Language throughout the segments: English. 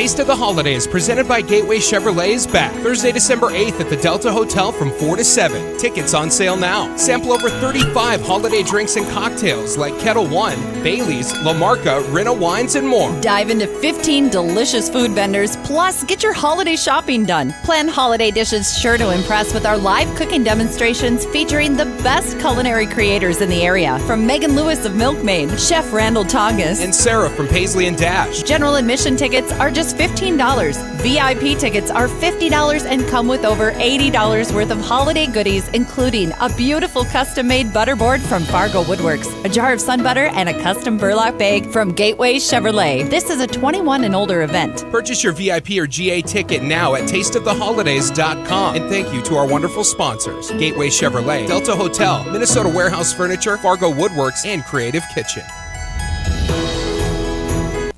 Taste of the Holidays, presented by Gateway Chevrolet, is back. Thursday, December 8th at the Delta Hotel from 4 to 7. Tickets on sale now. Sample over 35 holiday drinks and cocktails like Kettle One, Bailey's, La Marca, Rena Wines, and more. Dive into 15 delicious food vendors, plus get your holiday shopping done. Plan holiday dishes sure to impress with our live cooking demonstrations featuring the best culinary creators in the area. From Megan Lewis of Milkmaid, Chef Randall Tongas, and Sarah from Paisley and Dash. General admission tickets are just $15. VIP tickets are $50 and come with over $80 worth of holiday goodies, including a beautiful custom-made butterboard from Fargo Woodworks, a jar of sun butter, and a custom burlap bag from Gateway Chevrolet. This is a 21 and older event. Purchase your VIP or GA ticket now at tasteoftheholidays.com. And thank you to our wonderful sponsors, Gateway Chevrolet, Delta Hotel, Minnesota Warehouse Furniture, Fargo Woodworks, and Creative Kitchen.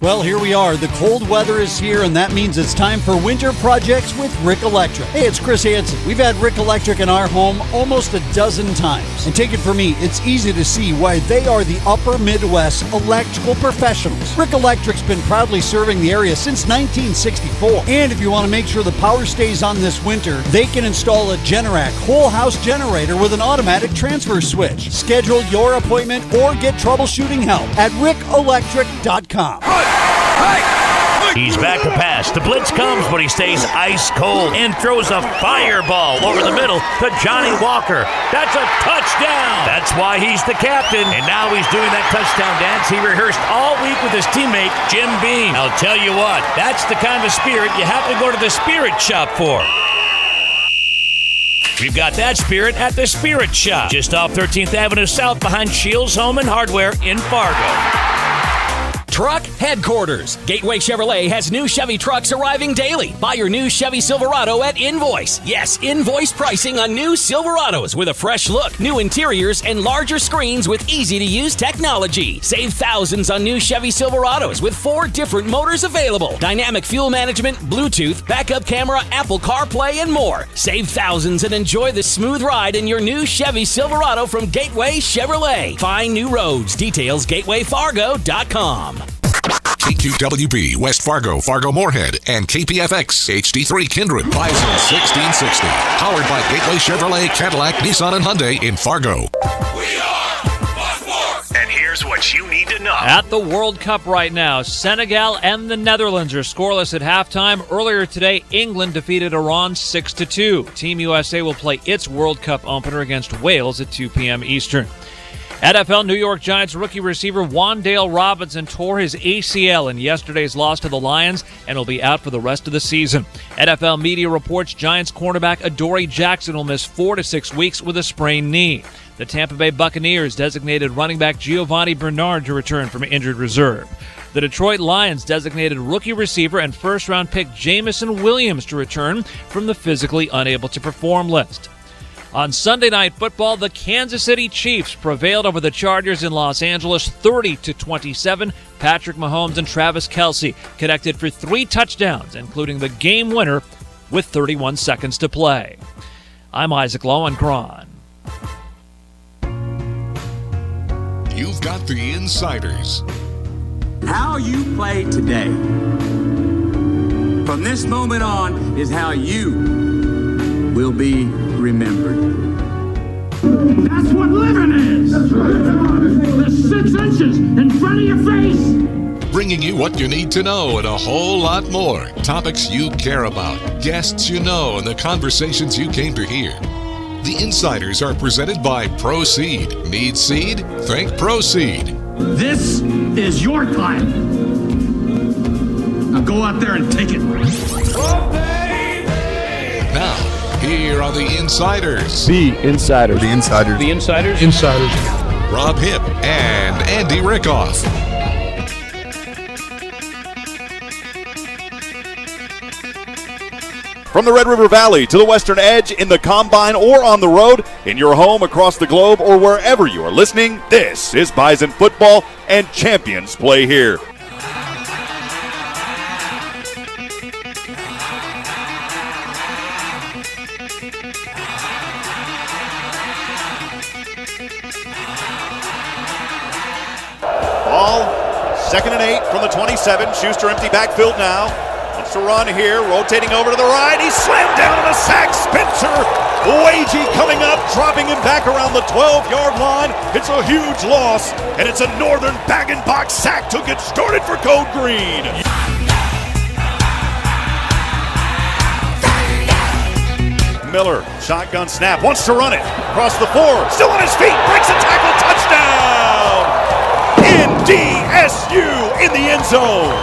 Well, here we are. The cold weather is here, and that means it's time for winter projects with Rick Electric. Hey, it's Chris Hansen. We've had Rick Electric in our home almost a dozen times. And take it from me, it's easy to see why they are the upper Midwest electrical professionals. Rick Electric's been proudly serving the area since 1964. And if you want to make sure the power stays on this winter, they can install a Generac whole house generator with an automatic transfer switch. Schedule your appointment or get troubleshooting help at rickelectric.com. He's back to pass. The blitz comes, but he stays ice cold and throws a fireball over the middle to Johnny Walker. That's a touchdown. That's why he's the captain. And now he's doing that touchdown dance he rehearsed all week with his teammate, Jim Beam. I'll tell you what, that's the kind of spirit you have to go to the Spirit Shop for. We've got that spirit at the Spirit Shop, just off 13th Avenue South behind Shields Home and Hardware in Fargo. Truck headquarters. Gateway Chevrolet has new Chevy trucks arriving daily. Buy your new Chevy Silverado at Invoice. Yes, Invoice pricing on new Silverados with a fresh look, new interiors, and larger screens with easy-to-use technology. Save thousands on new Chevy Silverados with 4 different motors available. Dynamic fuel management, Bluetooth, backup camera, Apple CarPlay, and more. Save thousands and enjoy the smooth ride in your new Chevy Silverado from Gateway Chevrolet. Find new roads. Details gatewayfargo.com. KQWB, West Fargo, Fargo-Moorhead, and KPFX, HD3 Kindred, Bison 1660. Powered by Gateway Chevrolet, Cadillac, Nissan, and Hyundai in Fargo. We are Buckmore. And here's what you need to know. At the World Cup right now, Senegal and the Netherlands are scoreless at halftime. Earlier today, England defeated Iran 6-2. Team USA will play its World Cup opener against Wales at 2 p.m. Eastern. NFL New York Giants rookie receiver Wan'Dale Robinson tore his ACL in yesterday's loss to the Lions and will be out for the rest of the season. NFL media reports Giants cornerback Adoree Jackson will miss 4 to 6 weeks with a sprained knee. The Tampa Bay Buccaneers designated running back Giovanni Bernard to return from injured reserve. The Detroit Lions designated rookie receiver and first-round pick Jamison Williams to return from the physically unable to perform list. On Sunday Night Football, the Kansas City Chiefs prevailed over the Chargers in Los Angeles 30-27. Patrick Mahomes and Travis Kelce connected for 3 touchdowns, including the game winner with 31 seconds to play. I'm Isaac Lowenkron. You've got the insiders. How you play today, from this moment on, is how you will be remembered. That's what living is. That's right. The 6 inches in front of your face. Bringing you what you need to know and a whole lot more. Topics you care about, guests you know, and the conversations you came to hear. The Insiders are presented by Proceed. Need seed? Think Proceed. This is your time. Now go out there and take it. Now, here are the Insiders. The Insiders. The Insiders. The Insiders. Insiders. Rob Hipp and Andy Rickoff. From the Red River Valley to the Western Edge, in the Combine or on the road, in your home, across the globe, or wherever you are listening, this is Bison Football, and champions play here. Ball, 2nd and 8 from the 27. Schuster empty backfield now. Wants to run here, rotating over to the right. He's slammed down in a sack. Spencer Wagey coming up, dropping him back around the 12-yard line. It's a huge loss, and it's a Northern bag-and-box sack to get started for Code Green. Miller, shotgun snap, wants to run it. Across the 4, still on his feet, breaks a tackle, touchdown! NDSU in the end zone.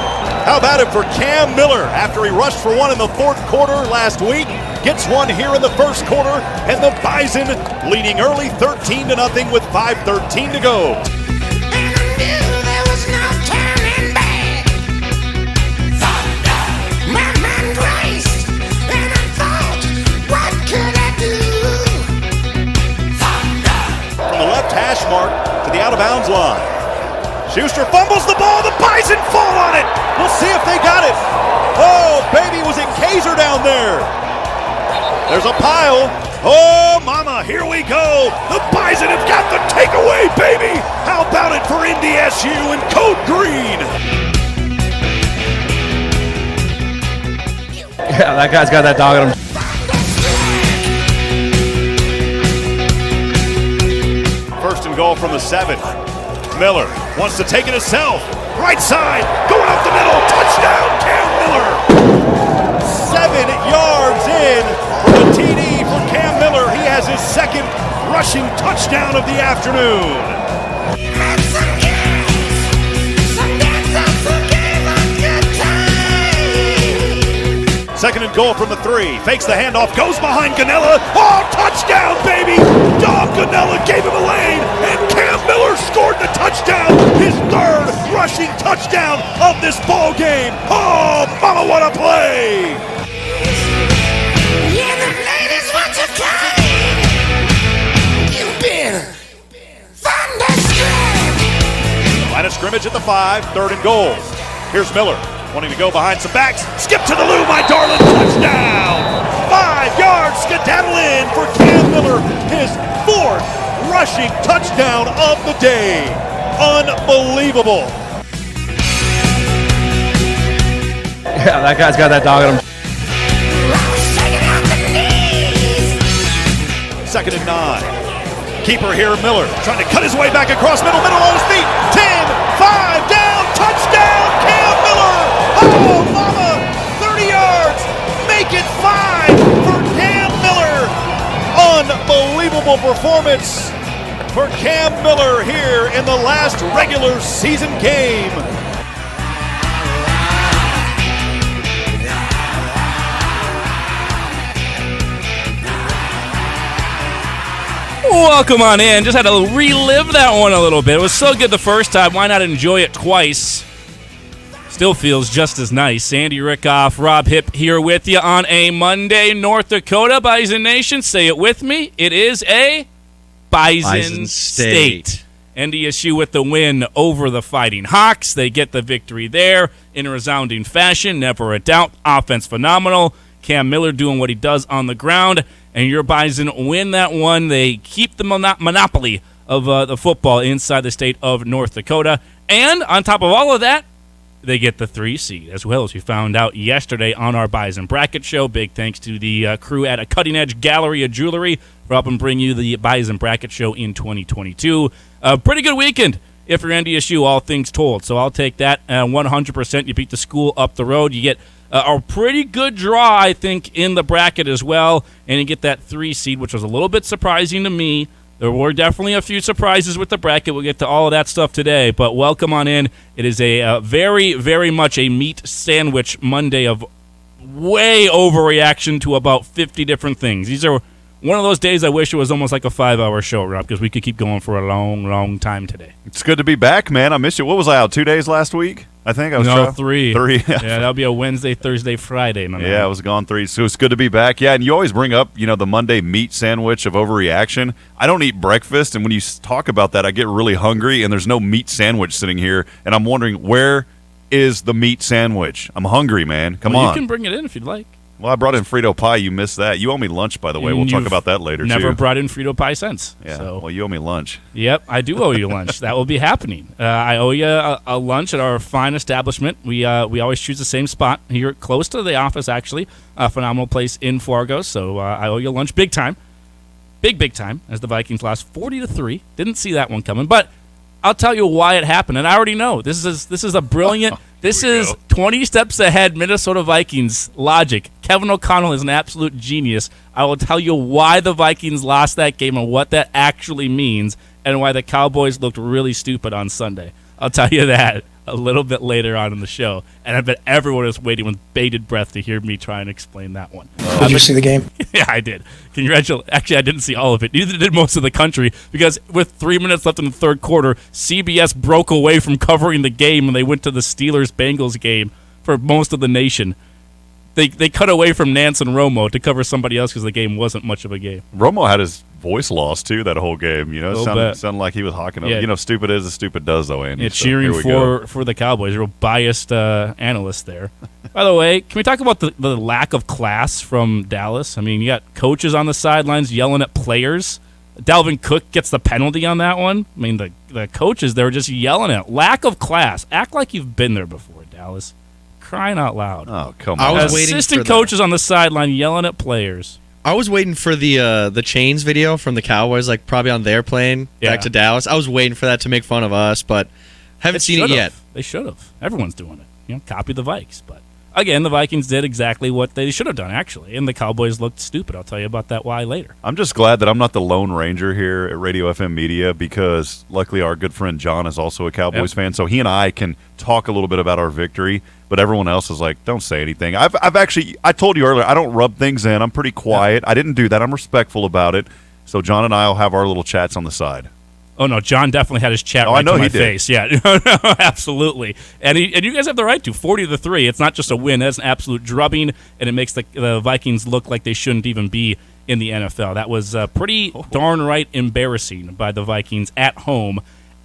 How about it for Cam Miller after he rushed for one in the fourth quarter last week? Gets one here in the first quarter, and the Bison leading early 13-0 with 5:13 to go. From the left hash mark to the out-of-bounds line. Schuster fumbles the ball. The Bison fall on it. We'll see if they got it. Oh, baby, was it Kaiser down there? There's a pile. Oh, mama, here we go. The Bison have got the takeaway, baby. How about it for NDSU and Code Green? Yeah, that guy's got that dog in him. First and goal from the 7. Miller wants to take it himself. Right side, going up the middle. Touchdown, Cam Miller. 7 yards in for the TD for Cam Miller. He has his second rushing touchdown of the afternoon. Second and goal from the 3. Fakes the handoff, goes behind Ganella. Oh, touchdown, baby! Dom Ganella gave him a lane, and Cam Miller scored the touchdown. His third rushing touchdown of this ball game. Oh, mama, what a play! Yeah, the ladies want to climb. You've been thunderstruck. Line of scrimmage at the 5, third and goal. Here's Miller. Wanting to go behind some backs. Skip to the loo, my darling. Touchdown! 5 yards, skedaddle in for Cam Miller. His 4th rushing touchdown of the day. Unbelievable. Yeah, that guy's got that dog in him. Second and 9. Keeper here, Miller. Trying to cut his way back across middle on his feet. 10, 5, down, touchdown, Cam Miller! Oh, mama! 30 yards! Make it 5 for Cam Miller! Unbelievable performance for Cam Miller here in the last regular season game. Welcome on in. Just had to relive that one a little bit. It was so good the first time. Why not enjoy it twice? Still feels just as nice. Sandy Rickoff, Rob Hipp here with you on a Monday. North Dakota, Bison Nation, say it with me. It is a Bison State. NDSU with the win over the Fighting Hawks. They get the victory there in a resounding fashion. Never a doubt. Offense phenomenal. Cam Miller doing what he does on the ground. And your Bison win that one. They keep the monopoly of the football inside the state of North Dakota. And on top of all of that, they get the 3 seed, as well as we found out yesterday on our Bison Bracket Show. Big thanks to the crew at a Cutting Edge Gallery of Jewelry for helping bring you the Bison Bracket Show in 2022. A pretty good weekend if you're NDSU, all things told. So I'll take that 100%. You beat the school up the road. You get a pretty good draw, I think, in the bracket as well. And you get that 3 seed, which was a little bit surprising to me. There were definitely a few surprises with the bracket. We'll get to all of that stuff today. But welcome on in. It is a very, very much a meat sandwich Monday of way overreaction to about 50 different things. These are one of those days I wish it was almost like a 5-hour show, Rob, because we could keep going for a long, long time today. It's good to be back, man. I missed you. What was I out, 2 days last week? I think I was 3. 3. Yeah, that'll be a Wednesday, Thursday, Friday. Yeah, I was gone 3. So it's good to be back. Yeah, and you always bring up, the Monday meat sandwich of overreaction. I don't eat breakfast, and when you talk about that, I get really hungry, and there's no meat sandwich sitting here, and I'm wondering, where is the meat sandwich? I'm hungry, man. Come on. You can bring it in if you'd like. Well, I brought in Frito pie. You missed that. You owe me lunch, by the way. We'll talk about that later, Never too. brought in Frito pie since. Yeah, so. well, you owe me lunch. Yep, I do owe you lunch. That will be happening. I owe you a lunch at our fine establishment. We always choose the same spot here, close to the office, actually. A phenomenal place in Fargo. So I owe you lunch big time. Big time, as the Vikings lost 40-3. Didn't see that one coming. But I'll tell you why it happened, and I already know. This is a brilliant... This is 20 steps ahead Minnesota Vikings logic. Kevin O'Connell is an absolute genius. I will tell you why the Vikings lost that game and what that actually means and why the Cowboys looked really stupid on Sunday. I'll tell you that a little bit later on in the show. And I bet everyone is waiting with bated breath to hear me try and explain that one. Did you see the game? Yeah, I did. Congratulations. Actually, I didn't see all of it. Neither did most of the country because with 3 minutes left in the third quarter, CBS broke away from covering the game and they went to the Steelers-Bengals game for most of the nation. They cut away from Nance and Romo to cover somebody else because the game wasn't much of a game. Romo had his voice lost, too, that whole game. You know, it sounded like he was hawking up. Yeah. You know, stupid is as stupid does, though, Andy. Yeah, so cheering for the Cowboys. Real biased analyst there. By the way, can we talk about the lack of class from Dallas? I mean, you got coaches on the sidelines yelling at players. Dalvin Cook gets the penalty on that one. I mean, the coaches, they were just yelling at. Lack of class. Act like you've been there before, Dallas. Crying out loud. Oh, come on. I was waiting Assistant for coaches on the sideline yelling at players. I was waiting for the Chains video from the Cowboys, like probably on their plane back to Dallas. I was waiting for that to make fun of us, but haven't seen it yet. They should have. Everyone's doing it. You know, copy the Vikes. But again, the Vikings did exactly what they should have done, actually, and the Cowboys looked stupid. I'll tell you about that why later. I'm just glad that I'm not the Lone Ranger here at Radio FM Media because luckily our good friend John is also a Cowboys fan, so he and I can talk a little bit about our victory. But everyone else is like, don't say anything. I told you earlier, I don't rub things in. I'm pretty quiet. I didn't do that. I'm respectful about it. So John and I will have our little chats on the side. Oh, no, John definitely had his chat I right know to my he did. face. Yeah, no, absolutely. And you guys have the right to. 40-3, it's not just a win. That's an absolute drubbing, and it makes the Vikings look like they shouldn't even be in the NFL. That was pretty darn right embarrassing by the Vikings at home.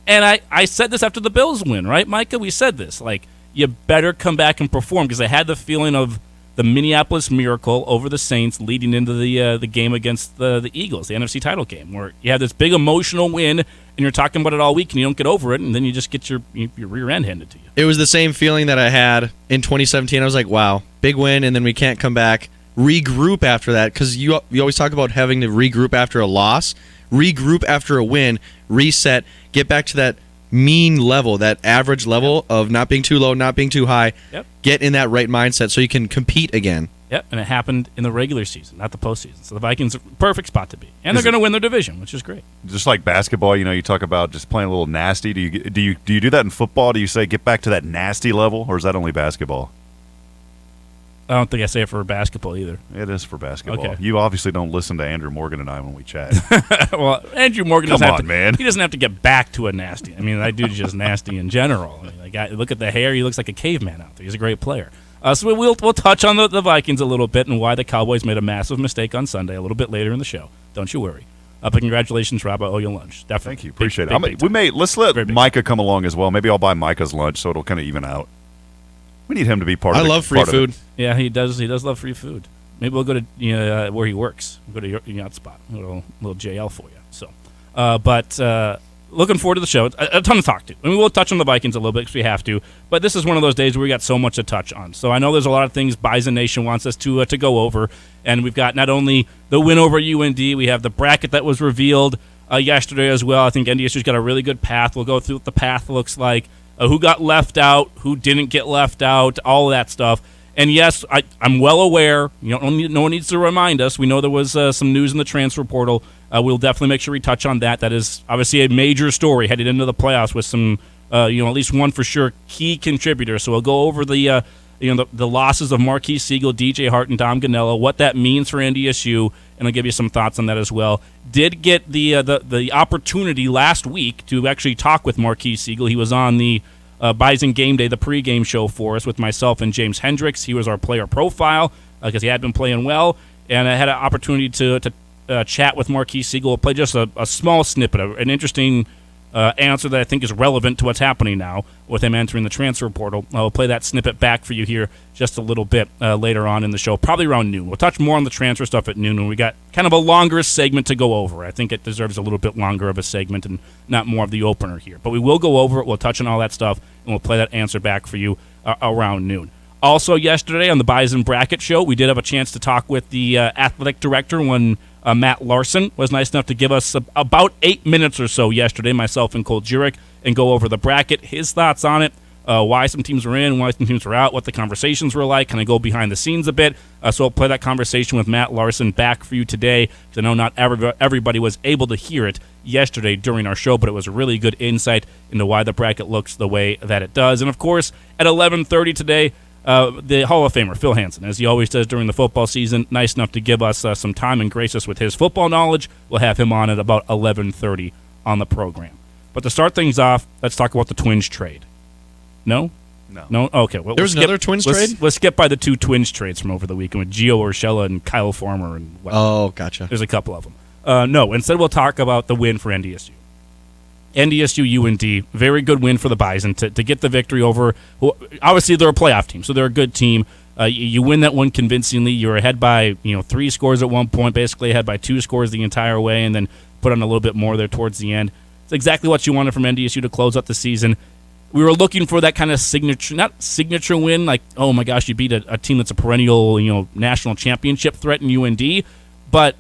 And I said this after the Bills win, right, Micah? We said this. Like, you better come back and perform because I had the feeling of the Minneapolis Miracle over the Saints leading into the game against the Eagles, the NFC title game, where you have this big emotional win and you're talking about it all week and you don't get over it, and then you just get your rear end handed to you. It was the same feeling that I had in 2017. I was like, wow, big win, and then we can't come back, regroup after that, because you always talk about having to regroup after a loss, regroup after a win, reset, get back to that mean level, that average level of not being too low, not being too high. Yep. Get in that right mindset so you can compete again. Yep, and it happened in the regular season, not the postseason. So the Vikings are a perfect spot to be, and they're going to win their division, which is great. Just like basketball, you know, you talk about just playing a little nasty. Do you do that in football? Do you say get back to that nasty level, or is that only basketball? I don't think I say it for basketball either. It is for basketball. Okay. You obviously don't listen to Andrew Morgan and I when we chat. Well, Andrew Morgan Come doesn't on, have to, man. He doesn't have to get back to a nasty. I mean, that dude's just nasty in general. I mean, like, look at the hair; he looks like a caveman out there. He's a great player. So we'll touch on the Vikings a little bit and why the Cowboys made a massive mistake on Sunday a little bit later in the show. Don't you worry. But congratulations, Rob. I owe you lunch. Definitely. Thank you. Appreciate it. Let's let Micah come along as well. Maybe I'll buy Micah's lunch so it'll kind of even out. We need him to be part of it. I love free food. Yeah, he does. He does love free food. Maybe we'll go to where he works. We'll go to your yacht spot. A little JL for you. So, but looking forward to the show. A ton to talk to. I mean, we'll touch on the Vikings a little bit because we have to. But this is one of those days where we got so much to touch on. So I know there's a lot of things Bison Nation wants us to go over, and we've got not only the win over UND, we have the bracket that was revealed yesterday as well. I think NDSU's got a really good path. We'll go through what the path looks like. Who got left out, who didn't get left out, all of that stuff. And yes, I'm well aware. No one needs to remind us. We know there was some news in the transfer portal. We'll definitely make sure we touch on that. That is obviously a major story headed into the playoffs with some, at least one for sure key contributor. So we'll go over the losses of Marquise Siegel, DJ Hart, and Dom Ganello, what that means for NDSU, and I'll give you some thoughts on that as well. Did get the opportunity last week to actually talk with Marquise Siegel. He was on the Bison Game Day, the pregame show for us with myself and James Hendricks. He was our player profile because he had been playing well, and I had an opportunity to chat with Marquise Siegel. Play just a small snippet of an interesting answer that I think is relevant to what's happening now with him entering the transfer portal. I'll play that snippet back for you here just a little bit later on in the show, probably around noon. We'll touch more on the transfer stuff at noon when we got kind of a longer segment to go over. I think it deserves a little bit longer of a segment and not more of the opener here. But we will go over it. We'll touch on all that stuff, and we'll play that answer back for you around noon. Also, yesterday on the Bison Bracket Show, we did have a chance to talk with the athletic director when Matt Larson was nice enough to give us about 8 minutes or so yesterday, myself and Cole Jurek, and go over the bracket, his thoughts on it, why some teams were in, why some teams were out, what the conversations were like, kind of go behind the scenes a bit. So I'll play that conversation with Matt Larson back for you today, because I know not everybody was able to hear it yesterday during our show, but it was a really good insight into why the bracket looks the way that it does. And, of course, at 11:30 today, the Hall of Famer, Phil Hansen, as he always does during the football season, nice enough to give us some time and grace us with his football knowledge. We'll have him on at about 11:30 on the program. But to start things off, let's talk about the Twins trade. No? No? Okay. Well, there was another Twins trade? Let's skip by the two Twins trades from over the weekend with Gio Urshela and Kyle Farmer. And oh, gotcha. There's a couple of them. No, instead we'll talk about the win for NDSU. NDSU UND, very good win for the Bison to get the victory over. Obviously, they're a playoff team, so they're a good team. You win that one convincingly. You're ahead by 3 scores at one point, basically ahead by 2 scores the entire way, and then put on a little bit more there towards the end. It's exactly what you wanted from NDSU to close out the season. We were looking for that kind of not signature win, like, oh my gosh, you beat a team that's a perennial national championship threat in UND, but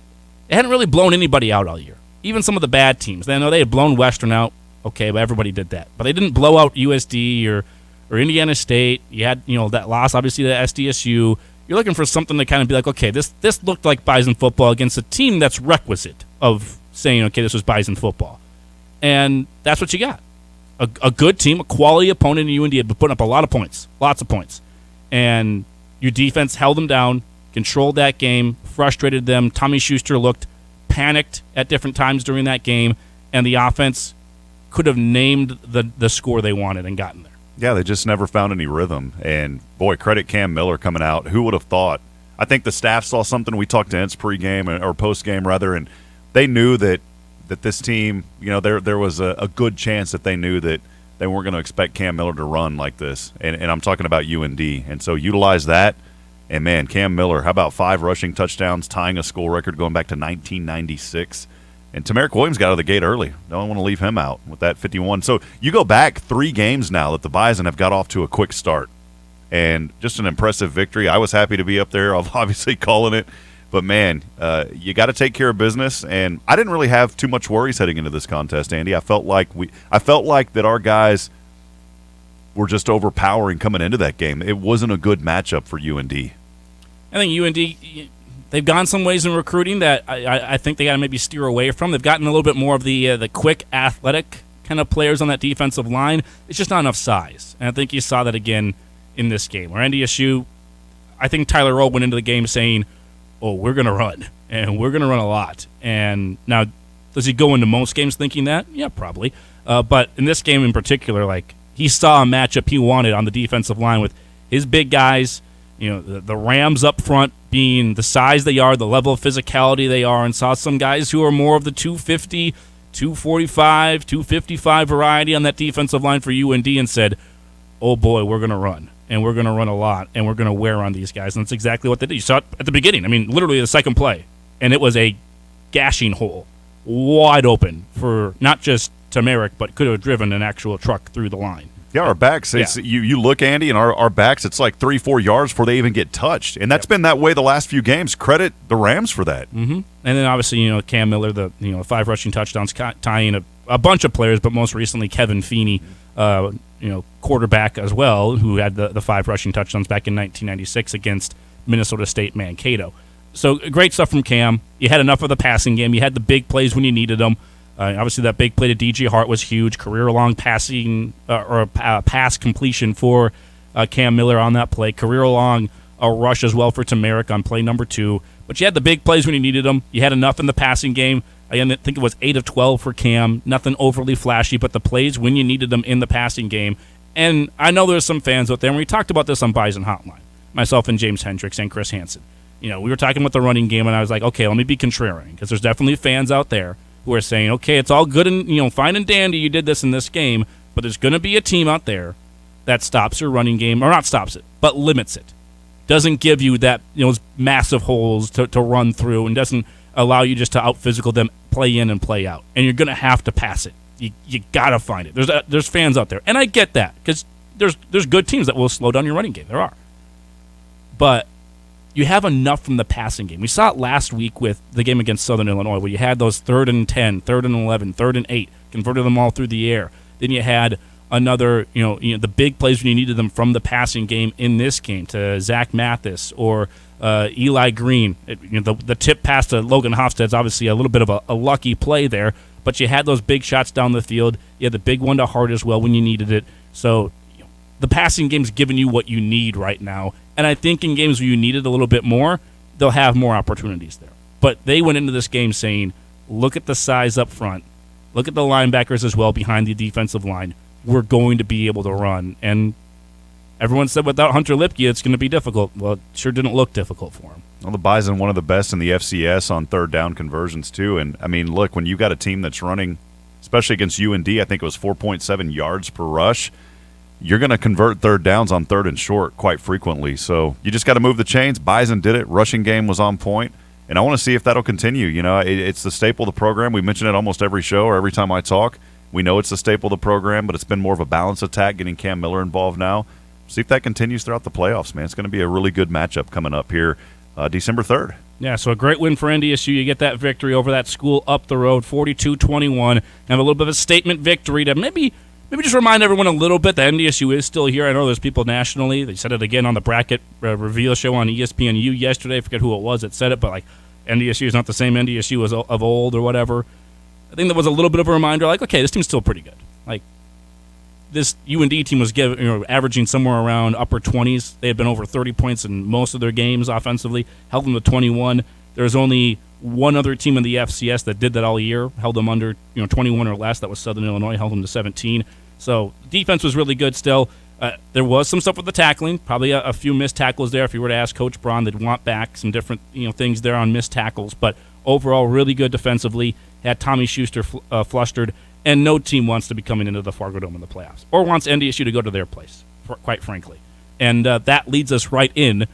it hadn't really blown anybody out all year. Even some of the bad teams. I know they had blown Western out. Okay, but everybody did that. But they didn't blow out USD or Indiana State. You had that loss, obviously, to SDSU. You're looking for something to kind of be like, okay, this looked like Bison football against a team that's requisite of saying, okay, this was Bison football. And that's what you got. A good team, a quality opponent in UND had been putting up a lot of points, lots of points. And your defense held them down, controlled that game, frustrated them. Tommy Schuster looked panicked at different times during that game, and the offense could have named the score they wanted and gotten there. Yeah, they just never found any rhythm. And, boy, credit Cam Miller coming out. Who would have thought? I think the staff saw something. We talked to Entz pregame, or postgame, rather, and they knew that this team, there was a good chance that they knew that they weren't going to expect Cam Miller to run like this. And I'm talking about UND. And so utilize that. And, man, Cam Miller, how about 5 rushing touchdowns, tying a school record going back to 1996. And Tamarick Williams got out of the gate early. Don't want to leave him out with that 51. So you go back 3 games now that the Bison have got off to a quick start. And just an impressive victory. I was happy to be up there, obviously calling it. But, man, you got to take care of business. And I didn't really have too much worries heading into this contest, Andy. I felt like that our guys – were just overpowering coming into that game. It wasn't a good matchup for UND. I think UND, they've gone some ways in recruiting that I think they got to maybe steer away from. They've gotten a little bit more of the quick, athletic kind of players on that defensive line. It's just not enough size. And I think you saw that again in this game. Where NDSU, I think Tyler Rowe went into the game saying, oh, we're going to run, and we're going to run a lot. And now, does he go into most games thinking that? Yeah, probably. But in this game in particular, he saw a matchup he wanted on the defensive line with his big guys, the Rams up front being the size they are, the level of physicality they are, and saw some guys who are more of the 250, 245, 255 variety on that defensive line for UND and said, oh boy, we're going to run, and we're going to run a lot, and we're going to wear on these guys. And that's exactly what they did. You saw it at the beginning. I mean, literally the second play, and it was a gashing hole, wide open for not just Tamarick, but could have driven an actual truck through the line. Yeah, our backs, you look, Andy, and our backs, it's like 3-4 yards before they even get touched. And that's been that way the last few games. Credit the Rams for that. Mm-hmm. And then obviously, Cam Miller, the 5 rushing touchdowns, tying a bunch of players, but most recently Kevin Feeney, quarterback as well, who had the 5 rushing touchdowns back in 1996 against Minnesota State Mankato. So great stuff from Cam. You had enough of the passing game. You had the big plays when you needed them. Obviously, that big play to DJ Hart was huge. Career-long passing pass completion for Cam Miller on that play. Career-long rush as well for Tamarick on play number 2. But you had the big plays when you needed them. You had enough in the passing game. I think it was 8 of 12 for Cam. Nothing overly flashy, but the plays when you needed them in the passing game. And I know there's some fans out there, and we talked about this on Bison Hotline, myself and James Hendricks and Chris Hansen. We were talking about the running game, and I was like, okay, let me be contrarian, because there's definitely fans out there who are saying, okay, it's all good and fine and dandy, you did this in this game, but there's going to be a team out there that stops your running game, or not stops it, but limits it. Doesn't give you that those massive holes to run through, and doesn't allow you just to out-physical them, play in and play out. And you're going to have to pass it. You got to find it. There's fans out there, and I get that, because there's good teams that will slow down your running game. There are. But you have enough from the passing game. We saw it last week with the game against Southern Illinois, where you had those 3rd and 10, 3rd and 11, 3rd and 8, converted them all through the air. Then you had another, the big plays when you needed them from the passing game in this game to Zach Mathis or Eli Green. The tip pass to Logan Hofstad's obviously a little bit of a lucky play there, but you had those big shots down the field. You had the big one to Hart as well when you needed it. So the passing game's giving you what you need right now. And I think in games where you need it a little bit more, they'll have more opportunities there. But they went into this game saying, look at the size up front. Look at the linebackers as well behind the defensive line. We're going to be able to run. And everyone said without Hunter Lipke, it's going to be difficult. Well, it sure didn't look difficult for him. Well, the Bison, one of the best in the FCS on third down conversions, too. And, I mean, look, when you got a team that's running, especially against UND, I think it was 4.7 yards per rush, you're going to convert third downs on third and short quite frequently. So you just got to move the chains. Bison did it. Rushing game was on point. And I want to see if that'll continue. It's the staple of the program. We mention it almost every show or every time I talk. We know it's the staple of the program, but it's been more of a balanced attack, getting Cam Miller involved now. See if that continues throughout the playoffs, man. It's going to be a really good matchup coming up here December 3rd. Yeah, so a great win for NDSU. You get that victory over that school up the road, 42-21. Have a little bit of a statement victory to maybe just remind everyone a little bit that NDSU is still here. I know there's people nationally. They said it again on the bracket reveal show on ESPNU yesterday. I forget who it was that said it, but NDSU is not the same NDSU as of old or whatever. I think that was a little bit of a reminder, okay, this team's still pretty good. This UND team was averaging somewhere around upper 20s. They had been over 30 points in most of their games offensively, held them to 21. There's only one other team in the FCS that did that all year, held them under 21 or less. That was Southern Illinois, held them to 17. So defense was really good still. There was some stuff with the tackling, probably a few missed tackles there. If you were to ask Coach Braun, they'd want back some different things there on missed tackles. But overall, really good defensively. Had Tommy Schuster flustered, and no team wants to be coming into the Fargo Dome in the playoffs or wants NDSU to go to their place, quite frankly. And that leads us right in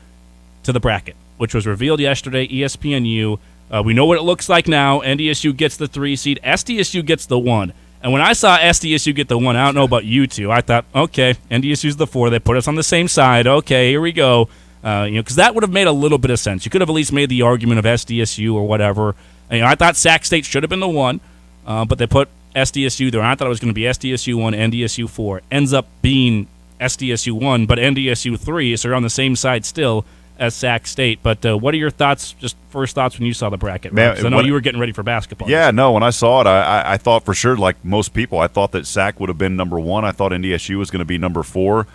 to the bracket, which was revealed yesterday, ESPNU. We know what it looks like now. NDSU gets the 3 seed. SDSU gets the 1. And when I saw SDSU get the 1, I don't know about you two, I thought, okay, NDSU's the 4. They put us on the same side. Okay, here we go. Because that would have made a little bit of sense. You could have at least made the argument of SDSU or whatever. I thought Sac State should have been the 1, but they put SDSU there. I thought it was going to be SDSU 1, NDSU 4. Ends up being SDSU 1, but NDSU 3, so they're on the same side still as Sac State. But what are your thoughts, just first thoughts when you saw the bracket? Because I know you were getting ready for basketball. Yeah, no, when I saw it, I thought for sure, like most people, I thought that Sac would have been number 1. I thought NDSU was going to be number 4.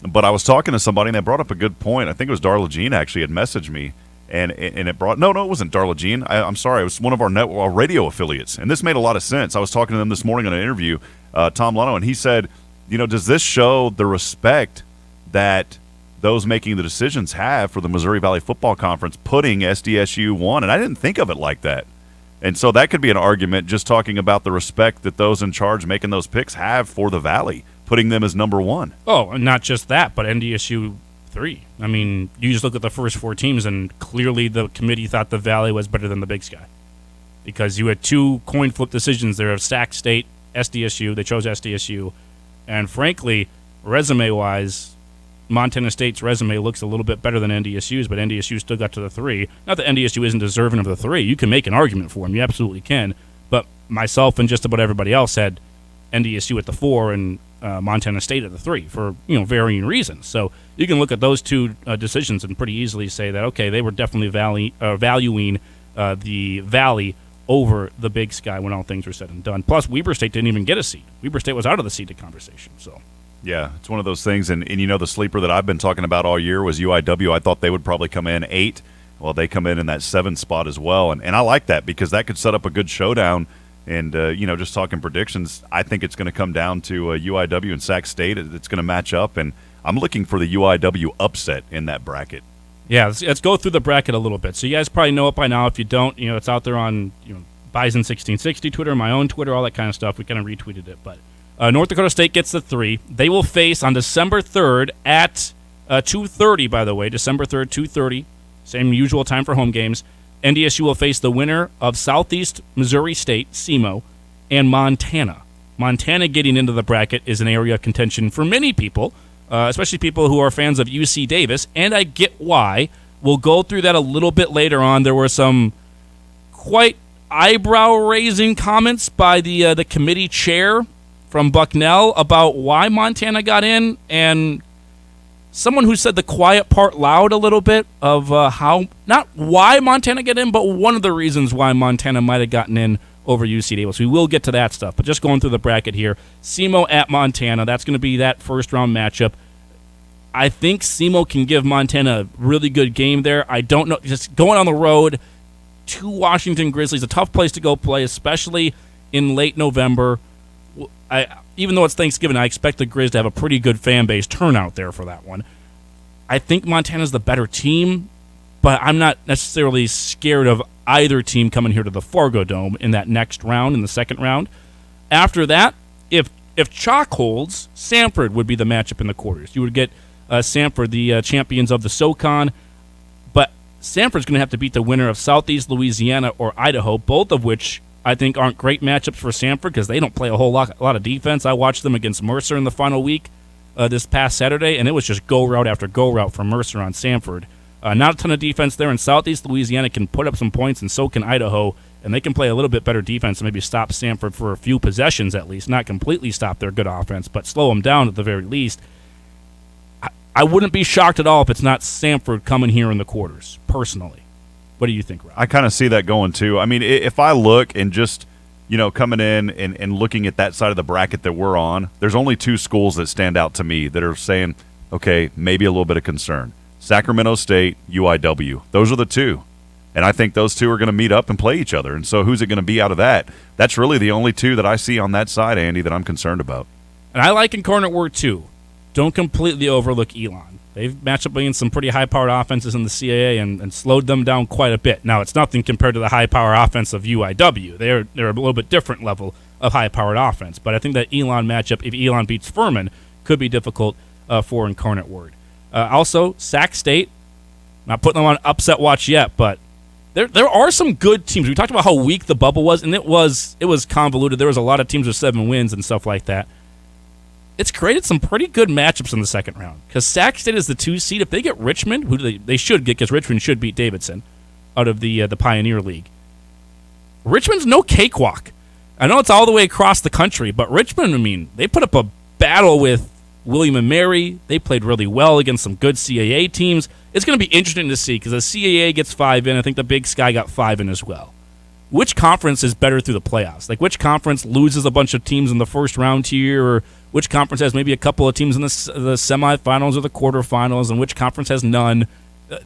But I was talking to somebody, and they brought up a good point. I think it was Darla Jean actually had messaged me. And it brought – no, it wasn't Darla Jean. I'm sorry. It was one of our radio affiliates. And this made a lot of sense. I was talking to them this morning on an interview, Tom Leno, and he said, does this show the respect that those making the decisions have for the Missouri Valley Football Conference putting SDSU 1? And I didn't think of it like that. And so that could be an argument just talking about the respect that those in charge making those picks have for the Valley, putting them as number 1. Oh, and not just that, but NDSU 3. I mean, you just look at the first 4 teams, and clearly the committee thought the Valley was better than the Big Sky. Because you had 2 coin flip decisions there of Sac State, SDSU. They chose SDSU. And frankly, resume-wise, Montana State's resume looks a little bit better than NDSU's, but NDSU still got to the 3. Not that NDSU isn't deserving of the 3. You can make an argument for them. You absolutely can. But myself and just about everybody else had NDSU at the 4 and Montana State at the 3 for varying reasons. So you can look at those 2 decisions and pretty easily say that, okay, they were definitely valuing the Valley over the Big Sky when all things were said and done. Plus, Weber State didn't even get a seed. Weber State was out of the seeded conversation. So yeah, it's one of those things. And the sleeper that I've been talking about all year was UIW. I thought they would probably come in 8. Well, they come in that 7 spot as well. And I like that because that could set up a good showdown. And, just talking predictions, I think it's going to come down to UIW and Sac State. It's going to match up, and I'm looking for the UIW upset in that bracket. Yeah, let's go through the bracket a little bit. So you guys probably know it by now. If you don't, it's out there on Bison1660 Twitter, my own Twitter, all that kind of stuff. We kind of retweeted it. But North Dakota State gets the 3. They will face on December 3rd at 2:30, by the way. December 3rd, 2:30. Same usual time for home games. NDSU will face the winner of Southeast Missouri State, SEMO, and Montana. Montana getting into the bracket is an area of contention for many people, especially people who are fans of UC Davis, and I get why. We'll go through that a little bit later on. There were some quite eyebrow-raising comments by the committee chair from Bucknell about why Montana got in, and someone who said the quiet part loud a little bit of how, not why Montana got in, but one of the reasons why Montana might have gotten in over UC Davis. We will get to that stuff, but just going through the bracket here. SEMO at Montana, that's going to be that first-round matchup. I think SEMO can give Montana a really good game there. I don't know, just going on the road to Washington Grizzlies, a tough place to go play, especially in late November. Even though it's Thanksgiving, I expect the Grizz to have a pretty good fan base turnout there for that one. I think Montana's the better team, but I'm not necessarily scared of either team coming here to the Fargo Dome in that next round, in the second round. After that, if chalk holds, Samford would be the matchup in the quarters. You would get Samford, the champions of the SoCon, but Samford's going to have to beat the winner of Southeast Louisiana or Idaho, both of which I think aren't great matchups for Samford because they don't play a lot of defense. I watched them against Mercer in the final week this past Saturday, and it was just go route after go route from Mercer on Samford. Not a ton of defense there, and Southeast Louisiana can put up some points, and so can Idaho, and they can play a little bit better defense and maybe stop Samford for a few possessions at least, not completely stop their good offense, but slow them down at the very least. I wouldn't be shocked at all if it's not Samford coming here in the quarters, personally. What do you think, Rob? I kind of see that going, too. I mean, if I look and just, coming in and looking at that side of the bracket that we're on, there's only 2 schools that stand out to me that are saying, okay, maybe a little bit of concern. Sacramento State, UIW. Those are the 2. And I think those 2 are going to meet up and play each other. And so who's it going to be out of that? That's really the only 2 that I see on that side, Andy, that I'm concerned about. And I like Incarnate Word, too. Don't completely overlook Elon. They've matched up against some pretty high-powered offenses in the CAA and slowed them down quite a bit. Now, it's nothing compared to the high-power offense of UIW. They're a little bit different level of high-powered offense. But I think that Elon matchup, if Elon beats Furman, could be difficult for Incarnate Word. Also, Sac State, not putting them on upset watch yet, but there are some good teams. We talked about how weak the bubble was, and it was convoluted. There was a lot of teams with 7 wins and stuff like that. It's created some pretty good matchups in the second round because Sac State is the 2 seed. If they get Richmond, who they should get because Richmond should beat Davidson out of the Pioneer League. Richmond's no cakewalk. I know it's all the way across the country, but Richmond, I mean, they put up a battle with William & Mary. They played really well against some good CAA teams. It's going to be interesting to see because the CAA gets 5 in. I think the Big Sky got 5 in as well. Which conference is better through the playoffs? Like, which conference loses a bunch of teams in the first round here, or which conference has maybe a couple of teams in the semifinals or the quarterfinals, and which conference has none?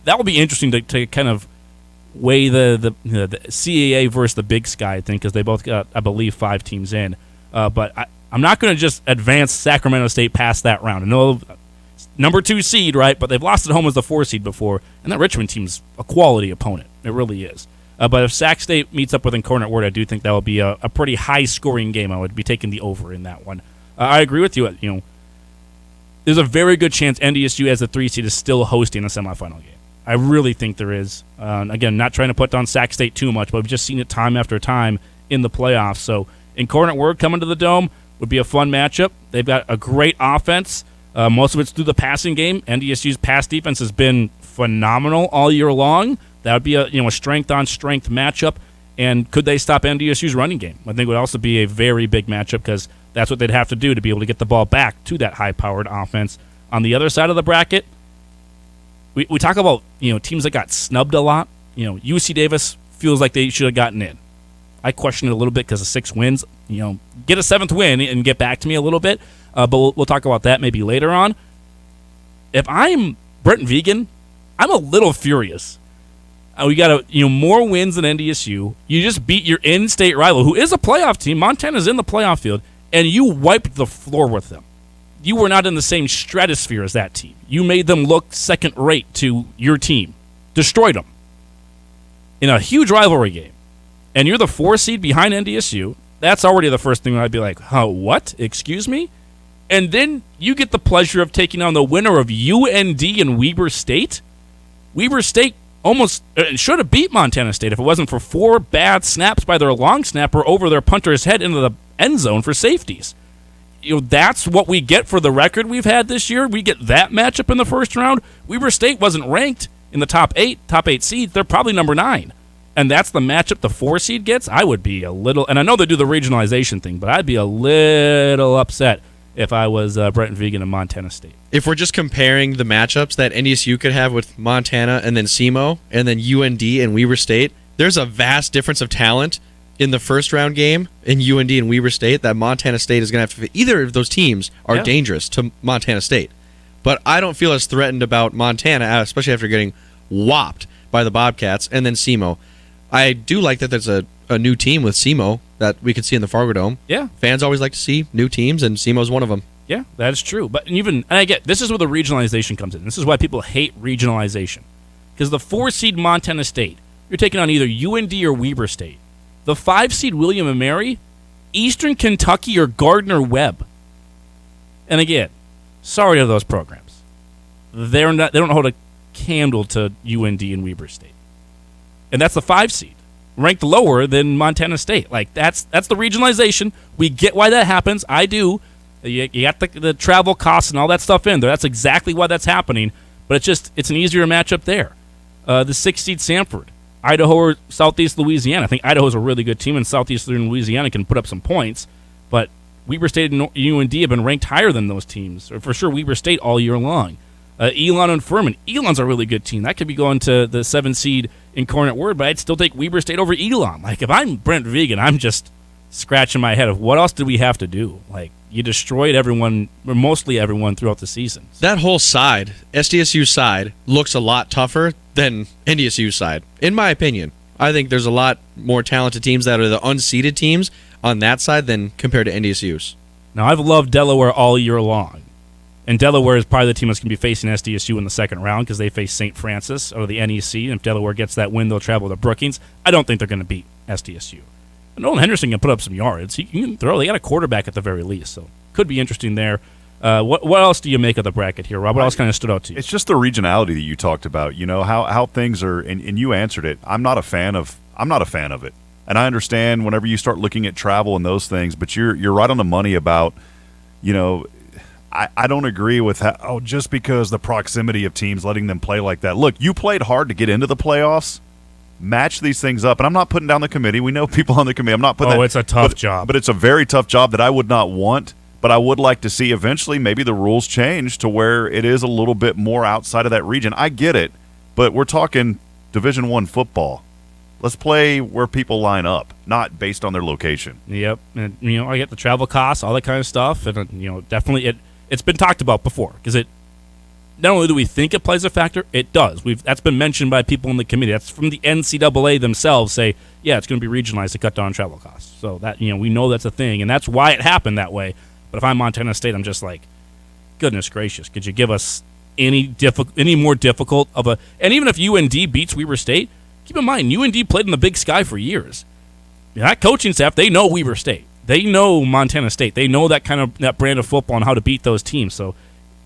That will be interesting to kind of weigh the CAA versus the Big Sky, I think, because they both got, I believe, 5 teams in. But I'm not going to just advance Sacramento State past that round. I know number 2 seed, right? But they've lost at home as the 4 seed before, and that Richmond team's a quality opponent. It really is. But if Sac State meets up with Incarnate Word, I do think that will be a pretty high-scoring game. I would be taking the over in that one. I agree with you. There's a very good chance NDSU as a 3 seed is still hosting a semifinal game. I really think there is. Again, not trying to put down Sac State too much, but we've just seen it time after time in the playoffs. So Incarnate Word coming to the Dome would be a fun matchup. They've got a great offense. Most of it's through the passing game. NDSU's pass defense has been phenomenal all year long. That would be a strength-on-strength matchup. And could they stop NDSU's running game? I think it would also be a very big matchup because that's what they'd have to do to be able to get the ball back to that high-powered offense. On the other side of the bracket, we talk about teams that got snubbed a lot. UC Davis feels like they should have gotten in. I question it a little bit because of 6 wins. Get a 7th win and get back to me a little bit. But we'll talk about that maybe later on. If I'm Brent Vegan, I'm a little furious. We got more wins than NDSU. You just beat your in-state rival, who is a playoff team. Montana's in the playoff field, and you wiped the floor with them. You were not in the same stratosphere as that team. You made them look second-rate to your team. Destroyed them in a huge rivalry game. and you're the 4 seed behind NDSU, that's already the first thing I'd be like, huh, what? Excuse me? And then you get the pleasure of taking on the winner of UND and Weber State. Weber State almost should have beat Montana State if it wasn't for 4 bad snaps by their long snapper over their punter's head into the end zone for safeties. That's what we get for the record we've had this year. We get that matchup in the first round. Weber State wasn't ranked in the top 8 seeds. They're probably number 9. And that's the matchup the 4 seed gets. I would be a little, and I know they do the regionalization thing, but I'd be a little upset if I was Brent Vegan and Montana State. If we're just comparing the matchups that NDSU could have with Montana and then SEMO and then UND and Weber State, there's a vast difference of talent in the first round game in UND and Weber State that Montana State is going to have to. Either of those teams are dangerous to Montana State. But I don't feel as threatened about Montana, especially after getting whopped by the Bobcats and then SEMO. I do like that there's a new team with SEMO that we could see in the Fargo Dome. Yeah. Fans always like to see new teams, and SEMO's one of them. Yeah, that is true. But and I get, this is where the regionalization comes in. This is why people hate regionalization. Because the 4 seed Montana State, you're taking on either UND or Weber State. The 5 seed William & Mary, Eastern Kentucky or Gardner-Webb. And again, sorry to those programs. They don't hold a candle to UND and Weber State. And that's the 5 seed, ranked lower than Montana State. Like, that's the regionalization. We get why that happens. I do. You got the travel costs and all that stuff in there. That's exactly why that's happening. But it's an easier matchup there. The 6 seed Sanford, Idaho or Southeast Louisiana. I think Idaho's a really good team, and Southeastern Louisiana can put up some points. But Weber State and UND have been ranked higher than those teams, or for sure Weber State all year long. Elon and Furman. Elon's a really good team. That could be going to the 7 seed Incarnate Word, but I'd still take Weber State over Elon. Like, if I'm Brent Vegan, I'm just scratching my head of what else did we have to do? Like, you destroyed everyone, or mostly everyone, throughout the season. That whole side, SDSU side, looks a lot tougher than NDSU side, in my opinion. I think there's a lot more talented teams that are the unseeded teams on that side than compared to NDSU's. Now, I've loved Delaware all year long. And Delaware is probably the team that's going to be facing SDSU in the second round because they face St. Francis or the NEC. And if Delaware gets that win, they'll travel to Brookings. I don't think they're going to beat SDSU. But Nolan Henderson can put up some yards. He can throw. They got a quarterback at the very least, so could be interesting there. What else do you make of the bracket here, Rob? What else kind of stood out to you? It's just the regionality that you talked about. You know how things are, and you answered it. I'm not a fan of it, and I understand whenever you start looking at travel and those things. But you're right on the money about, I don't agree with just because the proximity of teams letting them play like that. Look, you played hard to get into the playoffs. Match these things up, and I'm not putting down the committee. We know people on the committee. I'm not putting. It's a tough job, but it's a very tough job that I would not want. But I would like to see eventually maybe the rules change to where it is a little bit more outside of that region. I get it, but we're talking Division I football. Let's play where people line up, not based on their location. Yep, and I get the travel costs, all that kind of stuff, and definitely it's been talked about before because it. Not only do we think it plays a factor, it does. That's been mentioned by people in the committee. That's from the NCAA themselves. Say, yeah, it's going to be regionalized to cut down travel costs. So that we know that's a thing, and that's why it happened that way. But if I'm Montana State, I'm just like, goodness gracious, could you give us any more difficult of a? And even if UND beats Weber State, keep in mind UND played in the Big Sky for years. That coaching staff, they know Weber State, they know Montana State, they know that brand of football and how to beat those teams. So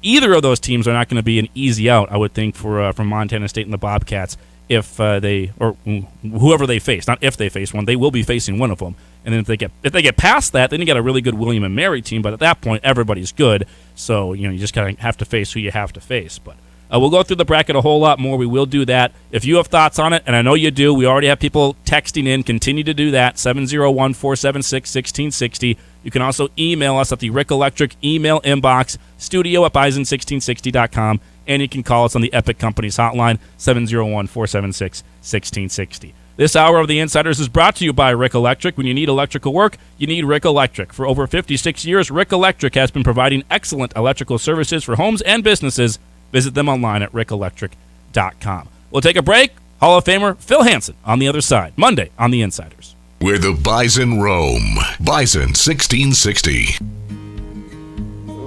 either of those teams are not going to be an easy out, I would think, for Montana State and the Bobcats if they or whoever they face. Not if they face one, they will be facing one of them. And then if they get past that, then you got a really good William & Mary team. But at that point, everybody's good. So you just kind of have to face who you have to face. But we'll go through the bracket a whole lot more. We will do that. If you have thoughts on it, and I know you do, we already have people texting in. Continue to do that. 701-476-1660. You can also email us at the Rick Electric email inbox, studio@bison1660.com, and you can call us on the Epic Companies hotline, 701-476-1660. This hour of The Insiders is brought to you by Rick Electric. When you need electrical work, you need Rick Electric. For over 56 years, Rick Electric has been providing excellent electrical services for homes and businesses. Visit them online at rickelectric.com. We'll take a break. Hall of Famer Phil Hansen on the other side. Monday on The Insiders. Where the Bison roam. Bison 1660.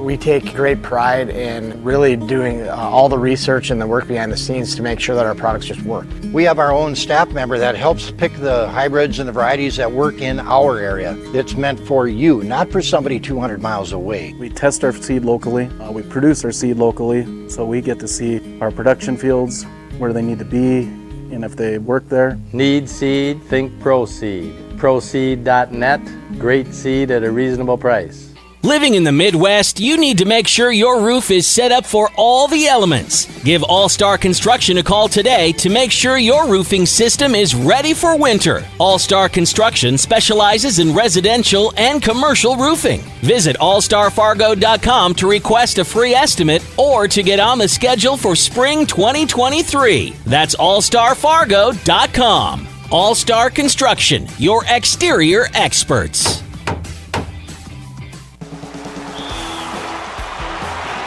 We take great pride in really doing all the research and the work behind the scenes to make sure that our products just work. We have our own staff member that helps pick the hybrids and the varieties that work in our area. It's meant for you, not for somebody 200 miles away. We test our seed locally. We produce our seed locally, so we get to see our production fields, where they need to be, and if they work there. Need seed? Think ProSeed. ProSeed.net. Great seed at a reasonable price. Living in the Midwest, you need to make sure your roof is set up for all the elements. Give All Star Construction a call today to make sure your roofing system is ready for winter. All Star Construction specializes in residential and commercial roofing. Visit allstarfargo.com to request a free estimate or to get on the schedule for spring 2023. That's allstarfargo.com. All Star Construction, your exterior experts.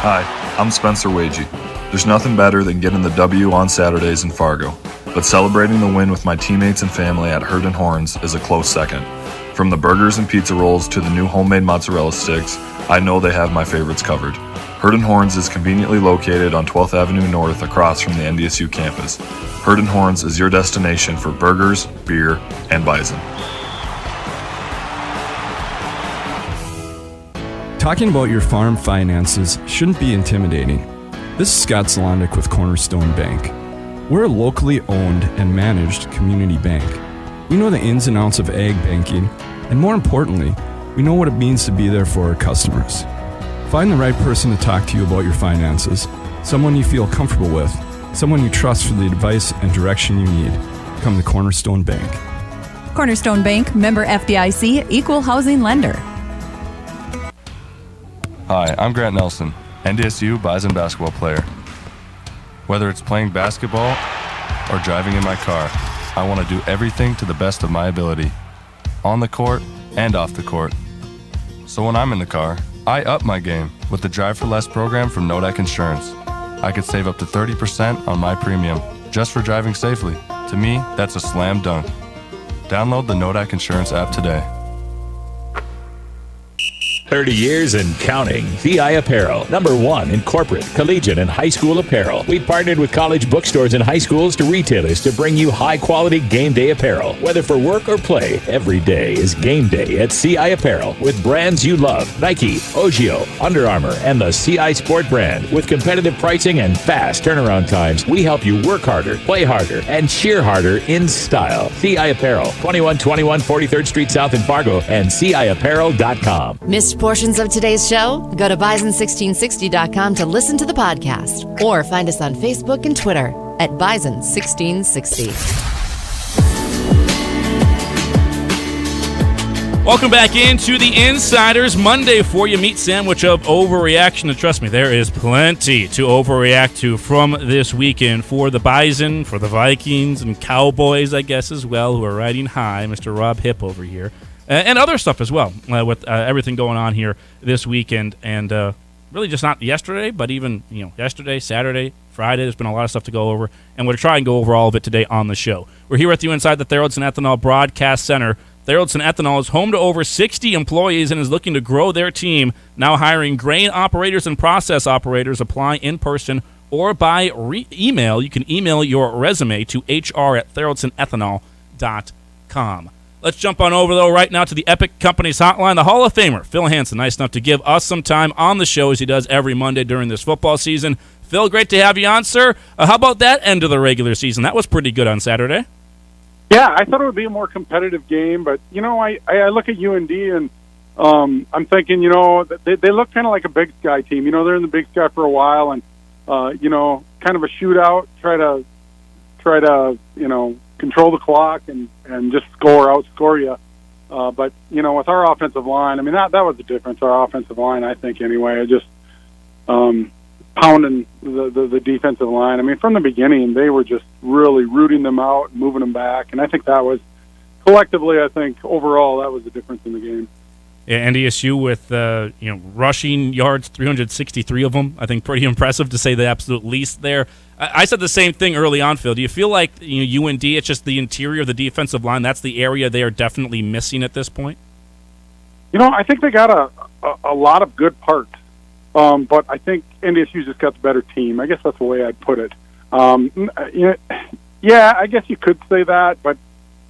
Hi, I'm Spencer Wagey. There's nothing better than getting the W on Saturdays in Fargo, but celebrating the win with my teammates and family at Herd and Horns is a close second. From the burgers and pizza rolls to the new homemade mozzarella sticks, I know they have my favorites covered. Herd and Horns is conveniently located on 12th Avenue North across from the NDSU campus. Herd and Horns is your destination for burgers, beer, and bison. Talking about your farm finances shouldn't be intimidating. This is Scott Zlondik with Cornerstone Bank. We're a locally owned and managed community bank. We know the ins and outs of ag banking, and more importantly, we know what it means to be there for our customers. Find the right person to talk to you about your finances, someone you feel comfortable with, someone you trust for the advice and direction you need. Come to Cornerstone Bank. Cornerstone Bank, member FDIC, equal housing lender. Hi, I'm Grant Nelson, NDSU Bison basketball player. Whether it's playing basketball or driving in my car, I want to do everything to the best of my ability, on the court and off the court. So when I'm in the car, I up my game with the Drive for Less program from Nodak Insurance. I could save up to 30% on my premium just for driving safely. To me, that's a slam dunk. Download the Nodak Insurance app today. 30 years and counting. CI Apparel, #1 in corporate, collegiate, and high school apparel. We partnered with college bookstores and high schools to retailers to bring you high-quality game day apparel. Whether for work or play, every day is game day at CI Apparel with brands you love. Nike, Ogio, Under Armour, and the CI Sport brand. With competitive pricing and fast turnaround times, we help you work harder, play harder, and cheer harder in style. CI Apparel, 2121 43rd Street South in Fargo, and CIapparel.com. Missed portions of today's show? Go to Bison1660.com to listen to the podcast or find us on Facebook and Twitter at Bison1660. Welcome back into the Insiders Monday for you. Meat sandwich of overreaction. And trust me, there is plenty to overreact to from this weekend for the Bison, for the Vikings, and Cowboys, I guess, as well, who are riding high. Mr. Rob Hipp over here. And other stuff as well, with everything going on here this weekend. And really just not yesterday, but even yesterday, Saturday, Friday. There's been a lot of stuff to go over. And we'll try and go over all of it today on the show. We're here with you inside the Tharaldson Ethanol Broadcast Center. Tharaldson Ethanol is home to over 60 employees and is looking to grow their team, now hiring grain operators and process operators. Apply in person or by email. You can email your resume to hr@tharaldsonethanol.com. Let's jump on over, though, right now to the Epic Companies Hotline. The Hall of Famer, Phil Hansen, nice enough to give us some time on the show as he does every Monday during this football season. Phil, great to have you on, sir. How about that end of the regular season? That was pretty good on Saturday. Yeah, I thought it would be a more competitive game, but, I look at UND and I'm thinking, they look kind of like a Big Sky team. They're in the Big Sky for a while and, kind of a shootout, try to control the clock and just outscore you. But, with our offensive line, that was the difference, our offensive line, I think, anyway. Just pounding the defensive line. From the beginning, they were just really rooting them out and moving them back. And I think that was, collectively, overall, that was the difference in the game. Yeah, NDSU with rushing yards, 363 of them. I think pretty impressive to say the absolute least there. I said the same thing early on, Phil. Do you feel like UND, it's just the interior of the defensive line, that's the area they are definitely missing at this point? I think they got a lot of good parts. But I think NDSU just got the better team. I guess that's the way I'd put it. Yeah, I guess you could say that, but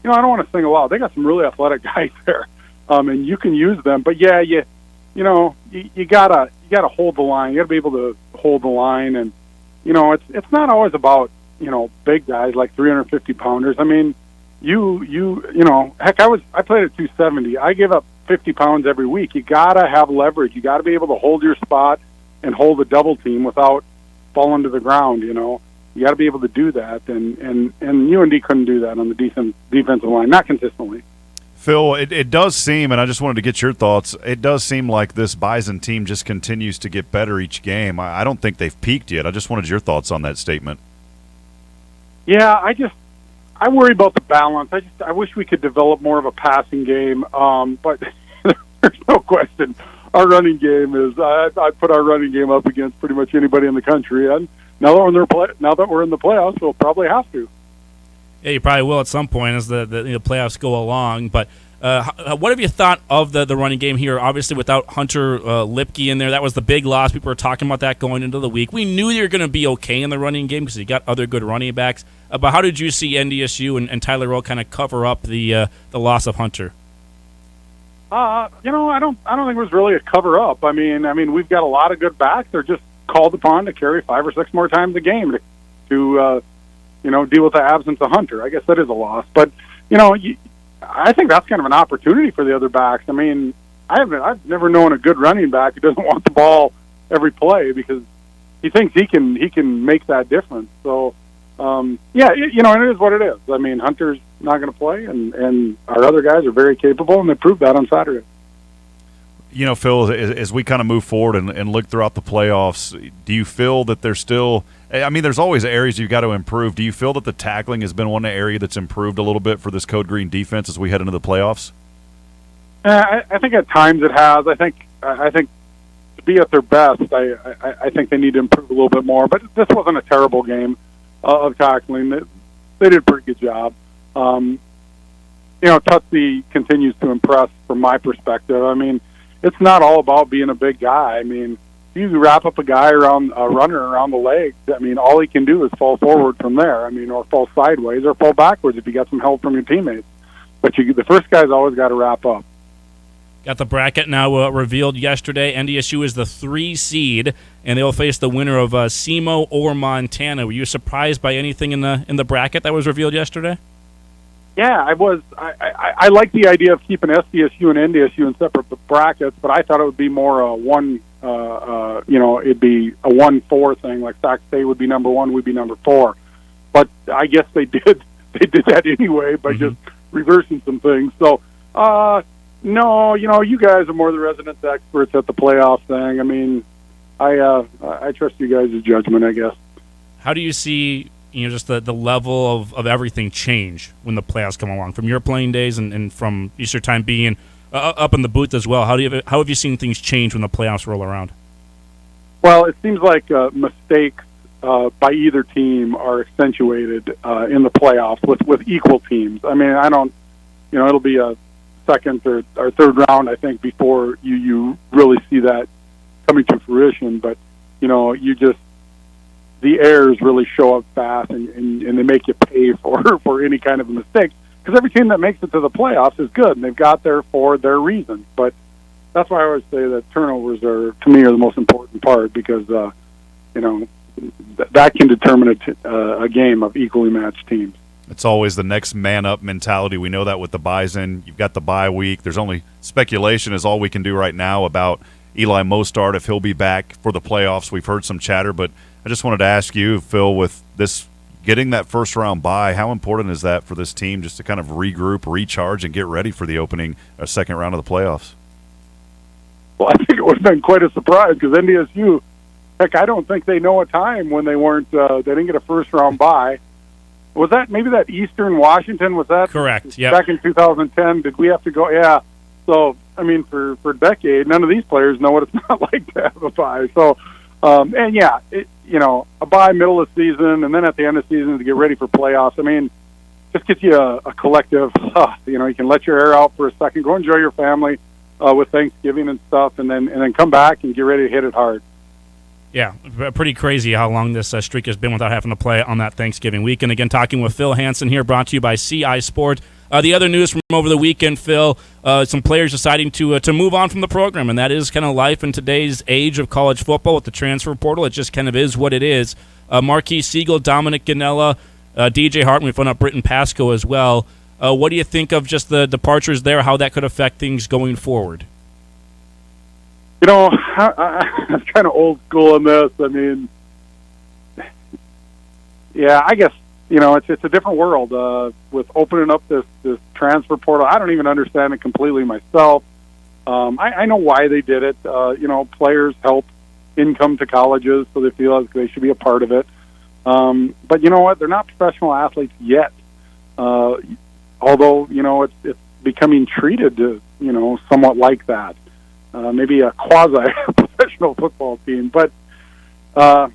I don't want to sing aloud. They got some really athletic guys there, and you can use them. But yeah, you gotta hold the line. You gotta be able to hold the line, and it's not always about big guys like 350 pounders. I mean, heck, I played at 270. I give up 50 pounds every week. You gotta have leverage. You gotta be able to hold your spot and hold a double team without falling to the ground. You got to be able to do that, and UND couldn't do that on the defensive line, not consistently. Phil, it does seem, and I just wanted to get your thoughts, it does seem like this Bison team just continues to get better each game. I don't think they've peaked yet. I just wanted your thoughts on that statement. Yeah, I worry about the balance. I wish we could develop more of a passing game, but there's no question. Our running game is, I put our running game up against pretty much anybody in the country, and now that we're in the playoffs, we'll probably have to. Yeah, you probably will at some point as the playoffs go along. But what have you thought of the running game here? Obviously, without Hunter Lipke in there, that was the big loss. People were talking about that going into the week. We knew they were going to be okay in the running game because you got other good running backs. But how did you see NDSU and Tyler Rowe kind of cover up the loss of Hunter? I don't think it was really a cover up. I mean, we've got a lot of good backs. They're just called upon to carry 5 or 6 more times a game to deal with the absence of Hunter. I guess that is a loss, but I think that's kind of an opportunity for the other backs. I mean, I've never known a good running back who doesn't want the ball every play because he thinks he can make that difference. So and it is what it is. I mean, Hunter's not going to play, and our other guys are very capable, and they proved that on Saturday. Phil, as we kind of move forward and look throughout the playoffs, do you feel that there's still – I mean, there's always areas you've got to improve. Do you feel that the tackling has been one area that's improved a little bit for this Code Green defense as we head into the playoffs? I think at times it has. I think to be at their best, I think they need to improve a little bit more. But this wasn't a terrible game of tackling. They did a pretty good job. Tutsi continues to impress from my perspective. I mean, it's not all about being a big guy. I mean, you wrap up a runner around the legs. I mean, all he can do is fall forward from there. I mean, or fall sideways or fall backwards if you got some help from your teammates. But the first guy's always got to wrap up. Got the bracket now revealed yesterday. NDSU is the 3 seed, and they'll face the winner of SEMO or Montana. Were you surprised by anything in the bracket that was revealed yesterday? Yeah, I was. I like the idea of keeping SDSU and NDSU in separate brackets, but I thought it would be more one. It'd be a 1-4 thing. Like Sac State would be number 1, we'd be number 4. But I guess they did that anyway by just reversing some things. So, no, you guys are more the resident experts at the playoff thing. I mean, I trust you guys' judgment, I guess. How do you see? Just the level of everything change when the playoffs come along from your playing days and from Easter time being up in the booth as well. How have you seen things change when the playoffs roll around? Well, it seems like mistakes by either team are accentuated in the playoffs with equal teams. I mean, I don't, it'll be a second or third round, I think, before you really see that coming to fruition. But, the errors really show up fast, and they make you pay for any kind of a mistake. Because every team that makes it to the playoffs is good, and they've got there for their reasons. But that's why I always say that turnovers are the most important part because, that can determine a game of equally matched teams. It's always the next man up mentality. We know that with the Bison. You've got the bye week. There's only speculation is all we can do right now about Eli Mostard, if he'll be back for the playoffs. We've heard some chatter, but I just wanted to ask you, Phil, with this getting that first round bye, how important is that for this team just to kind of regroup, recharge, and get ready for the opening second round of the playoffs? Well, I think it would have been quite a surprise because NDSU, heck, I don't think they know a time when they weren't they didn't get a first round bye. Was that maybe that Eastern Washington? Was that correct? Yeah. Back in 2010, did we have to go? Yeah. So I mean, for a decade, none of these players know what it's not like to have a bye. So. And yeah, a bye middle of the season, and then at the end of the season to get ready for playoffs. I mean, just gets you a collective. You can let your hair out for a second, go enjoy your family with Thanksgiving and stuff, and then come back and get ready to hit it hard. Yeah, pretty crazy how long this streak has been without having to play on that Thanksgiving weekend. Again, talking with Phil Hansen here, brought to you by CI Sport. The other news from over the weekend, Phil, some players deciding to move on from the program, and that is kind of life in today's age of college football with the transfer portal. It just kind of is what it is. Marquis Siegel, Dominic Ganella, DJ Hart, and we found out Britton Pasco as well. What do you think of just the departures there, how that could affect things going forward? You know, I'm kind of old school in this. I mean, yeah, I guess, you know, it's a different world with opening up this transfer portal. I don't even understand it completely myself. I know why they did it. You know, players help income to colleges, so they feel like they should be a part of it. But you know what? They're not professional athletes yet. Although, you know, it's becoming treated, you know, somewhat like that. Maybe a quasi-professional football team, but I'm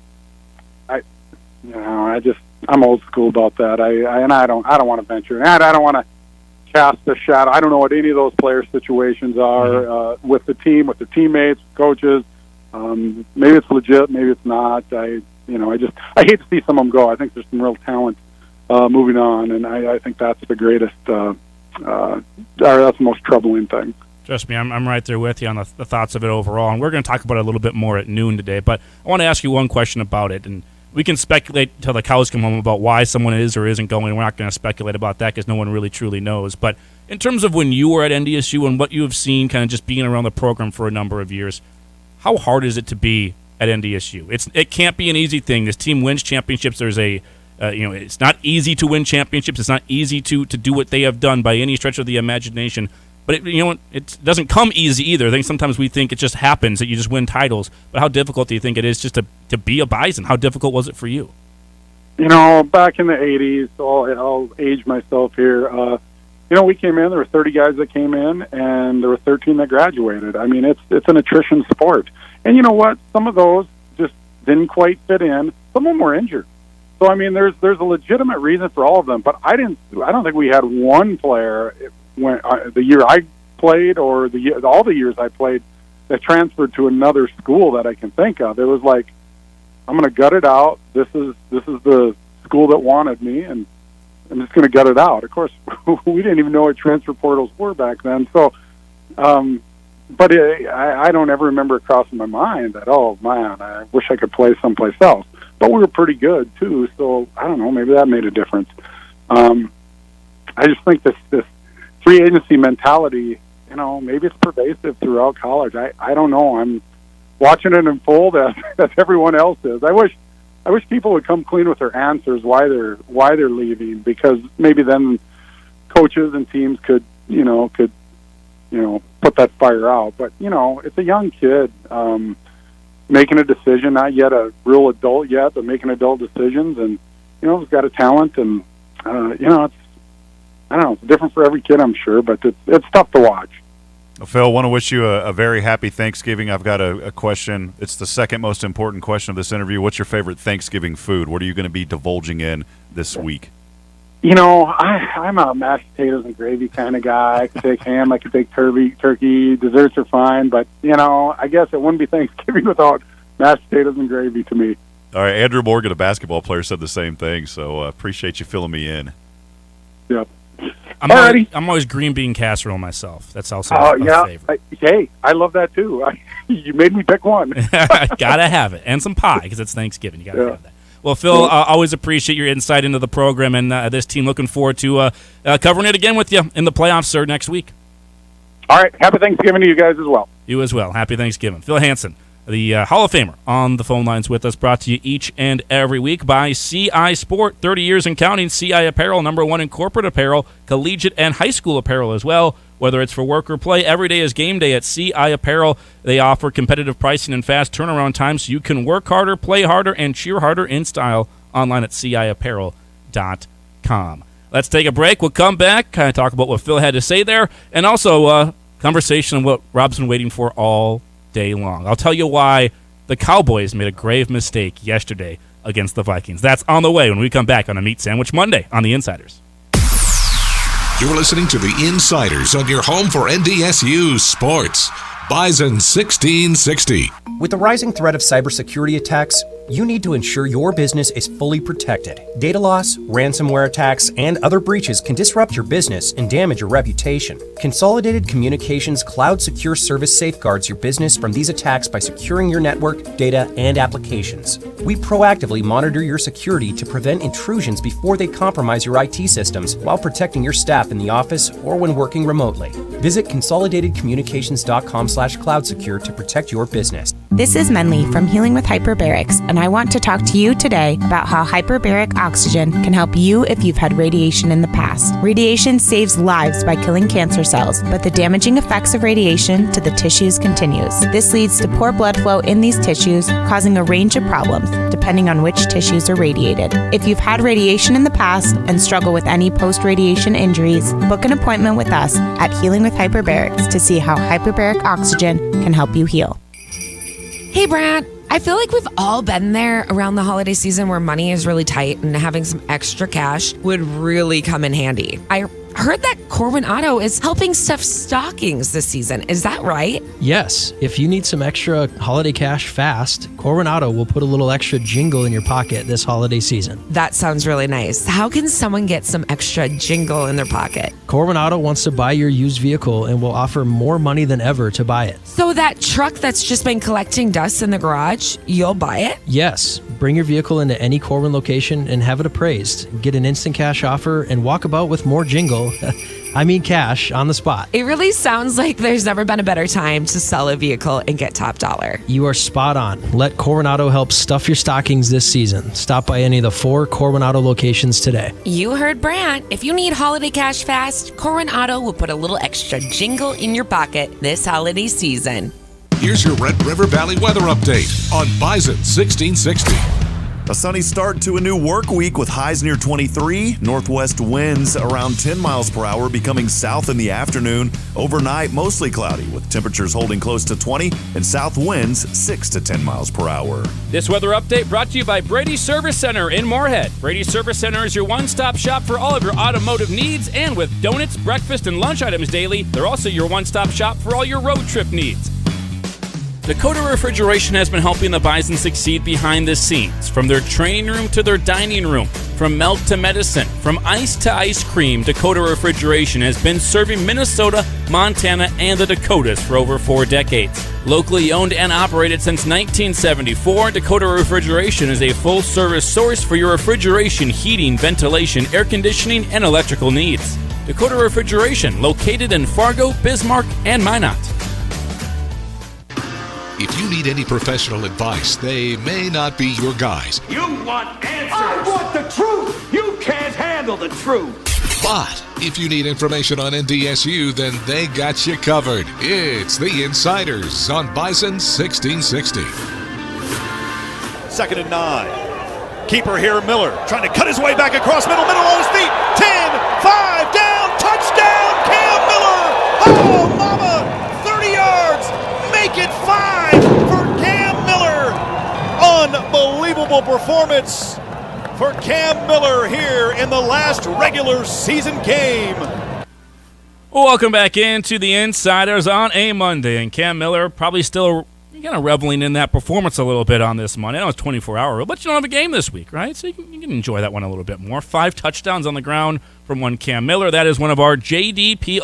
old school about that. I don't want to venture, and I don't want to cast a shadow. I don't know what any of those players' situations are with the team, with the teammates, coaches. Maybe it's legit, maybe it's not. I hate to see some of them go. I think there's some real talent moving on, and I think that's the greatest, or that's the most troubling thing. Trust me, I'm right there with you on the thoughts of it overall, and we're going to talk about it a little bit more at noon today, but I want to ask you one question about it, and we can speculate till the cows come home about why someone is or isn't going. We're not going to speculate about that because no one really truly knows, but in terms of when you were at NDSU and what you have seen kind of just being around the program for a number of years, how hard is it to be at NDSU? It can't be an easy thing. This team wins championships. There's it's not easy to win championships. It's not easy to do what they have done by any stretch of the imagination. But it doesn't come easy either. I think sometimes we think it just happens that you just win titles. But how difficult do you think it is just to be a Bison? How difficult was it for you? You know, back in the 80s, so I'll age myself here. We came in, there were 30 guys that came in, and there were 13 that graduated. I mean, it's an attrition sport. And you know what? Some of those just didn't quite fit in. Some of them were injured. So, I mean, there's a legitimate reason for all of them. But I don't think we had one player when the year I played or all the years I played that transferred to another school that I can think of. It was like, I'm going to gut it out. This is the school that wanted me, and I'm just going to gut it out. Of course, we didn't even know what transfer portals were back then. So, but I don't ever remember it crossing my mind that, oh, man, I wish I could play someplace else. But we were pretty good, too, so I don't know, maybe that made a difference. I just think this free agency mentality, you know, maybe it's pervasive throughout college. I don't know. I'm watching it unfold as everyone else is. I wish people would come clean with their answers why they're leaving, because maybe then coaches and teams could put that fire out. But it's a young kid making a decision, not yet a real adult yet, but making adult decisions, and he's got a talent, and it's I don't know, it's different for every kid, I'm sure, but it's tough to watch. Well, Phil, I want to wish you a very happy Thanksgiving. I've got a question. It's the second most important question of this interview. What's your favorite Thanksgiving food? What are you going to be divulging in this week? I'm a mashed potatoes and gravy kind of guy. I could take ham, I could take turkey. Desserts are fine, but, I guess it wouldn't be Thanksgiving without mashed potatoes and gravy to me. All right, Andrew Morgan, a basketball player, said the same thing, so appreciate you filling me in. Yep. I'm always green bean casserole myself. That's also a favorite. Hey, I love that too. You made me pick one. Gotta have it, and some pie because it's Thanksgiving. You gotta have that. Well, Phil, always appreciate your insight into the program and this team. Looking forward to covering it again with you in the playoffs, sir, next week. All right, happy Thanksgiving to you guys as well. You as well. Happy Thanksgiving, Phil Hansen, the Hall of Famer, on the phone lines with us, brought to you each and every week by CI Sport, 30 years and counting. CI Apparel, #1 in corporate apparel, collegiate and high school apparel as well. Whether it's for work or play, every day is game day at CI Apparel. They offer competitive pricing and fast turnaround times so you can work harder, play harder, and cheer harder in style online at CIapparel.com. Let's take a break. We'll come back, kind of talk about what Phil had to say there, and also conversation on what Rob's been waiting for all day long. I'll tell you why the Cowboys made a grave mistake yesterday against the Vikings. That's on the way when we come back on a Meat Sandwich Monday on The Insiders. You're listening to The Insiders on your home for NDSU sports. Bison 1660. With the rising threat of cybersecurity attacks, you need to ensure your business is fully protected. Data loss, ransomware attacks, and other breaches can disrupt your business and damage your reputation. Consolidated Communications Cloud Secure Service safeguards your business from these attacks by securing your network, data, and applications. We proactively monitor your security to prevent intrusions before they compromise your IT systems while protecting your staff in the office or when working remotely. Visit consolidatedcommunications.com/cloudsecure to protect your business. This is Menli from Healing with Hyperbarics, and I want to talk to you today about how hyperbaric oxygen can help you if you've had radiation in the past. Radiation saves lives by killing cancer cells, but the damaging effects of radiation to the tissues continues. This leads to poor blood flow in these tissues, causing a range of problems, depending on which tissues are radiated. If you've had radiation in the past and struggle with any post-radiation injuries, book an appointment with us at Healing with Hyperbarics to see how hyperbaric oxygen can help you heal. Hey, Brad. I feel like we've all been there around the holiday season where money is really tight and having some extra cash would really come in handy. I heard that Corwin Auto is helping stuff stockings this season. Is that right? Yes. If you need some extra holiday cash fast, Corwin Auto will put a little extra jingle in your pocket this holiday season. That sounds really nice. How can someone get some extra jingle in their pocket? Corwin Auto wants to buy your used vehicle and will offer more money than ever to buy it. So that truck that's just been collecting dust in the garage, you'll buy it? Yes. Bring your vehicle into any Corwin location and have it appraised. Get an instant cash offer and walk about with more jingle. I mean cash on the spot. It really sounds like there's never been a better time to sell a vehicle and get top dollar. You are spot on. Let Corwin Auto help stuff your stockings this season. Stop by any of the 4 Corwin Auto locations today. You heard Brant. If you need holiday cash fast, Corwin Auto will put a little extra jingle in your pocket this holiday season. Here's your Red River Valley weather update on Bison 1660. A sunny start to a new work week with highs near 23. Northwest winds around 10 miles per hour, becoming south in the afternoon. Overnight, mostly cloudy with temperatures holding close to 20 and south winds 6 to 10 miles per hour. This weather update brought to you by Brady Service Center in Moorhead. Brady Service Center is your one-stop shop for all of your automotive needs, and with donuts, breakfast, and lunch items daily, they're also your one-stop shop for all your road trip needs. Dakota Refrigeration has been helping the Bison succeed behind the scenes. From their training room to their dining room, from milk to medicine, from ice to ice cream, Dakota Refrigeration has been serving Minnesota, Montana, and the Dakotas for over 4 decades. Locally owned and operated since 1974, Dakota Refrigeration is a full-service source for your refrigeration, heating, ventilation, air conditioning, and electrical needs. Dakota Refrigeration, located in Fargo, Bismarck, and Minot. If you need any professional advice, they may not be your guys. You want answers! I want the truth! You can't handle the truth! But if you need information on NDSU, then they got you covered. It's the Insiders on Bison 1660. 2nd and 9. Keeper here, Miller, trying to cut his way back across middle on his feet. 10, 5, down, touchdown, Cam Miller! Oh, mama! 30 yards! Make it 5 for Cam Miller. Unbelievable performance for Cam Miller here in the last regular season game. Welcome back into the Insiders on a Monday, and Cam Miller probably still kind of reveling in that performance a little bit on this Monday. I know it's 24-hour, but you don't have a game this week, right? So you can enjoy that one a little bit more. 5 touchdowns on the ground from one Cam Miller. That is one of our JDP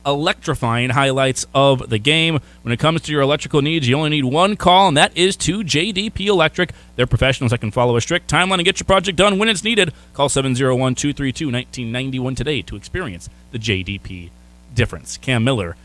electrifying highlights of the game. When it comes to your electrical needs, you only need one call, and that is to JDP Electric. They're professionals that can follow a strict timeline and get your project done when it's needed. Call 701-232-1991 today to experience the JDP difference. Cam Miller,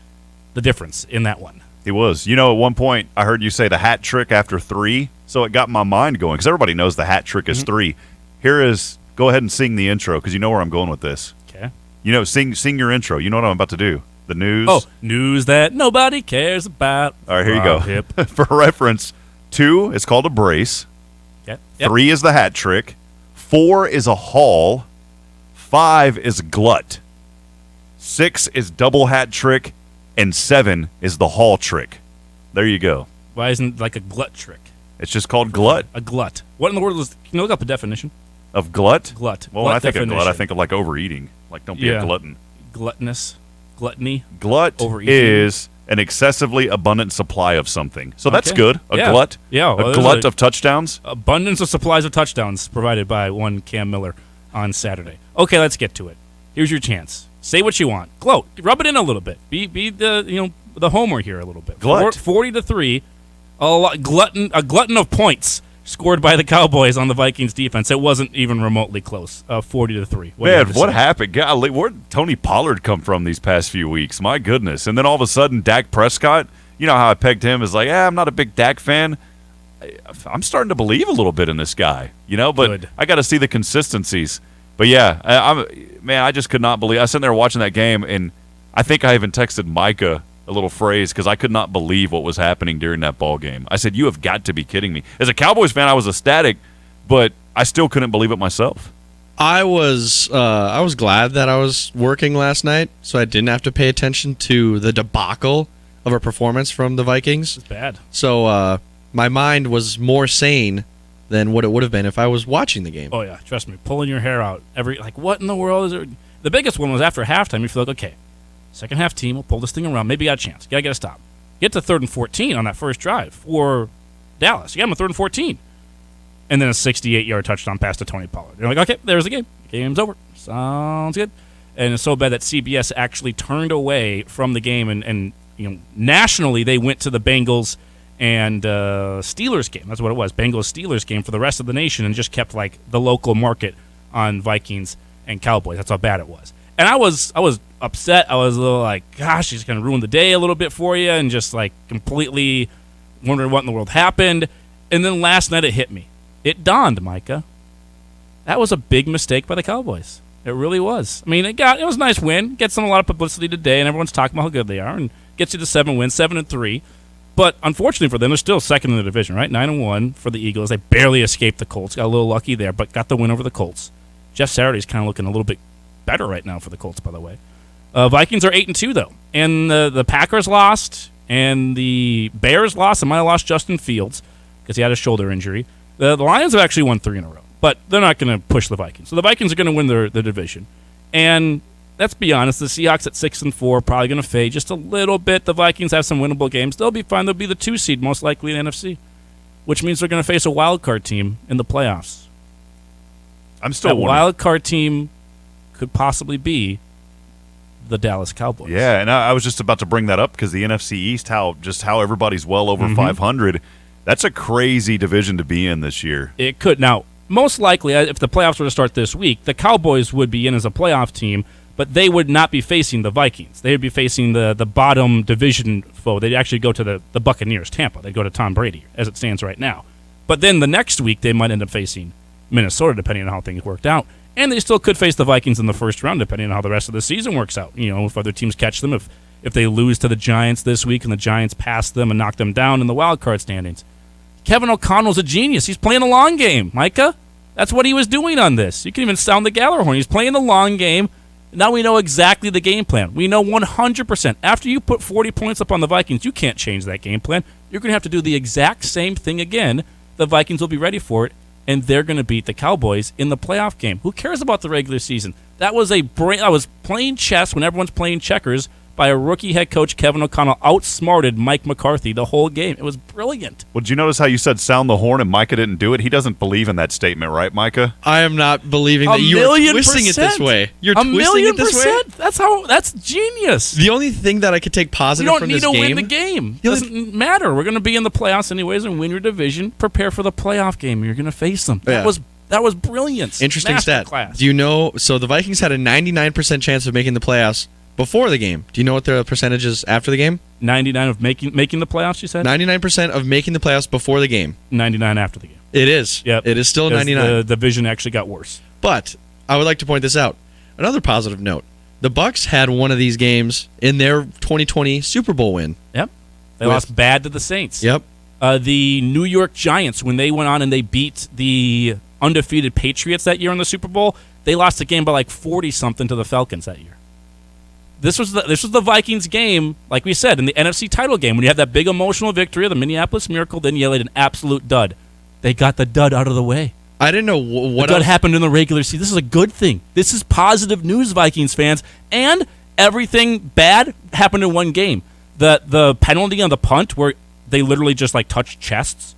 the difference in that one. He was. You know, at one point, I heard you say the hat trick after 3, so it got my mind going, because everybody knows the hat trick is 3. Here is, go ahead and sing the intro, because you know where I'm going with this. Okay. You know, sing your intro. You know what I'm about to do. The news. Oh, news that nobody cares about. All right, here you go. For reference, 2 is called a brace. Yep. 3 is the hat trick. 4 is a haul. 5 is glut. 6 is double hat trick. And 7 is the haul trick. There you go. Why isn't it like a glut trick? It's just called glut. A glut. What in the world is... Can you look up a definition? Of glut? Glut. Well, when I think of glut, I think of like overeating. Like, don't be a glutton. Gluttonous. Gluttony. Glut overeating. is an excessively abundant supply of something. So that's Okay. good. A glut. Yeah, well, a there's glut of touchdowns. Abundance of supplies of touchdowns provided by one Cam Miller on Saturday. Okay, let's get to it. Here's your chance. Say what you want. Gloat. Rub it in a little bit. Be the homer here a little bit. Glut. 40-3. A glutton of points scored by the Cowboys on the Vikings defense. It wasn't even remotely close. 40-3. Man, what happened? Golly, where'd Tony Pollard come from these past few weeks? My goodness. And then all of a sudden, Dak Prescott, you know how I pegged him as like, I'm not a big Dak fan. I'm starting to believe a little bit in this guy, but Good. I got to see the consistencies. But yeah, I just could not believe. I was sitting there watching that game, and I think I even texted Micah a little phrase because I could not believe what was happening during that ball game. I said, "You have got to be kidding me!" As a Cowboys fan, I was ecstatic, but I still couldn't believe it myself. I was glad that I was working last night, so I didn't have to pay attention to the debacle of a performance from the Vikings. It's bad. So my mind was more sane than what it would have been if I was watching the game. Oh, yeah. Trust me. Pulling your hair out. What in the world is there? The biggest one was after halftime. You feel like, okay, second half team will pull this thing around. Maybe you got a chance. You got to get a stop. Get to 3rd and 14 on that first drive for Dallas. You got them at 3rd and 14. And then a 68-yard touchdown pass to Tony Pollard. You're like, okay, there's the game. Game's over. Sounds good. And it's so bad that CBS actually turned away from the game. And nationally, they went to the Bengals and Steelers game. That's what it was. Bengals-Steelers game for the rest of the nation, and just kept the local market on Vikings and Cowboys. That's how bad it was. And I was upset. I was a little like, gosh, he's going to ruin the day a little bit for you, and just completely wondering what in the world happened. And then last night it hit me. It dawned, Micah. That was a big mistake by the Cowboys. It really was. I mean, it was a nice win. Gets them a lot of publicity today, and everyone's talking about how good they are, and gets you to 7 wins, 7-3. But unfortunately for them, they're still second in the division, right? 9-1 for the Eagles. They barely escaped the Colts. Got a little lucky there, but got the win over the Colts. Jeff Saturday's kind of looking a little bit better right now for the Colts, by the way. Vikings are 8-2 though, and the Packers lost, and the Bears lost. They might have lost Justin Fields because he had a shoulder injury. The Lions have actually won 3 in a row, but they're not going to push the Vikings. So the Vikings are going to win their division, and let's be honest, the Seahawks at 6-4 probably going to fade just a little bit. The Vikings have some winnable games. They'll be fine. They'll be the 2 seed most likely in the NFC, which means they're going to face a wild card team in the playoffs. I'm still that wondering. wild card team could possibly be the Dallas Cowboys. Yeah, and I was just about to bring that up because the NFC East, how everybody's well over 500. That's a crazy division to be in this year. It could. Now, most likely, if the playoffs were to start this week, the Cowboys would be in as a playoff team, but they would not be facing the Vikings. They would be facing the bottom division foe. They'd actually go to the Buccaneers, Tampa. They'd go to Tom Brady, as it stands right now. But then the next week, they might end up facing Minnesota, depending on how things worked out. And they still could face the Vikings in the first round, depending on how the rest of the season works out. If other teams catch them, if they lose to the Giants this week and the Giants pass them and knock them down in the wild card standings. Kevin O'Connell's a genius. He's playing a long game, Micah. That's what he was doing on this. You can even sound the Galler horn. He's playing the long game. Now we know exactly the game plan. We know 100%. After you put 40 points up on the Vikings, you can't change that game plan. You're going to have to do the exact same thing again. The Vikings will be ready for it, and they're going to beat the Cowboys in the playoff game. Who cares about the regular season? That was playing chess when everyone's playing checkers by a rookie head coach. Kevin O'Connell outsmarted Mike McCarthy the whole game. It was brilliant. Well, did you notice how you said sound the horn and Micah didn't do it? He doesn't believe in that statement, right, Micah? I am not believing that you are twisting it this way. You're twisting it this way? That's genius. The only thing that I could take positive from this game... You don't need to win the game. It doesn't matter. We're going to be in the playoffs anyways and win your division. Prepare for the playoff game. You're going to face them. Yeah. That was brilliance. Interesting stat. Class. Do you know... So the Vikings had a 99% chance of making the playoffs before the game. Do you know what their percentage is after the game? 99 of making the playoffs, you said? 99% of making the playoffs before the game. 99 after the game. It is. Yep. It is still 99. The division actually got worse. But I would like to point this out. Another positive note. The Bucs had one of these games in their 2020 Super Bowl win. Yep. They lost bad to the Saints. Yep. The New York Giants, when they went on and they beat the undefeated Patriots that year in the Super Bowl, they lost the game by 40-something to the Falcons that year. This was the Vikings game, like we said, in the NFC title game. When you have that big emotional victory of the Minneapolis Miracle, then you laid an absolute dud. They got the dud out of the way. I didn't know what dud happened in the regular season. This is a good thing. This is positive news, Vikings fans. And everything bad happened in one game. The penalty on the punt where they literally just like touched chests,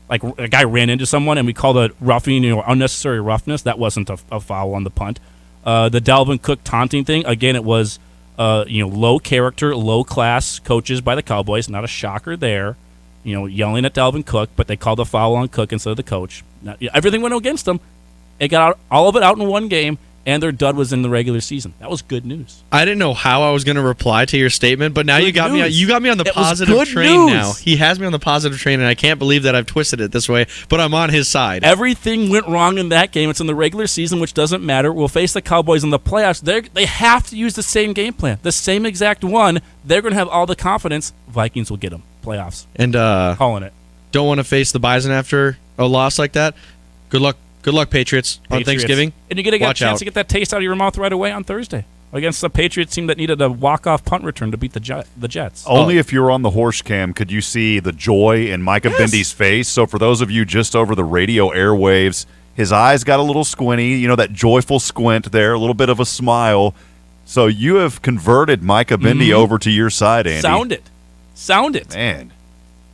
like a guy ran into someone, and we called it roughing, unnecessary roughness. That wasn't a foul on the punt. The Dalvin Cook taunting thing, again, it was low character, low class coaches by the Cowboys. Not a shocker there. Yelling at Dalvin Cook, but they called a foul on Cook instead of the coach. Everything went against them. It got all of it out in one game, and their dud was in the regular season. That was good news. I didn't know how I was going to reply to your statement, but now you got me on the positive train now. He has me on the positive train, and I can't believe that I've twisted it this way, but I'm on his side. Everything went wrong in that game. It's in the regular season, which doesn't matter. We'll face the Cowboys in the playoffs. They have to use the same game plan, the same exact one. They're going to have all the confidence. Vikings will get them. Playoffs. And calling it. Don't want to face the Bison after a loss like that. Good luck, Patriots, on Thanksgiving. And you get a chance to get that taste out of your mouth right away on Thursday against the Patriots team that needed a walk-off punt return to beat the Jets. Only if you're on the horse cam could you see the joy in Micah Bendy's face. So for those of you just over the radio airwaves, his eyes got a little squinty, that joyful squint there, a little bit of a smile. So you have converted Micah Bendy over to your side, Andy. Sound it. Man.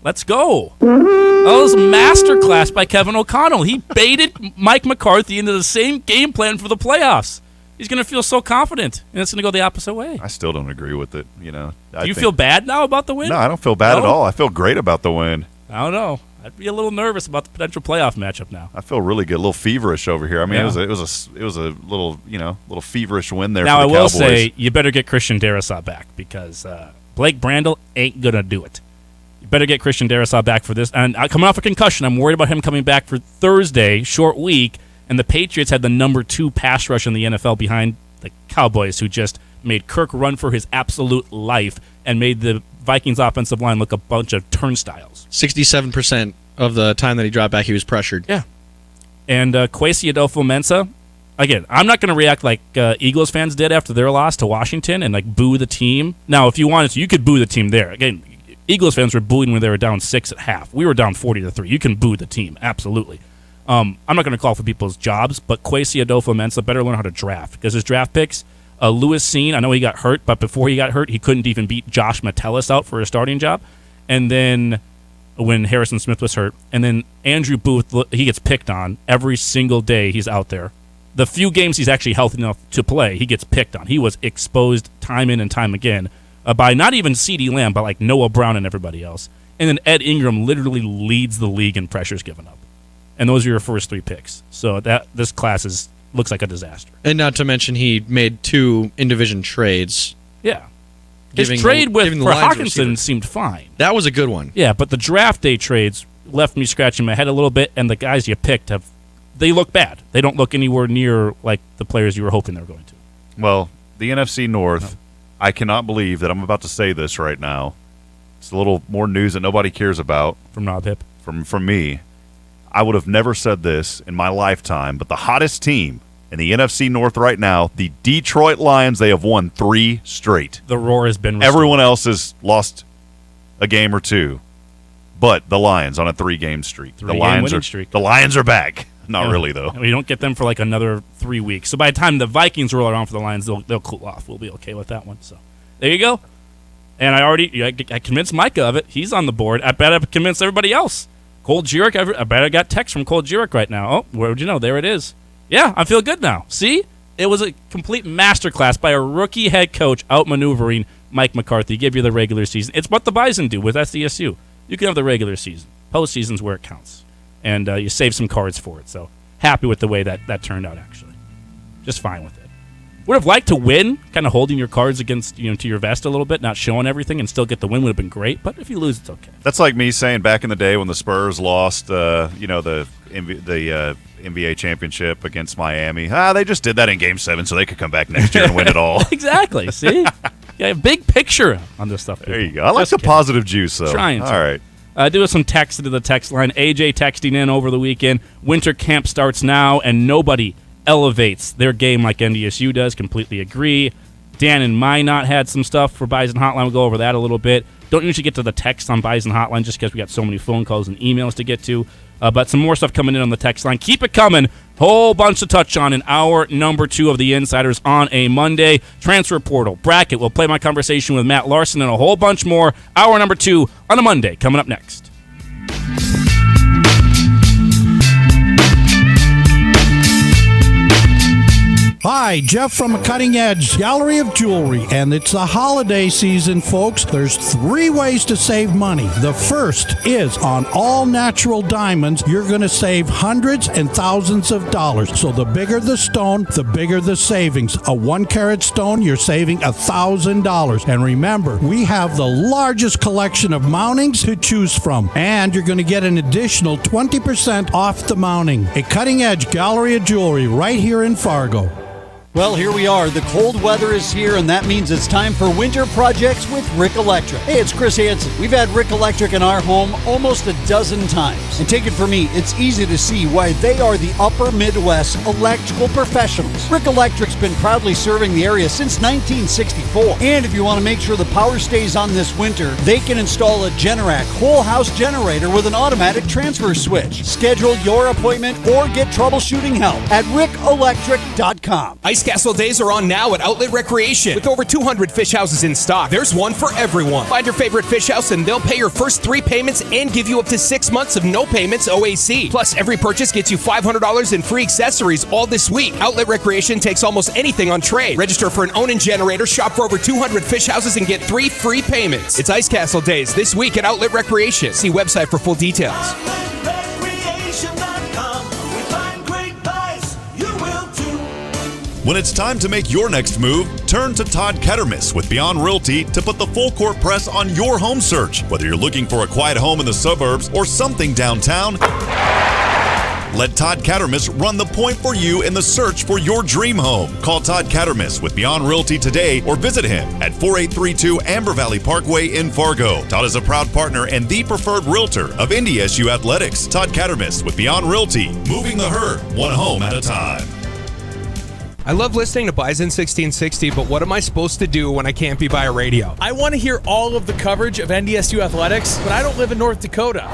Let's go. That was a masterclass by Kevin O'Connell. He baited Mike McCarthy into the same game plan for the playoffs. He's going to feel so confident, and it's going to go the opposite way. I still don't agree with it. Do you feel bad now about the win? No, I don't feel bad at all. I feel great about the win. I don't know. I'd be a little nervous about the potential playoff matchup now. I feel really good, a little feverish over here. I mean, it was a little little feverish win there. Now for the I will Cowboys. say you better get Christian Darrisaw back because Blake Brandel ain't gonna do it. You better get Christian Darrisaw back for this. And coming off a concussion, I'm worried about him coming back for Thursday, short week. And the Patriots had the number 2 pass rush in the NFL behind the Cowboys, who just made Kirk run for his absolute life and made the Vikings offensive line look a bunch of turnstiles. 67% of the time that he dropped back, he was pressured. Yeah. And Kwesi Adolfo-Mensah, again, I'm not going to react like Eagles fans did after their loss to Washington and like boo the team. Now, if you wanted to, you could boo the team there. Again, Eagles fans were booing when they were down 6 at half. We were down 40-3. You can boo the team, absolutely. I'm not going to call for people's jobs, but Kwesi Adolfo-Mensah better learn how to draft because his draft picks, Lewis Seen, I know he got hurt, but before he got hurt, he couldn't even beat Josh Metellus out for a starting job. And then when Harrison Smith was hurt, and then Andrew Booth, he gets picked on every single day he's out there. The few games he's actually healthy enough to play, he gets picked on. He was exposed time in and time again by not even CeeDee Lamb, but like Noah Brown and everybody else. And then Ed Ingram literally leads the league in pressures given up. And those are your first 3 picks. So this class looks like a disaster. And not to mention he made 2 in-division trades. Yeah. His trade for Hawkinson seemed fine. That was a good one. Yeah, but the draft day trades left me scratching my head a little bit, and the guys you picked they look bad. They don't look anywhere near like the players you were hoping they were going to. Well, the NFC North, I cannot believe that I'm about to say this right now. It's a little more news that nobody cares about. From Knob Hip. From me. I would have never said this in my lifetime, but the hottest team in the NFC North right now, the Detroit Lions, they have won 3 straight. The roar has been restored. Everyone else has lost a game or 2, but the Lions on a 3-game streak. The Lions are back. Not really, though. We don't get them for like another 3 weeks. So by the time the Vikings roll around for the Lions, they'll cool off. We'll be okay with that one. So there you go. And I convinced Micah of it. He's on the board. I bet I've convinced everybody else. Cole Jurek, I bet I got text from Cole Jurek right now. Oh, where would you know? There it is. Yeah, I feel good now. See? It was a complete masterclass by a rookie head coach outmaneuvering Mike McCarthy. Give you the regular season. It's what the Bison do with SDSU. You can have the regular season. Postseason's where it counts. And you save some cards for it. So happy with the way that turned out, actually. Just fine with it. Would have liked to win, kind of holding your cards against to your vest a little bit, not showing everything, and still get the win would have been great. But if you lose, it's okay. That's like me saying back in the day when the Spurs lost, the NBA championship against Miami. They just did that in Game 7 so they could come back next year and win it all. Exactly. See, yeah, big picture on this stuff. People. There you go. I like the positive juice, though. Trying to. All right. Do some text into the text line. AJ texting in over the weekend. Winter camp starts now, and nobody elevates their game like NDSU does. Completely agree. Dan and Minot had some stuff for Bison Hotline. We'll go over that a little bit. Don't usually get to the text on Bison Hotline just because we got so many phone calls and emails to get to. But some more stuff coming in on the text line. Keep it coming. Whole bunch to touch on in hour number 2 of the Insiders on a Monday. Transfer portal, bracket. We'll play my conversation with Matt Larson and a whole bunch more. Hour number 2 on a Monday coming up next. Hi, Jeff from Cutting Edge Gallery of Jewelry, and it's the holiday season, folks. There's 3 ways to save money. The first is on all natural diamonds, you're going to save hundreds and thousands of dollars. So the bigger the stone, the bigger the savings. A 1-carat stone, you're saving $1,000. And remember, we have the largest collection of mountings to choose from, and you're going to get an additional 20% off the mounting. A Cutting Edge Gallery of Jewelry right here in Fargo. Well, here we are. The cold weather is here, and that means it's time for winter projects with Rick Electric. Hey, it's Chris Hansen. We've had Rick Electric in our home almost a dozen times. And take it from me, it's easy to see why they are the upper Midwest electrical professionals. Rick Electric's been proudly serving the area since 1964. And if you want to make sure the power stays on this winter, they can install a Generac whole house generator with an automatic transfer switch. Schedule your appointment or get troubleshooting help at rickelectric.com. Ice Castle days are on now at Outlet Recreation. With over 200 fish houses in stock, there's one for everyone. Find your favorite fish house and they'll pay your first 3 payments and give you up to 6 months of no payments OAC. Plus, every purchase gets you $500 in free accessories all this week. Outlet Recreation takes almost anything on trade. Register for an own-in generator, shop for over 200 fish houses, and get 3 free payments. It's Ice Castle days this week at Outlet Recreation. See website for full details. When it's time to make your next move, turn to Todd Kettermas with Beyond Realty to put the full court press on your home search. Whether you're looking for a quiet home in the suburbs or something downtown, let Todd Kettermas run the point for you in the search for your dream home. Call Todd Kettermas with Beyond Realty today or visit him at 4832 Amber Valley Parkway in Fargo. Todd is a proud partner and the preferred realtor of NDSU Athletics. Todd Kettermas with Beyond Realty, moving the herd one home at a time. I love listening to Bison 1660, but what am I supposed to do when I can't be by a radio? I want to hear all of the coverage of NDSU athletics, but I don't live in North Dakota.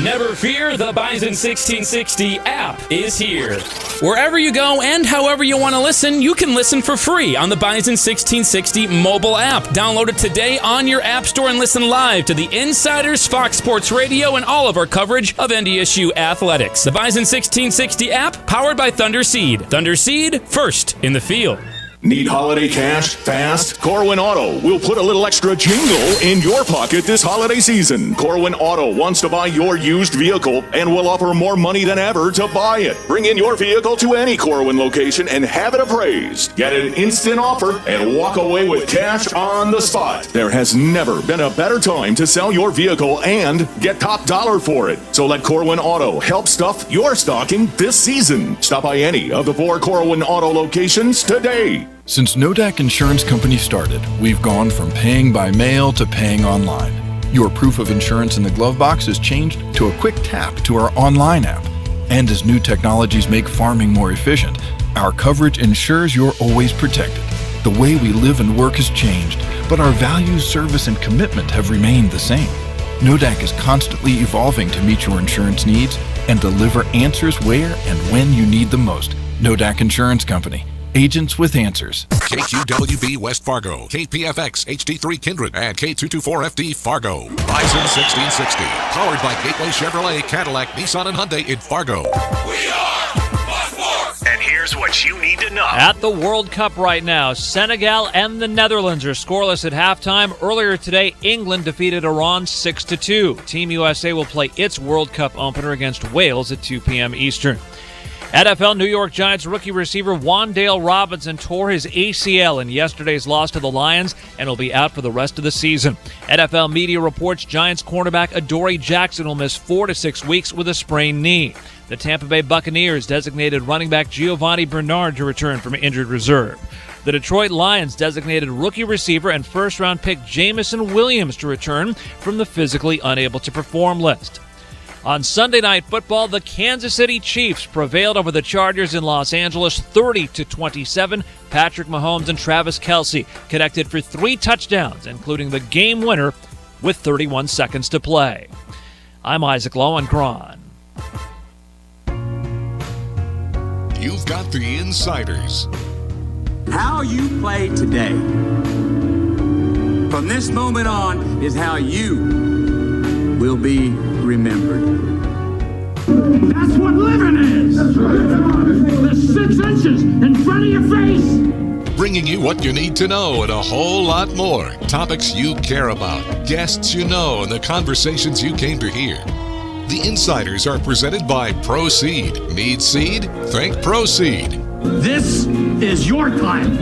Never fear, the Bison 1660 app is here. Wherever you go and however you want to listen, you can listen for free on the Bison 1660 mobile app. Download it today on your app store and listen live to the Insiders, Fox Sports Radio, and all of our coverage of NDSU athletics. The Bison 1660 app, powered by Thunder Seed. Thunder Seed, first in the field. Need holiday cash fast? Corwin Auto will put a little extra jingle in your pocket this holiday season. Corwin Auto wants to buy your used vehicle and will offer more money than ever to buy it. Bring in your vehicle to any Corwin location and have it appraised. Get an instant offer and walk away with cash on the spot. There has never been a better time to sell your vehicle and get top dollar for it. So let Corwin Auto help stuff your stocking this season. Stop by any of the 4 Corwin Auto locations today. Since Nodak Insurance Company started, we've gone from paying by mail to paying online. Your proof of insurance in the glove box has changed to a quick tap to our online app. And as new technologies make farming more efficient, our coverage ensures you're always protected. The way we live and work has changed, but our values, service, and commitment have remained the same. Nodak is constantly evolving to meet your insurance needs and deliver answers where and when you need them most. Nodak Insurance Company. Agents with answers. KQWB West Fargo, KPFX HD3 Kindred, and K224FD Fargo. Bison 1660, powered by Gateway Chevrolet, Cadillac, Nissan, and Hyundai in Fargo. We are And here's what you need to know. At the World Cup right now, Senegal and the Netherlands are scoreless at halftime. Earlier today, England defeated Iran 6-2. Team USA will play its World Cup opener against Wales at 2 p.m. Eastern. NFL New York Giants rookie receiver Wan'Dale Robinson tore his ACL in yesterday's loss to the Lions and will be out for the rest of the season. NFL media reports Giants cornerback Adoree Jackson will miss 4 to 6 weeks with a sprained knee. The Tampa Bay Buccaneers designated running back Giovanni Bernard to return from injured reserve. The Detroit Lions designated rookie receiver and first-round pick Jamison Williams to return from the physically unable to perform list. On Sunday Night Football, the Kansas City Chiefs prevailed over the Chargers in Los Angeles 30-27. Patrick Mahomes and Travis Kelce connected for 3 touchdowns, including the game winner with 31 seconds to play. I'm Isaac Lowenkron. you've got the Insiders. How you play today, from this moment on, is how you will be remembered. That's what living is. That's right. The 6 inches in front of your face. Bringing you what you need to know and a whole lot more. Topics you care about, guests you know, and the conversations you came to hear. The Insiders are presented by Proceed. Need seed? Think Proceed. This is your time.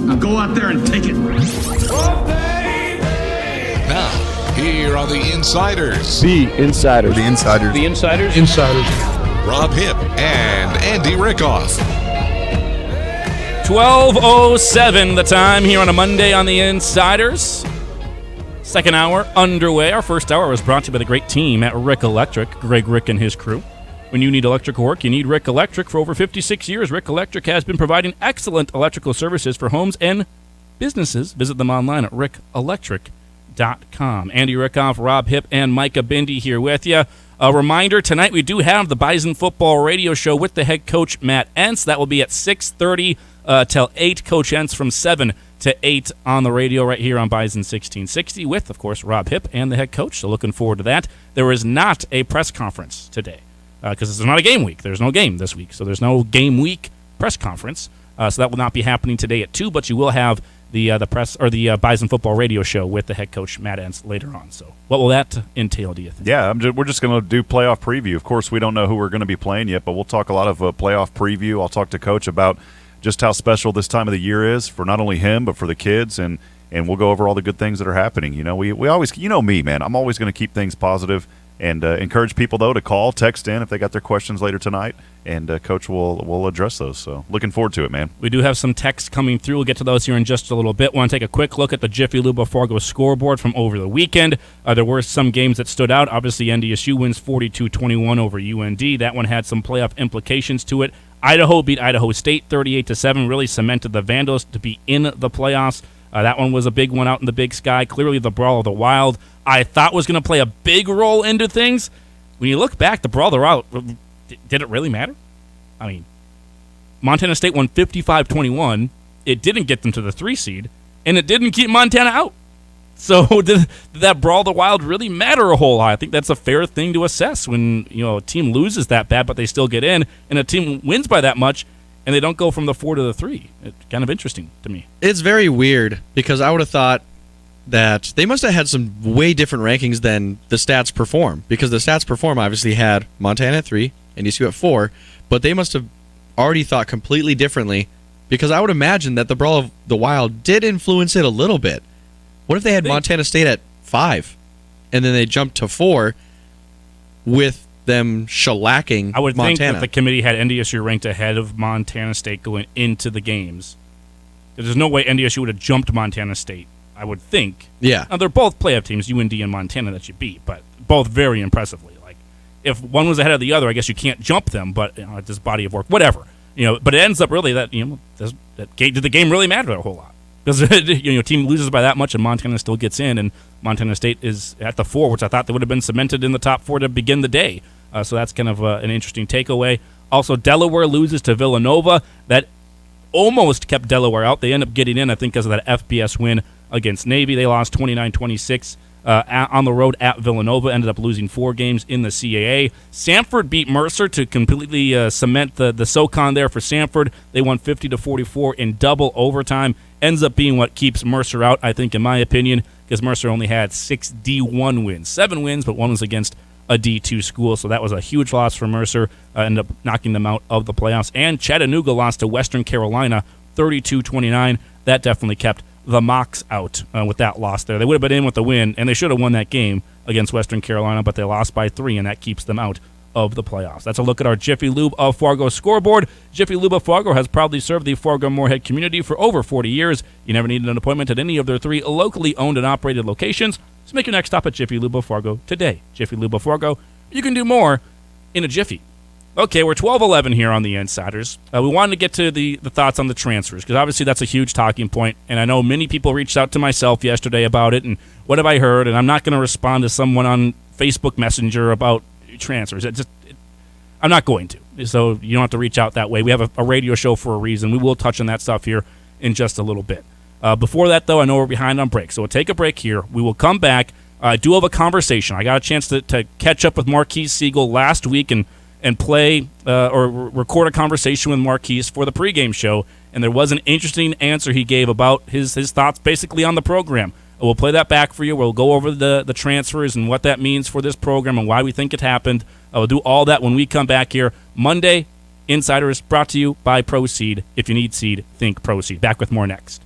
Now go out there and take it. Now, here are the Insiders. The Insiders. The Insiders. The Insiders. Insiders. Rob Hipp and Andy Rickoff. 12:07 the time here on a Monday on the Insiders. Second hour underway. Our first hour was brought to you by the great team at Rick Electric, Greg Rick and his crew. When you need electrical work, you need Rick Electric. For over 56 years, Rick Electric has been providing excellent electrical services for homes and businesses. Visit them online at rickelectric.com. Andy Rickoff, Rob Hipp, and Micah Bindi here with you. A reminder, tonight we do have the Bison Football Radio Show with the head coach, Matt Entz. That will be at 6:30 till 8. Coach Entz from 7 to 8 on the radio right here on Bison 1660 with, of course, Rob Hipp and the head coach. So looking forward to that. There is not a press conference today because it's not a game week. There's no game this week, so there's no game week press conference. So that will not be happening today at 2, but you will have the press or the Bison Football Radio Show with the head coach Matt Entz later on. So what will that entail, do you think? Yeah, we're just going to do playoff preview. Of course, we don't know who we're going to be playing yet, but we'll talk a lot of playoff preview. I'll talk to Coach about just how special this time of the year is for not only him but for the kids, and we'll go over all the good things that are happening. You know, we always, you know me, man, I'm always going to keep things positive and encourage people though to call, text in if they got their questions later tonight, and Coach will address those. So looking forward to it, man. We do have some texts coming through. We'll get to those here in just a little bit. Want to take a quick look at the Jiffy Lube of Fargo scoreboard from over the weekend. There were some games that stood out. Obviously, NDSU wins 42-21 over UND. That one had some playoff implications to it. Idaho beat Idaho State 38-7, really cemented the Vandals to be in the playoffs. That one was a big one out in the Big Sky. Clearly, the Brawl of the Wild, I thought was going to play a big role into things. When you look back, the Brawl of the Wild, did it really matter? I mean, Montana State won 55-21. It didn't get them to the 3 seed, and it didn't keep Montana out. So did that Brawl of the Wild really matter a whole lot? I think that's a fair thing to assess when, you know, a team loses that bad, but they still get in, and a team wins by that much, and they don't go from the 4 to the 3. It's kind of interesting to me. It's very weird because I would have thought that they must have had some way different rankings than the Stats Perform, because the Stats Perform obviously had Montana at 3, NDSU at 4, but they must have already thought completely differently, because I would imagine that the Brawl of the Wild did influence it a little bit. What if they had Montana State at 5, and then they jumped to 4 with them shellacking Montana? I would think that the committee had NDSU ranked ahead of Montana State going into the games. There's no way NDSU would have jumped Montana State, I would think. Yeah. Now, they're both playoff teams, UND and Montana, that you beat, but both very impressively. Like, if one was ahead of the other, I guess you can't jump them, but you know, this body of work, whatever. You know, but it ends up really that, you know, did the game really matter a whole lot? Because you know, team loses by that much and Montana still gets in, and Montana State is at the 4, which I thought they would have been cemented in the top 4 to begin the day. So that's kind of an interesting takeaway. Also, Delaware loses to Villanova. That almost kept Delaware out. They end up getting in, I think, because of that FBS win against Navy. They lost 29-26 on the road at Villanova, ended up losing 4 games in the CAA. Samford beat Mercer to completely cement the SoCon there for Samford. They won 50-44 in double overtime. Ends up being what keeps Mercer out, I think, in my opinion, because Mercer only had 6 D1 wins. 7 wins, but one was against a D2 school, so that was a huge loss for Mercer. Ended up knocking them out of the playoffs. And Chattanooga lost to Western Carolina 32-29. That definitely kept the Mocs out with that loss there. They would have been in with the win, and they should have won that game against Western Carolina, but they lost by 3, and that keeps them out of the playoffs. That's a look at our Jiffy Lube of Fargo scoreboard. Jiffy Lube of Fargo has proudly served the Fargo-Moorhead community for over 40 years. You never needed an appointment at any of their 3 locally owned and operated locations, so make your next stop at Jiffy Lube of Fargo today. Jiffy Lube of Fargo, you can do more in a jiffy. Okay, we're 12-11 here on the Insiders. We wanted to get to the thoughts on the transfers, because obviously that's a huge talking point, and I know many people reached out to myself yesterday about it, and what have I heard, and I'm not going to respond to someone on Facebook Messenger about transfers. I'm not going to. So you don't have to reach out that way. We have a radio show for a reason. We will touch on that stuff here in just a little bit. Before that, though, I know we're behind on break. So we'll take a break here. We will come back. I do have a conversation. I got a chance to catch up with Marquise Siegel last week and play or record a conversation with Marquise for the pregame show. And there was an interesting answer he gave about his thoughts basically on the program. We'll play that back for you. We'll go over the transfers and what that means for this program and why we think it happened. We'll do all that when we come back here. Monday, Insiders brought to you by Proceed. If you need seed, think Proceed. Back with more next.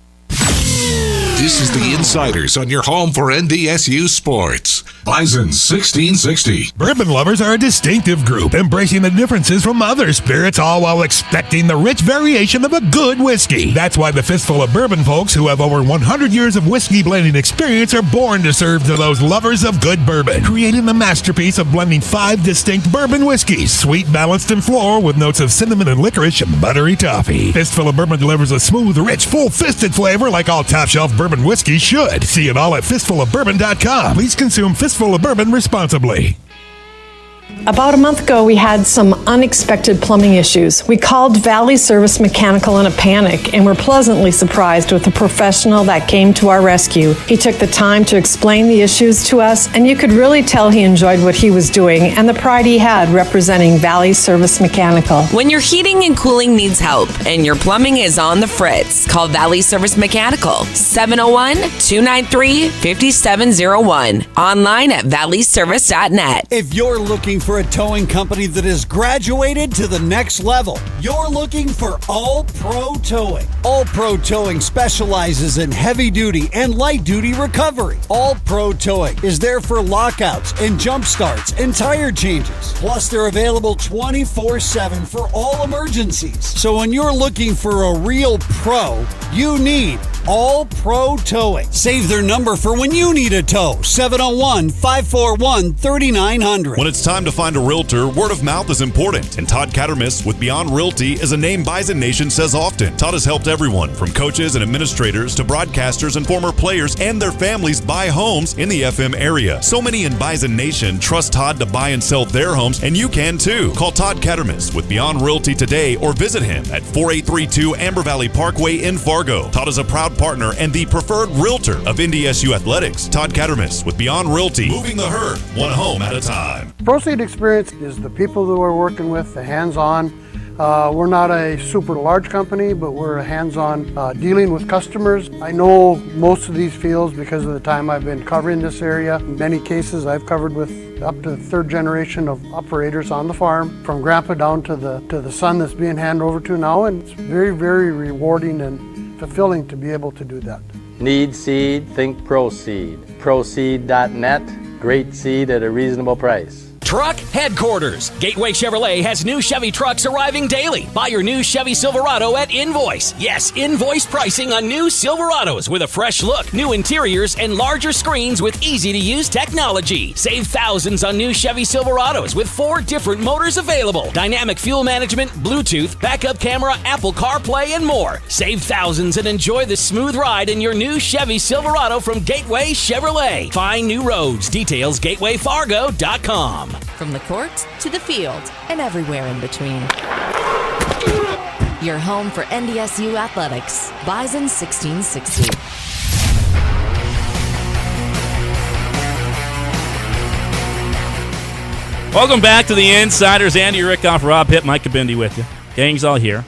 This is the Insiders on your home for NDSU sports. Bison 1660. Bourbon lovers are a distinctive group, embracing the differences from other spirits, all while expecting the rich variation of a good whiskey. That's why the Fistful of Bourbon folks, who have over 100 years of whiskey blending experience, are born to serve to those lovers of good bourbon, creating the masterpiece of blending 5 distinct bourbon whiskeys, sweet, balanced, and floral, with notes of cinnamon and licorice and buttery toffee. Fistful of Bourbon delivers a smooth, rich, full-fisted flavor like all top-shelf bourbon whiskey should. See it all at fistfulofbourbon.com. Please consume Fistful of Bourbon responsibly. About a month ago, we had some unexpected plumbing issues. We called Valley Service Mechanical in a panic and were pleasantly surprised with the professional that came to our rescue. He took the time to explain the issues to us, and you could really tell he enjoyed what he was doing and the pride he had representing Valley Service Mechanical. When your heating and cooling needs help and your plumbing is on the fritz, call Valley Service Mechanical, 701-293-5701. Online at valleyservice.net. If you're looking for a towing company that has graduated to the next level, you're looking for All Pro Towing. All Pro Towing specializes in heavy duty and light duty recovery. All Pro Towing is there for lockouts and jump starts and tire changes. Plus, they're available 24/7 for all emergencies. So when you're looking for a real pro, you need All Pro Towing. Save their number for when you need a tow. 701-541-3900. When it's time to find a realtor, word of mouth is important. And Todd Cattermas with Beyond Realty is a name Bison Nation says often. Todd has helped everyone from coaches and administrators to broadcasters and former players and their families buy homes in the FM area. So many in Bison Nation trust Todd to buy and sell their homes, and you can too. Call Todd Cattermas with Beyond Realty today or visit him at 4832 Amber Valley Parkway in Fargo. Todd is a proud partner and the preferred realtor of NDSU Athletics. Todd Cattermas with Beyond Realty, moving the herd one home at a time. Proceed Experience is the people that we're working with, the hands-on. We're not a super large company, but we're hands-on dealing with customers. I know most of these fields because of the time I've been covering this area. In many cases, I've covered with up to the 3rd generation of operators on the farm, from grandpa down to the son that's being handed over to now, and it's very, very rewarding and fulfilling to be able to do that. Need seed? Think Proceed. Proceed.net. Great seed at a reasonable price. Truck headquarters. Gateway Chevrolet has new Chevy trucks arriving daily. Buy your new Chevy Silverado at Invoice. Yes, invoice pricing on new Silverados with a fresh look, new interiors, and larger screens with easy-to-use technology. Save thousands on new Chevy Silverados with 4 different motors available. Dynamic fuel management, Bluetooth, backup camera, Apple CarPlay, and more. Save thousands and enjoy the smooth ride in your new Chevy Silverado from Gateway Chevrolet. Find new roads. Details gatewayfargo.com. From the court to the field and everywhere in between. Your home for NDSU athletics. Bison 1660. Welcome back to the Insiders. Andy Rickoff, Rob Hipp, Mike Kabindi with you. Gang's all here.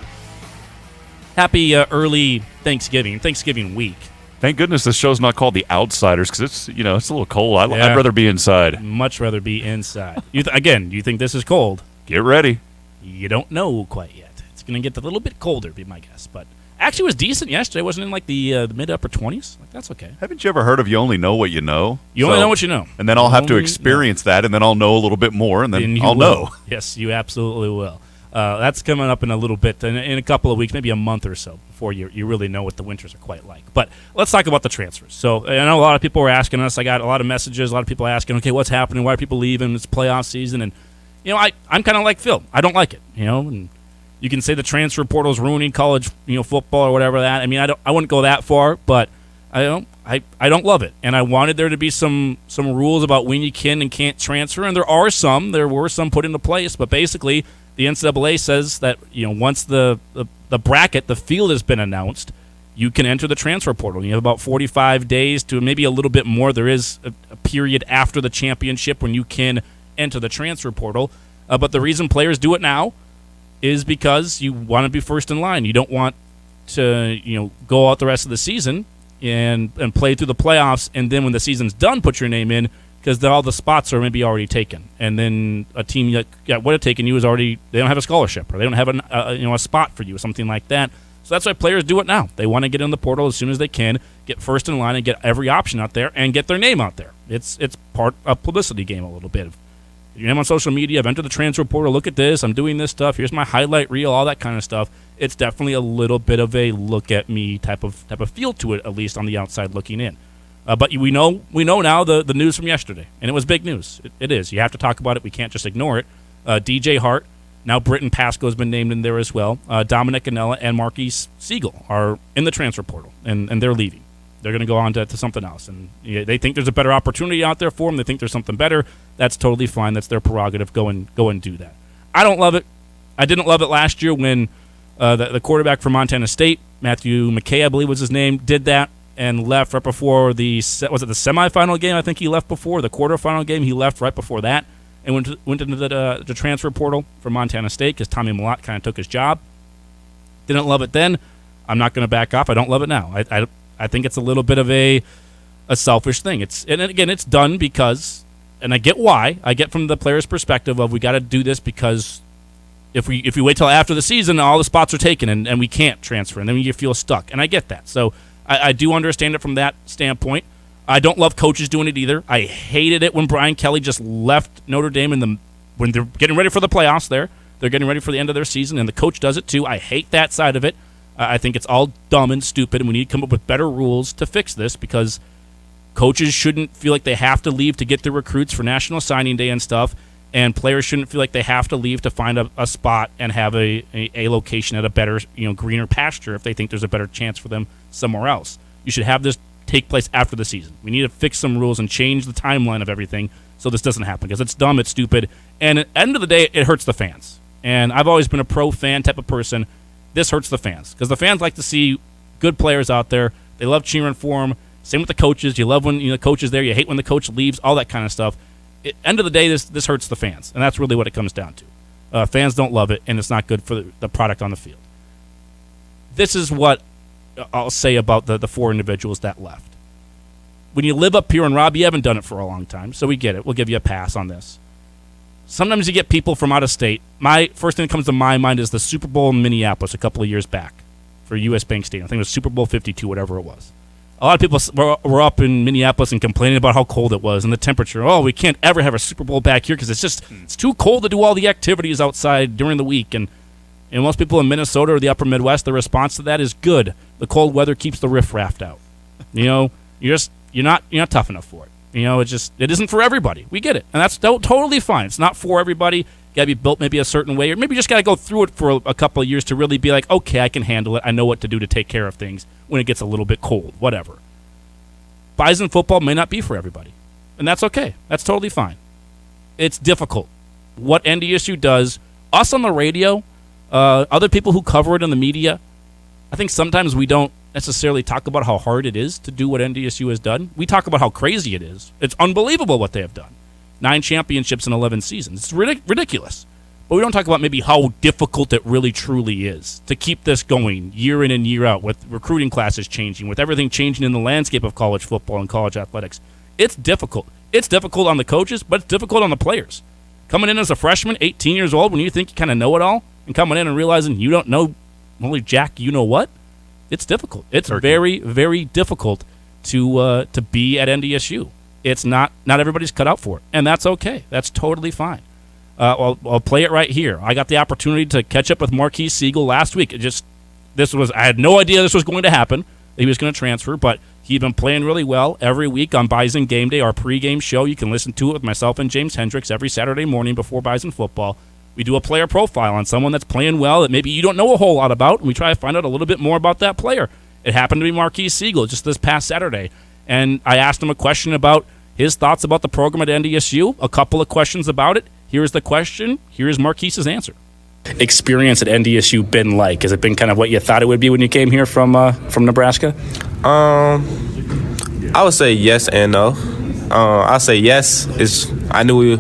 Happy early Thanksgiving week. Thank goodness this show's not called The Outsiders, because it's a little cold. I'd rather be inside. Much rather be inside. You think this is cold? Get ready. You don't know quite yet. It's going to get a little bit colder, be my guess. But actually, it was decent yesterday. Wasn't in like the mid-upper 20s. Like, that's okay. Haven't you ever heard of you only know what you know? You only know what you know. And then I'll have to experience that, and then I'll know a little bit more, and then I'll know. Yes, you absolutely will. That's coming up in a little bit, in a couple of weeks, maybe a month or so, before you really know what the winters are quite like. But let's talk about the transfers. So I know a lot of people were asking us. I got a lot of messages, a lot of people asking, okay, what's happening? Why are people leaving? It's playoff season. And, I'm kind of like Phil. I don't like it, and you can say the transfer portal is ruining college, football or whatever that. I mean, I wouldn't go that far, but I I don't love it. And I wanted there to be some rules about when you can and can't transfer, and there were some put into place, but basically the NCAA says that, once the bracket, the field has been announced, you can enter the transfer portal. You have about 45 days to maybe a little bit more. There is a period after the championship when you can enter the transfer portal. But the reason players do it now is because you want to be first in line. You don't want to go out the rest of the season and play through the playoffs, and then when the season's done, put your name in, because all the spots are maybe already taken. And then a team that would have taken you is already, they don't have a scholarship, or they don't have a spot for you, or something like that. So that's why players do it now. They want to get in the portal as soon as they can, get first in line, and get every option out there, and get their name out there. It's part of publicity game a little bit. Your name on social media, I've entered the transfer portal, look at this, I'm doing this stuff, here's my highlight reel, all that kind of stuff. It's definitely a little bit of a look at me type of feel to it, at least on the outside looking in. But we know now the news from yesterday, and it was big news. It is. You have to talk about it. We can't just ignore it. DJ Hart, now Britton Pascoe has been named in there as well. Dominic Anella and Marquise Siegel are in the transfer portal, and they're leaving. They're going to go on to something else. And they think there's a better opportunity out there for them. They think there's something better. That's totally fine. That's their prerogative. Go and do that. I don't love it. I didn't love it last year when the quarterback from Montana State, Matthew McKay, I believe was his name, did that and left right before the semifinal game? I think he left before. The quarterfinal game, he left right before that and went into the transfer portal for Montana State because Tommy Mellott kind of took his job. Didn't love it then. I'm not going to back off. I don't love it now. I think it's a little bit of a selfish thing. And again, it's done because, and I get why. I get from the player's perspective of we got to do this because if we wait till after the season, all the spots are taken and we can't transfer, and then you feel stuck. And I get that. So I do understand it from that standpoint. I don't love coaches doing it either. I hated it when Brian Kelly just left Notre Dame when they're getting ready for the playoffs there. They're getting ready for the end of their season, and the coach does it too. I hate that side of it. I think it's all dumb and stupid, and we need to come up with better rules to fix this because coaches shouldn't feel like they have to leave to get their recruits for National Signing Day and stuff, and players shouldn't feel like they have to leave to find a spot and have a location at a better, greener pasture if they think there's a better chance for them somewhere else. You should have this take place after the season. We need to fix some rules and change the timeline of everything so this doesn't happen because it's dumb, it's stupid, and at the end of the day, it hurts the fans. And I've always been a pro-fan type of person. This hurts the fans because the fans like to see good players out there. They love cheering for them. Same with the coaches. You love when the coach is there. You hate when the coach leaves, all that kind of stuff. End of the day, this hurts the fans, and that's really what it comes down to. Fans don't love it, and it's not good for the product on the field. This is what I'll say about the four individuals that left. When you live up here, and Rob, you haven't done it for a long time, so we get it. We'll give you a pass on this. Sometimes you get people from out of state. My first thing that comes to my mind is the Super Bowl in Minneapolis a couple of years back for U.S. Bank Stadium. I think it was Super Bowl 52, whatever it was. A lot of people were up in Minneapolis and complaining about how cold it was and the temperature. Oh, we can't ever have a Super Bowl back here because it's too cold to do all the activities outside during the week. And most people in Minnesota or the upper Midwest, the response to that is good. The cold weather keeps the riffraff out. You're not tough enough for it. It isn't for everybody. We get it. And that's totally fine. It's not for everybody. Got to be built maybe a certain way, or maybe you just got to go through it for a couple of years to really be like, okay, I can handle it. I know what to do to take care of things when it gets a little bit cold, whatever. Bison football may not be for everybody, and that's okay. That's totally fine. It's difficult. What NDSU does, us on the radio, other people who cover it in the media, I think sometimes we don't necessarily talk about how hard it is to do what NDSU has done. We talk about how crazy it is. It's unbelievable what they have done. 9 championships in 11 seasons. It's ridiculous. But we don't talk about maybe how difficult it really truly is to keep this going year in and year out with recruiting classes changing, with everything changing in the landscape of college football and college athletics. It's difficult. It's difficult on the coaches, but it's difficult on the players. Coming in as a freshman, 18 years old, when you think you kind of know it all, and coming in and realizing you don't know only jack you know what, it's difficult. It's very, very difficult to be at NDSU. It's not everybody's cut out for it, and that's okay. That's totally fine. I'll play it right here. I got the opportunity to catch up with Marquise Siegel last week. I had no idea this was going to happen. He was going to transfer, but he'd been playing really well every week on Bison Game Day, our pregame show. You can listen to it with myself and James Hendricks every Saturday morning before Bison football. We do a player profile on someone that's playing well that maybe you don't know a whole lot about, and we try to find out a little bit more about that player. It happened to be Marquise Siegel just this past Saturday. And I asked him a question about his thoughts about the program at NDSU, a couple of questions about it. Here's the question. Here's Marquise's answer. Experience at NDSU been like? Has it been kind of what you thought it would be when you came here from Nebraska? I would say yes and no. I'll say yes. I knew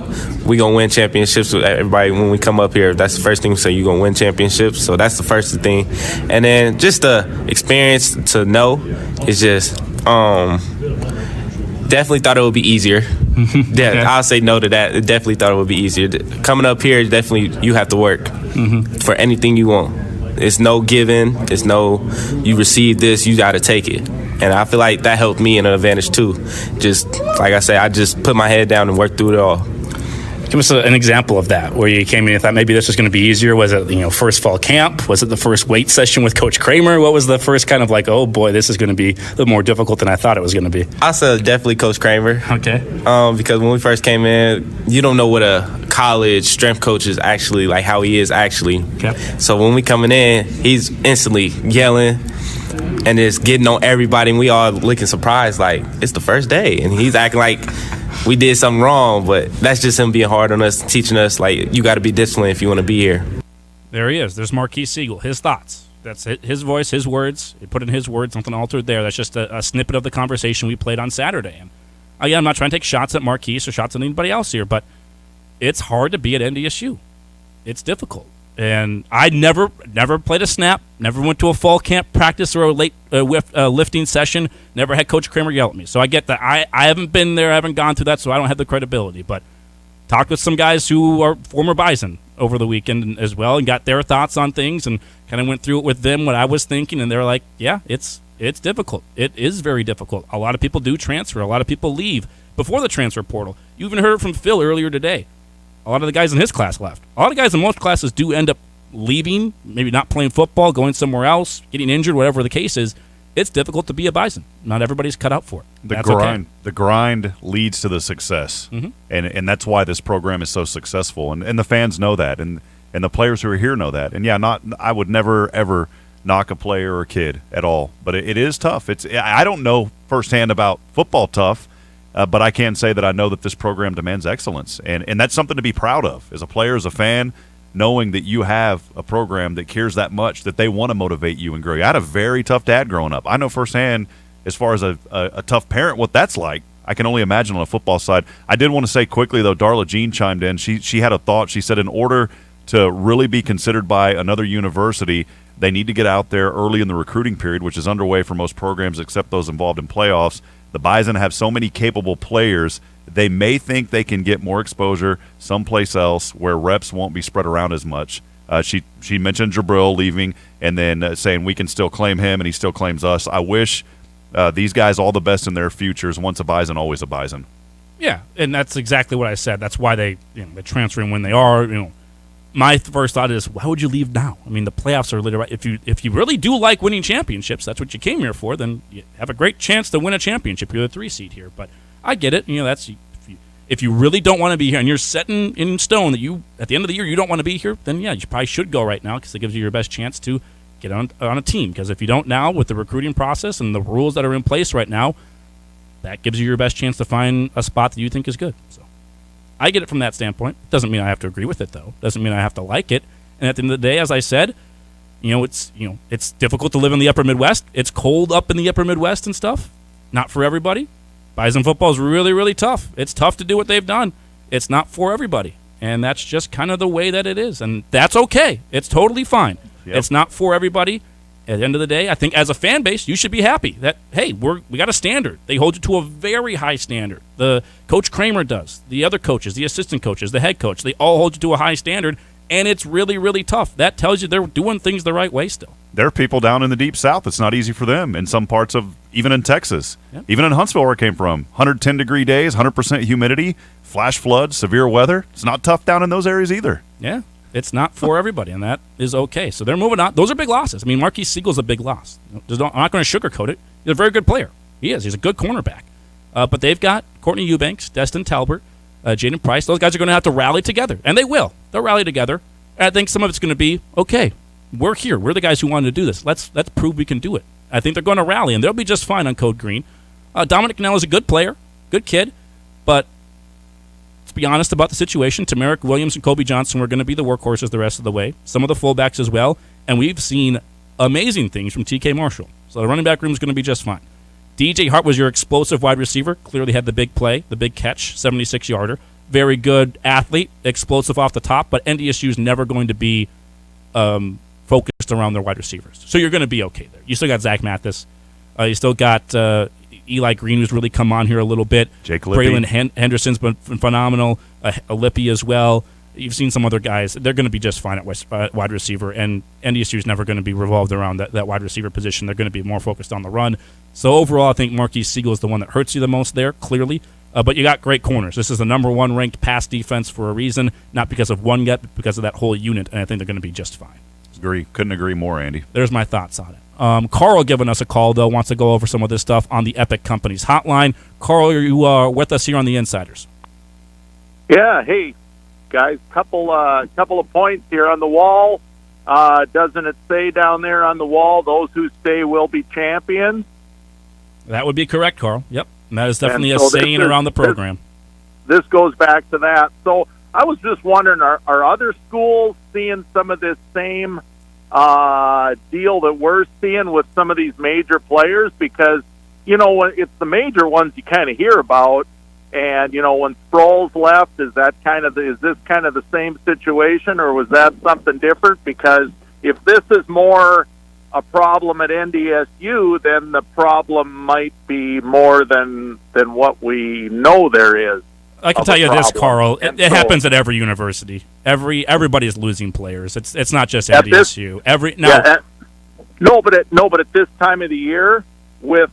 we gonna win championships with everybody when we come up here. That's the first thing we say. You gonna win championships, so that's the first thing. And then just the experience to know is just definitely thought it would be easier. Yeah, I'll say no to that. Definitely thought it would be easier. Coming up here, definitely you have to work for anything you want. It's no giving. It's no you receive this, you got to take it. And I feel like that helped me in an advantage too. Just like I say, I just put my head down and worked through it all. Give us an example of that, where you came in and thought maybe this was going to be easier. Was it, first fall camp? Was it the first weight session with Coach Kramer? What was the first kind of like, oh boy, this is going to be a little more difficult than I thought it was going to be? I said definitely Coach Kramer. Okay. Because when we first came in, you don't know what a college strength coach is actually, like how he is actually. Okay. So when we coming in, he's instantly yelling and just getting on everybody, and we all looking surprised like it's the first day, and he's acting like we did something wrong, but that's just him being hard on us, teaching us, like, you got to be disciplined if you want to be here. There he is. There's Marquise Siegel. His thoughts. That's it. His voice, his words. He put in his words, something altered there. That's just a snippet of the conversation we played on Saturday. And again, I'm not trying to take shots at Marquise or shots at anybody else here, but it's hard to be at NDSU. It's difficult. And I never played a snap, never went to a fall camp practice or a late lifting session, never had Coach Kramer yell at me. So I get that. I haven't been there, I haven't gone through that, so I don't have the credibility. But talked with some guys who are former Bison over the weekend as well and got their thoughts on things and kind of went through it with them, what I was thinking, and they're like, yeah, it's difficult. It is very difficult. A lot of people do transfer. A lot of people leave before the transfer portal. You even heard it from Phil earlier today. A lot of the guys in his class left. A lot of guys in most classes do end up leaving, maybe not playing football, going somewhere else, getting injured, whatever the case is. It's difficult to be a Bison. Not everybody's cut out for it. The grind leads to the success, and that's why this program is so successful. And the fans know that, and the players who are here know that. And yeah, I would never ever knock a player or a kid at all, but it is tough. I don't know firsthand about football tough. But I can say that I know that this program demands excellence, and that's something to be proud of as a player, as a fan, knowing that you have a program that cares that much, that they want to motivate you and grow you. I had a very tough dad growing up. I know firsthand, as far as a tough parent, what that's like. I can only imagine on a football side. I did want to say quickly, though, Darla Jean chimed in. She had a thought. She said in order to really be considered by another university, they need to get out there early in the recruiting period, which is underway for most programs except those involved in playoffs. The Bison have so many capable players, they may think they can get more exposure someplace else where reps won't be spread around as much. She mentioned Jabril leaving and then saying we can still claim him and he still claims us. I wish these guys all the best in their futures. Once a Bison, always a Bison. Yeah, and that's exactly what I said. That's why they're transferring when they are. My first thought is, why would you leave now? I mean, the playoffs are literally. If you really do like winning championships, that's what you came here for. Then you have a great chance to win a championship. You're the 3 seed here, but I get it. That's if you really don't want to be here and you're setting in stone that you at the end of the year you don't want to be here, then yeah, you probably should go right now because it gives you your best chance to get on a team. Because if you don't now, with the recruiting process and the rules that are in place right now, that gives you your best chance to find a spot that you think is good. So I get it from that standpoint. Doesn't mean I have to agree with it, though. Doesn't mean I have to like it. And at the end of the day, as I said, it's difficult to live in the upper Midwest. It's cold up in the upper Midwest and stuff. Not for everybody. Bison football is really, really tough. It's tough to do what they've done. It's not for everybody. And that's just kind of the way that it is. And that's okay. It's totally fine. Yep. It's not for everybody. At the end of the day, I think as a fan base, you should be happy that, hey, we got a standard. They hold you to a very high standard. The Coach Kramer does. The other coaches, the assistant coaches, the head coach, they all hold you to a high standard, and it's really, really tough. That tells you they're doing things the right way still. There are people down in the deep south. It's not easy for them in some parts of, even in Texas. Yep. Even in Huntsville where I came from, 110-degree days, 100% humidity, flash floods, severe weather. It's not tough down in those areas either. Yeah. It's not for everybody, and that is okay. So they're moving on. Those are big losses. I mean, Marquise Siegel's a big loss. I'm not going to sugarcoat it. He's a very good player. He is. He's a good cornerback. But they've got Courtney Eubanks, Destin Talbert, Jaden Price. Those guys are going to have to rally together, and they will. They'll rally together. And I think some of it's going to be, okay, we're here. We're the guys who wanted to do this. Let's prove we can do it. I think they're going to rally, and they'll be just fine on Code Green. Dominic Cannell is a good player, good kid, but let's be honest about the situation. Tamarick Williams and Kobe Johnson were going to be the workhorses the rest of the way. Some of the fullbacks as well, and we've seen amazing things from TK Marshall. So the running back room is going to be just fine. DJ Hart was your explosive wide receiver. Clearly had the big play, the big catch, 76-yarder. Very good athlete, explosive off the top, but NDSU is never going to be focused around their wide receivers. So you're going to be okay there. You still got Zach Mathis. You still got Eli Green, who's really come on here a little bit. Jake Lippy. Braylon Henderson's been phenomenal. Lippy as well. You've seen some other guys. They're going to be just fine at wide receiver, and NDSU is never going to be revolved around that wide receiver position. They're going to be more focused on the run. So overall, I think Marquise Siegel is the one that hurts you the most there, clearly. But you got great corners. This is the number 1 ranked pass defense for a reason, not because of one guy, but because of that whole unit, and I think they're going to be just fine. Couldn't agree more, Andy. There's my thoughts on it. Carl giving us a call, though, wants to go over some of this stuff on the Epic Companies hotline. Carl, you are with us here on the Insiders. Yeah, hey, guys, couple of points here on the wall. Doesn't it say down there on the wall, those who stay will be champions? That would be correct, Carl. Yep. And that is definitely And a so saying around the program. This goes back to that. So I was just wondering, are other schools seeing some of this same deal that we're seeing with some of these major players? Because, it's the major ones you kind of hear about. And, when Sproles left, is this kind of the same situation, or was that something different? Because if this is more a problem at NDSU, then the problem might be more than what we know there is. I can tell you this, Carl. It happens at every university. Everybody is losing players. It's not just NDSU. But at this time of the year, with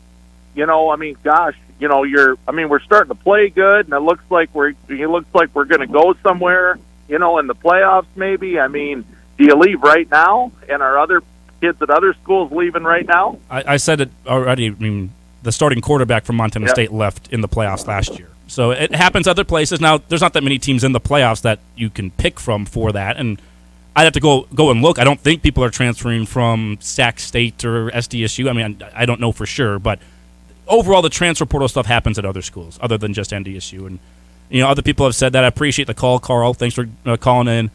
we're starting to play good, and it looks like we're going to go somewhere, in the playoffs. Maybe. I mean, do you leave right now? And are other kids at other schools leaving right now? I said it already. I mean, the starting quarterback from Montana State left in the playoffs last year. So it happens other places. Now, there's not that many teams in the playoffs that you can pick from for that, and I'd have to go and look. I don't think people are transferring from Sac State or SDSU. I mean, I don't know for sure, but overall, the transfer portal stuff happens at other schools other than just NDSU. And, other people have said that. I appreciate the call, Carl. Thanks for calling in.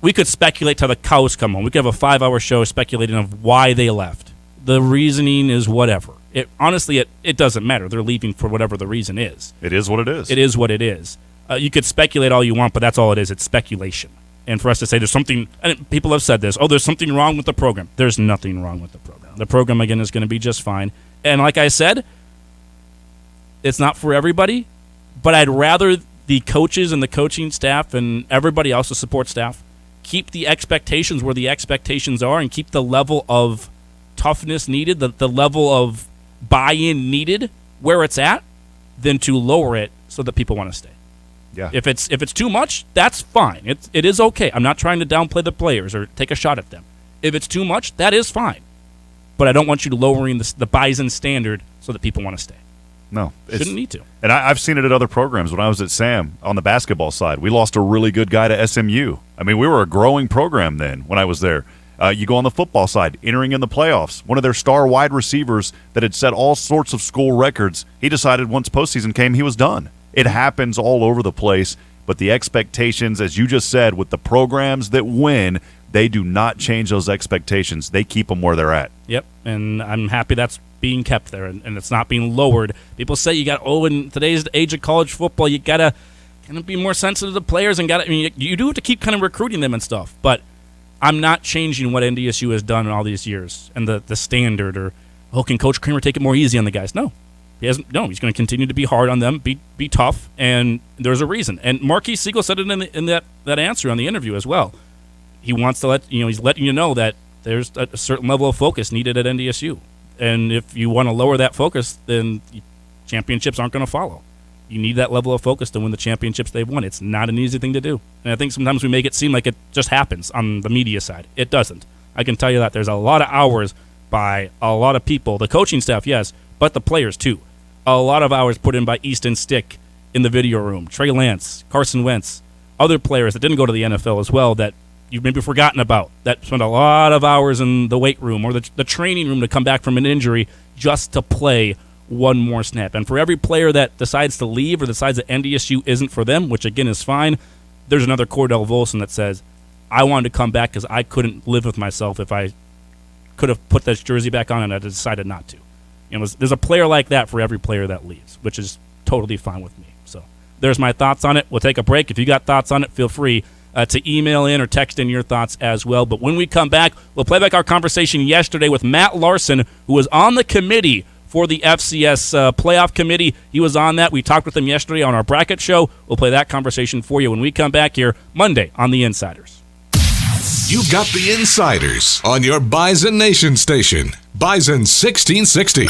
We could speculate till the cows come home. We could have a 5-hour show speculating of why they left. The reasoning is whatever. Honestly, it doesn't matter. They're leaving for whatever the reason is. It is what it is. It is what it is. You could speculate all you want, but that's all it is. It's speculation. And for us to say there's something, and people have said this, there's something wrong with the program. There's nothing wrong with the program. The program, again, is going to be just fine. And like I said, it's not for everybody, but I'd rather the coaches and the coaching staff and everybody else, the support staff, keep the expectations where the expectations are and keep the level of toughness needed, the level of buy-in needed where it's at, than to lower it so that people want to stay. Yeah. If it's too much, that's fine. It is okay. I'm not trying to downplay the players or take a shot at them. If it's too much, that is fine. But I don't want you to lowering the Bison standard so that people want to stay. No. Shouldn't need to. And I've seen it at other programs. When I was at Sam on the basketball side, we lost a really good guy to SMU. I mean, we were a growing program then when I was there. You go on the football side, entering in the playoffs. One of their star wide receivers that had set all sorts of school records, he decided once postseason came, he was done. It happens all over the place, but the expectations, as you just said, with the programs that win, they do not change those expectations. They keep them where they're at. Yep, and I'm happy that's being kept there, and it's not being lowered. People say you got, in today's age of college football, you got to kind of be more sensitive to players, and you do have to keep kind of recruiting them and stuff, but I'm not changing what NDSU has done in all these years and the standard, or, can Coach Kramer take it more easy on the guys? No. He hasn't. No, he's going to continue to be hard on them, be tough, and there's a reason. And Marquise Siegel said it in that answer on the interview as well. He wants to he's letting you know that there's a certain level of focus needed at NDSU. And if you want to lower that focus, then championships aren't going to follow. You need that level of focus to win the championships they've won. It's not an easy thing to do. And I think sometimes we make it seem like it just happens on the media side. It doesn't. I can tell you that. There's a lot of hours by a lot of people. The coaching staff, yes, but the players too. A lot of hours put in by Easton Stick in the video room, Trey Lance, Carson Wentz, other players that didn't go to the NFL as well that you've maybe forgotten about, that spent a lot of hours in the weight room or the training room to come back from an injury just to play one more snap. And for every player that decides to leave or decides that NDSU isn't for them, which again is fine, there's another Cordell Volson that says, I wanted to come back because I couldn't live with myself if I could have put this jersey back on and I decided not to. There's a player like that for every player that leaves, which is totally fine with me. So there's my thoughts on it. We'll take a break. If you got thoughts on it, feel free to email in or text in your thoughts as well. But when we come back, we'll play back our conversation yesterday with Matt Larson, who was on the committee for the FCS Playoff Committee. He was on that. We talked with him yesterday on our bracket show. We'll play that conversation for you when we come back here Monday on The Insiders. You've got The Insiders on your Bison Nation station, Bison 1660.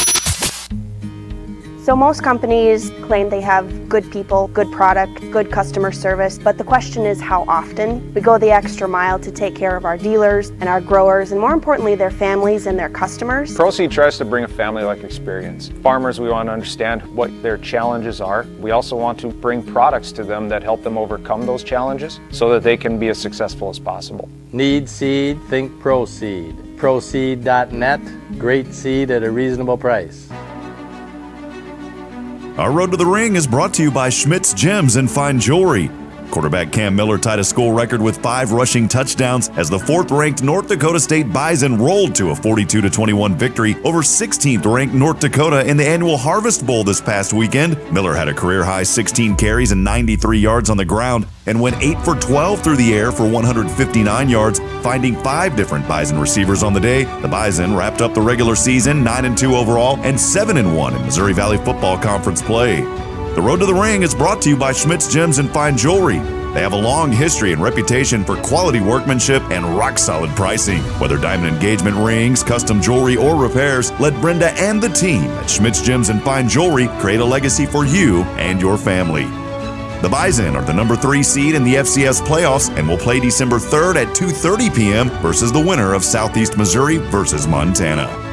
So most companies claim they have good people, good product, good customer service, but the question is how often. We go the extra mile to take care of our dealers and our growers, and more importantly, their families and their customers. ProSeed tries to bring a family-like experience. Farmers, we want to understand what their challenges are. We also want to bring products to them that help them overcome those challenges so that they can be as successful as possible. Need seed? Think ProSeed. ProSeed.net. Great seed at a reasonable price. Our Road to the Ring is brought to you by Schmidt's Gems and Fine Jewelry. Quarterback Cam Miller tied a school record with 5 rushing touchdowns as the 4th-ranked North Dakota State Bison rolled to a 42-21 victory over 16th-ranked North Dakota in the annual Harvest Bowl this past weekend. Miller had a career-high 16 carries and 93 yards on the ground and went 8 for 12 through the air for 159 yards, finding 5 different Bison receivers on the day. The Bison wrapped up the regular season 9-2 overall and 7-1 in Missouri Valley Football Conference play. The Road to the Ring is brought to you by Schmidt's Gems and Fine Jewelry. They have a long history and reputation for quality workmanship and rock-solid pricing. Whether diamond engagement rings, custom jewelry, or repairs, let Brenda and the team at Schmidt's Gems and Fine Jewelry create a legacy for you and your family. The Bison are the number 3 seed in the FCS playoffs and will play December 3rd at 2:30 p.m. versus the winner of Southeast Missouri versus Montana.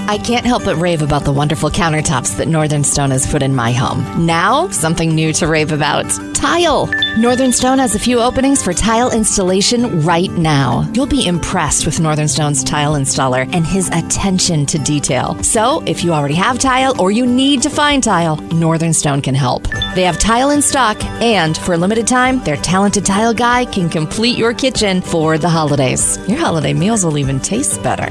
I can't help but rave about the wonderful countertops that Northern Stone has put in my home. Now, something new to rave about. Tile. Northern Stone has a few openings for tile installation right now. You'll be impressed with Northern Stone's tile installer and his attention to detail. So, if you already have tile or you need to find tile, Northern Stone can help. They have tile in stock, and for a limited time, their talented tile guy can complete your kitchen for the holidays. Your holiday meals will even taste better.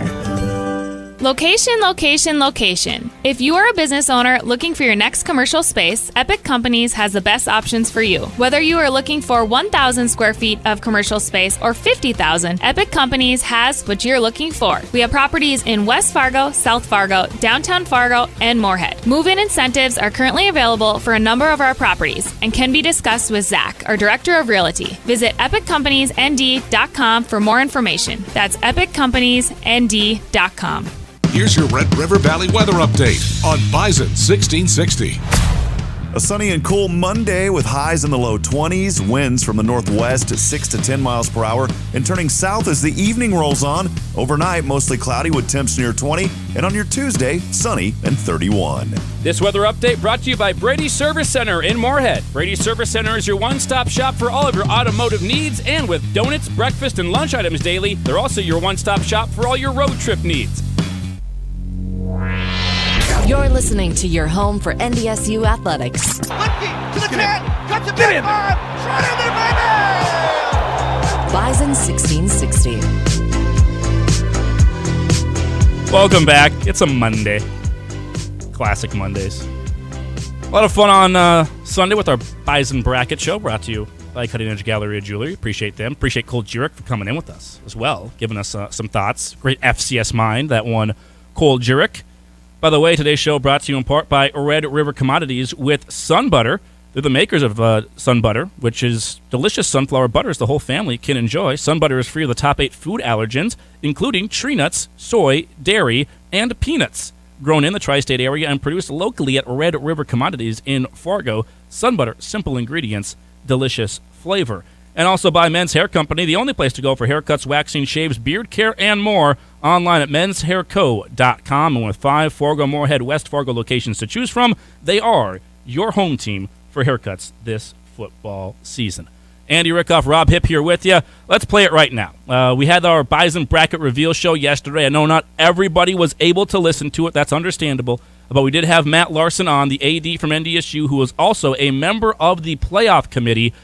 Location, location, location. If you are a business owner looking for your next commercial space, Epic Companies has the best options for you. Whether you are looking for 1,000 square feet of commercial space or 50,000, Epic Companies has what you're looking for. We have properties in West Fargo, South Fargo, downtown Fargo, and Moorhead. Move-in incentives are currently available for a number of our properties and can be discussed with Zach, our Director of Realty. Visit EpicCompaniesND.com for more information. That's EpicCompaniesND.com. Here's your Red River Valley weather update on Bison 1660. A sunny and cool Monday with highs in the low 20s, winds from the northwest at 6 to 10 miles per hour, and turning south as the evening rolls on. Overnight, mostly cloudy with temps near 20, and on your Tuesday, sunny and 31. This weather update brought to you by Brady Service Center in Moorhead. Brady Service Center is your one-stop shop for all of your automotive needs, and with donuts, breakfast, and lunch items daily, they're also your one-stop shop for all your road trip needs. You're listening to your home for NDSU athletics. Lefty to the 10, got the big arm, shot in there, baby! Bison 1660. Welcome back. It's a Monday. Classic Mondays. A lot of fun on Sunday with our Bison Bracket Show, brought to you by Cutting Edge Gallery of Jewelry. Appreciate them. Appreciate Cole Jurek for coming in with us as well, giving us some thoughts. Great FCS mind, that one, Cole Jurek. By the way, today's show brought to you in part by Red River Commodities with Sun Butter. They're the makers of Sun Butter, which is delicious sunflower butters the whole family can enjoy. Sun Butter is free of the top 8 food allergens, including tree nuts, soy, dairy, and peanuts. Grown in the tri-state area and produced locally at Red River Commodities in Fargo. Sun Butter, simple ingredients, delicious flavor. And also by Men's Hair Company, the only place to go for haircuts, waxing, shaves, beard care, and more. Online at menshairco.com. And with 5 Fargo, Moorhead, West Fargo locations to choose from, they are your home team for haircuts this football season. Andy Rickoff, Rob Hipp here with you. Let's play it right now. We had our Bison Bracket Reveal show yesterday. I know not everybody was able to listen to it. That's understandable. But we did have Matt Larson on, the AD from NDSU, who was also a member of the playoff committee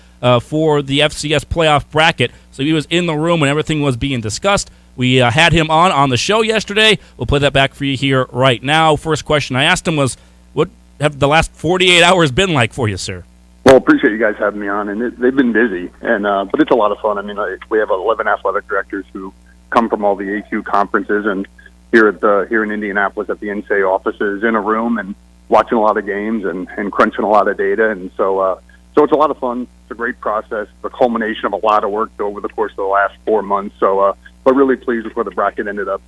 for the FCS Playoff Bracket. So he was in the room when everything was being discussed. We had him on the show yesterday. We'll play that back for you here right now. First question I asked him was, what have the last 48 hours been like for you, sir? Well, appreciate you guys having me on, and they've been busy, and but it's a lot of fun. I mean, we have 11 athletic directors who come from all the AQ conferences, and here in Indianapolis at the NSA offices, in a room and watching a lot of games and crunching a lot of data, and so it's a lot of fun. It's a great process, the culmination of a lot of work over the course of the last 4 months. So, but really pleased with where the bracket ended up.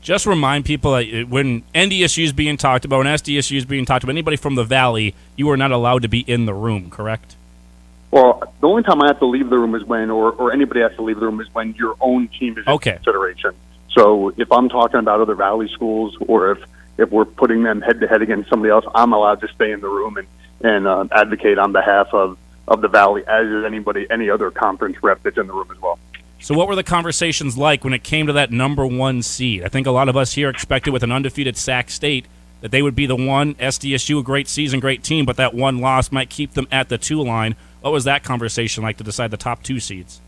Just remind people that when NDSU is being talked about, when SDSU is being talked about, anybody from the Valley, you are not allowed to be in the room, correct? Well, the only time I have to leave the room is when, or anybody has to leave the room is when your own team is in consideration. So if I'm talking about other Valley schools, or if we're putting them head-to-head against somebody else, I'm allowed to stay in the room and advocate on behalf of the Valley, as is any other conference rep that's in the room as well. So what were the conversations like when it came to that number 1 seed? I think a lot of us here expected with an undefeated Sac State that they would be the one. SDSU, a great season, great team, but that one loss might keep them at the 2 line. What was that conversation like to decide the top 2 seeds?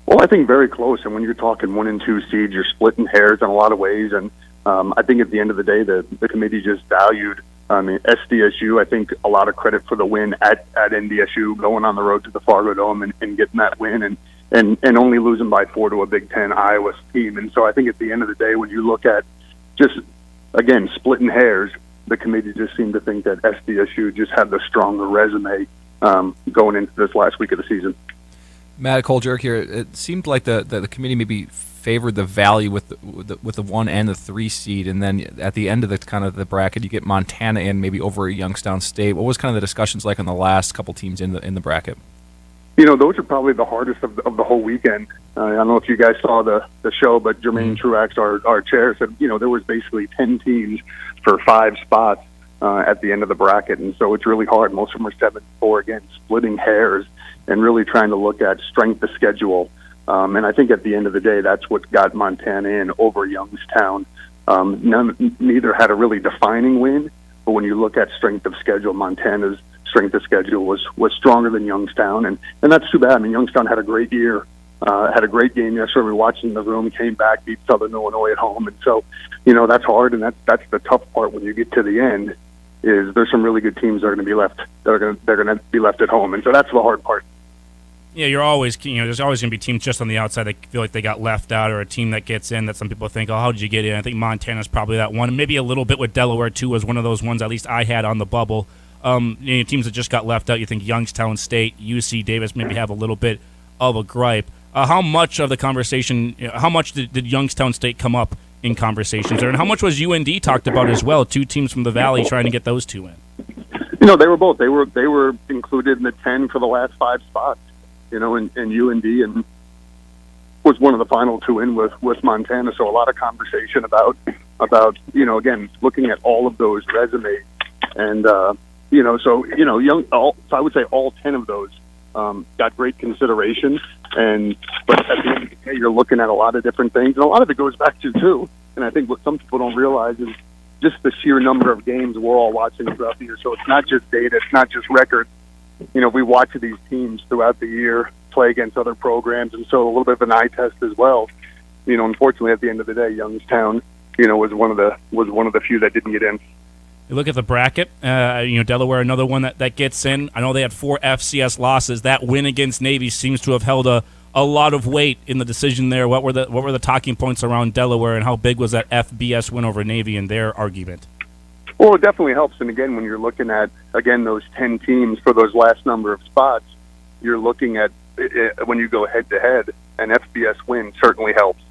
Well, I think very close. And when you're talking 1 and 2 seeds, you're splitting hairs in a lot of ways. And I think at the end of the day, the committee just valued SDSU. I think a lot of credit for the win at NDSU, going on the road to the Fargo Dome and getting that win, and only losing by 4 to a Big Ten Iowa team. And so I think at the end of the day, when you look at just, again, splitting hairs, the committee just seemed to think that SDSU just had the stronger resume going into this last week of the season. Matt Koljerk here. It seemed like the committee maybe favored the Valley with the 1 and the 3 seed, and then at the end of the bracket, you get Montana in maybe over Youngstown State. What was kind of the discussions like on the last couple teams in the bracket? You know, those are probably the hardest of the whole weekend. I don't know if you guys saw the show, but Jermaine Truax, our chair, said, there was basically 10 teams for 5 spots at the end of the bracket, and so it's really hard. Most of them are 7-4, again, splitting hairs and really trying to look at strength of schedule. And I think at the end of the day, that's what got Montana in over Youngstown. Neither had a really defining win, but when you look at strength of schedule, Montana's strength of schedule was stronger than Youngstown, and that's too bad. I mean, Youngstown had a great year, had a great game yesterday. We were watching the room, came back, beat Southern Illinois at home, and so that's hard, and that's the tough part when you get to the end. Is there's some really good teams that are going to be left. They're going to be left at home, and so that's the hard part. Yeah, you're always, there's always going to be teams just on the outside that feel like they got left out, or a team that gets in that some people think, oh, how did you get in? I think Montana's probably that one. Maybe a little bit with Delaware, too, was one of those ones at least I had on the bubble. Teams that just got left out, you think Youngstown State, UC Davis maybe have a little bit of a gripe. How much of the conversation, how much did Youngstown State come up in conversations there? And how much was UND talked about as well? 2 teams from the Valley trying to get those 2 in. They were both. They were included in the 10 for the last 5 spots. And UND and was one of the final 2 in with Montana. So a lot of conversation about again, looking at all of those resumes. And, so I would say all 10 of those got great consideration. But at the end of the day, you're looking at a lot of different things. And a lot of it goes back to, too, and I think what some people don't realize is just the sheer number of games we're all watching throughout the year. So it's not just data, it's not just records. We watch these teams throughout the year play against other programs, and so a little bit of an eye test as well. Unfortunately, at the end of the day, Youngstown, was one of the few that didn't get in. You look at the bracket, Delaware, another one that gets in. I know they had 4 FCS losses. That win against Navy seems to have held a lot of weight in the decision there. What were the talking points around Delaware, and how big was that FBS win over Navy in their argument? Well, it definitely helps. And again, when you're looking at, those 10 teams for those last number of spots, you're looking at, when you go head-to-head, an FBS win certainly helps.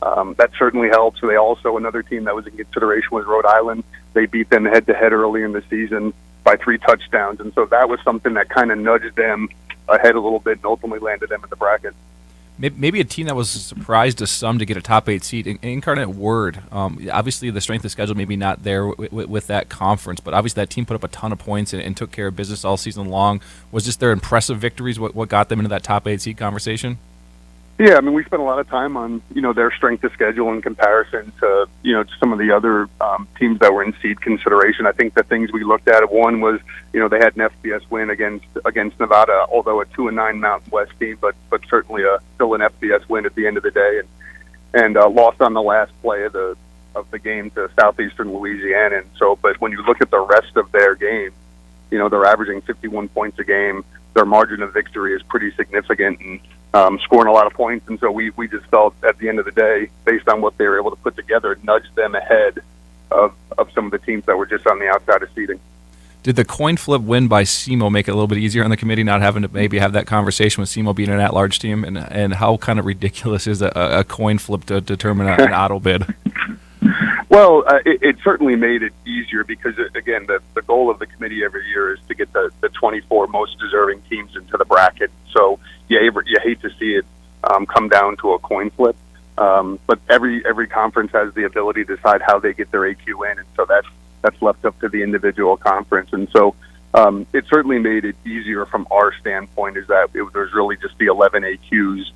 That certainly helps. They also, another team that was in consideration was Rhode Island. They beat them head-to-head early in the season by 3 touchdowns. And so that was something that kind of nudged them ahead a little bit and ultimately landed them in the bracket. Maybe a team that was a surprise to some to get a top 8 seed, Incarnate Word. Obviously, the strength of schedule maybe not there with that conference, but obviously that team put up a ton of points and took care of business all season long. Was just their impressive victories what got them into that top 8 seed conversation? Yeah, I mean, we spent a lot of time on, their strength of schedule in comparison to, some of the other teams that were in seed consideration. I think the things we looked at, one was, they had an FCS win against Nevada, although a 2-9 Mountain West team, but certainly still an FCS win at the end of the day, and lost on the last play of the game to Southeastern Louisiana. And so, but when you look at the rest of their game, they're averaging 51 points a game. Their margin of victory is pretty significant, and scoring a lot of points. And so we just felt at the end of the day, based on what they were able to put together, nudged them ahead of some of the teams that were just on the outside of seeding. Did the coin flip win by SEMO make it a little bit easier on the committee, not having to maybe have that conversation with SEMO being an at-large team? And how kind of ridiculous is a coin flip to determine an auto bid? Well, it certainly made it easier because, again, the goal of the committee every year is to get the 24 most deserving teams into the bracket. So you hate to see it come down to a coin flip. But every conference has the ability to decide how they get their AQ in, and so that's left up to the individual conference. And so it certainly made it easier from our standpoint, is that there's really just the 11 AQs,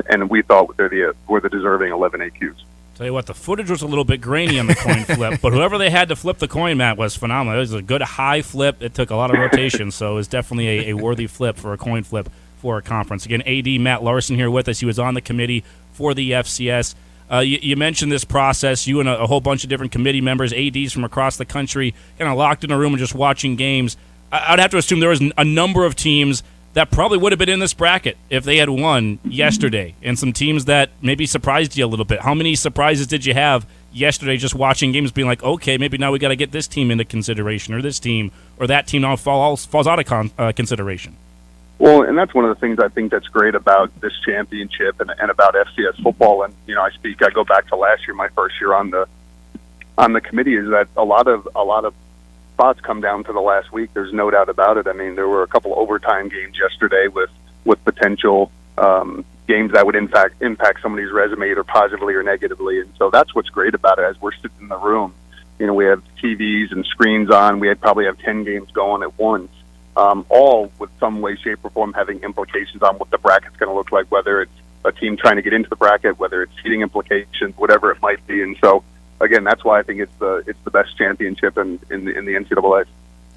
and we thought we're the deserving 11 AQs. Tell you what, the footage was a little bit grainy on the coin flip, but whoever they had to flip the coin, Matt, was phenomenal. It was a good high flip. It took a lot of rotation, so it was definitely a worthy flip for a coin flip for a conference. Again, AD Matt Larson here with us. He was on the committee for the FCS. You mentioned this process. You and a whole bunch of different committee members, ADs from across the country, kind of locked in a room and just watching games. I'd have to assume there was a number of teams that probably would have been in this bracket if they had won yesterday, and some teams that maybe surprised you a little bit. How many surprises did you have yesterday just watching games, being like, okay, maybe now we got to get this team into consideration, or this team, or that team now falls out of consideration? Well, and that's one of the things I think that's great about this championship and about FCS football. And I go back to last year, my first year on the committee, is that a lot of spots come down to the last week. There's no doubt about it. I mean, there were a couple overtime games yesterday with potential games that would impact somebody's resume either positively or negatively. And so that's what's great about it. As we're sitting in the room, we have TVs and screens on. We probably have 10 games going at once, all with some way, shape, or form having implications on what the bracket's going to look like, whether it's a team trying to get into the bracket, whether it's seeding implications, whatever it might be. And so, again, that's why I think it's the best championship in the NCAA.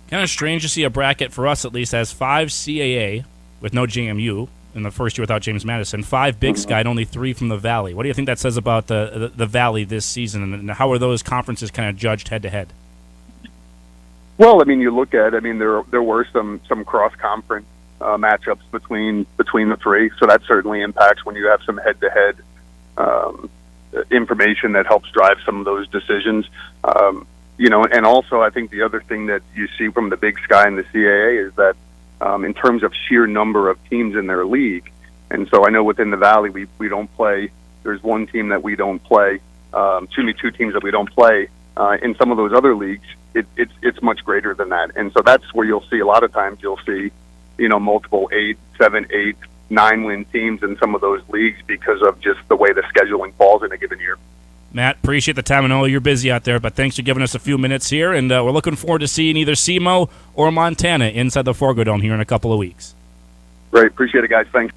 Kind of strange to see a bracket, for us at least, has 5 CAA with no JMU in the first year without James Madison, 5 Big Sky, and only 3 from the Valley. What do you think that says about the Valley this season, and how are those conferences kind of judged head-to-head? Well, I mean, you look at, there were some cross-conference matchups between the three, so that certainly impacts when you have some head-to-head information that helps drive some of those decisions. And also I think the other thing that you see from the Big Sky and the CAA is that in terms of sheer number of teams in their league, and so I know within the Valley we don't play, there's one team that we don't play, 2 teams that we don't play. In some of those other leagues, it's much greater than that. And so that's where you'll see, a lot of times you'll see, multiple 8, 7, 8, 9-win teams in some of those leagues because of just the way the scheduling falls in a given year. Matt, appreciate the time. I know you're busy out there, but thanks for giving us a few minutes here, and we're looking forward to seeing either SEMO or Montana inside the Forgo Dome here in a couple of weeks. Great. Appreciate it, guys. Thanks.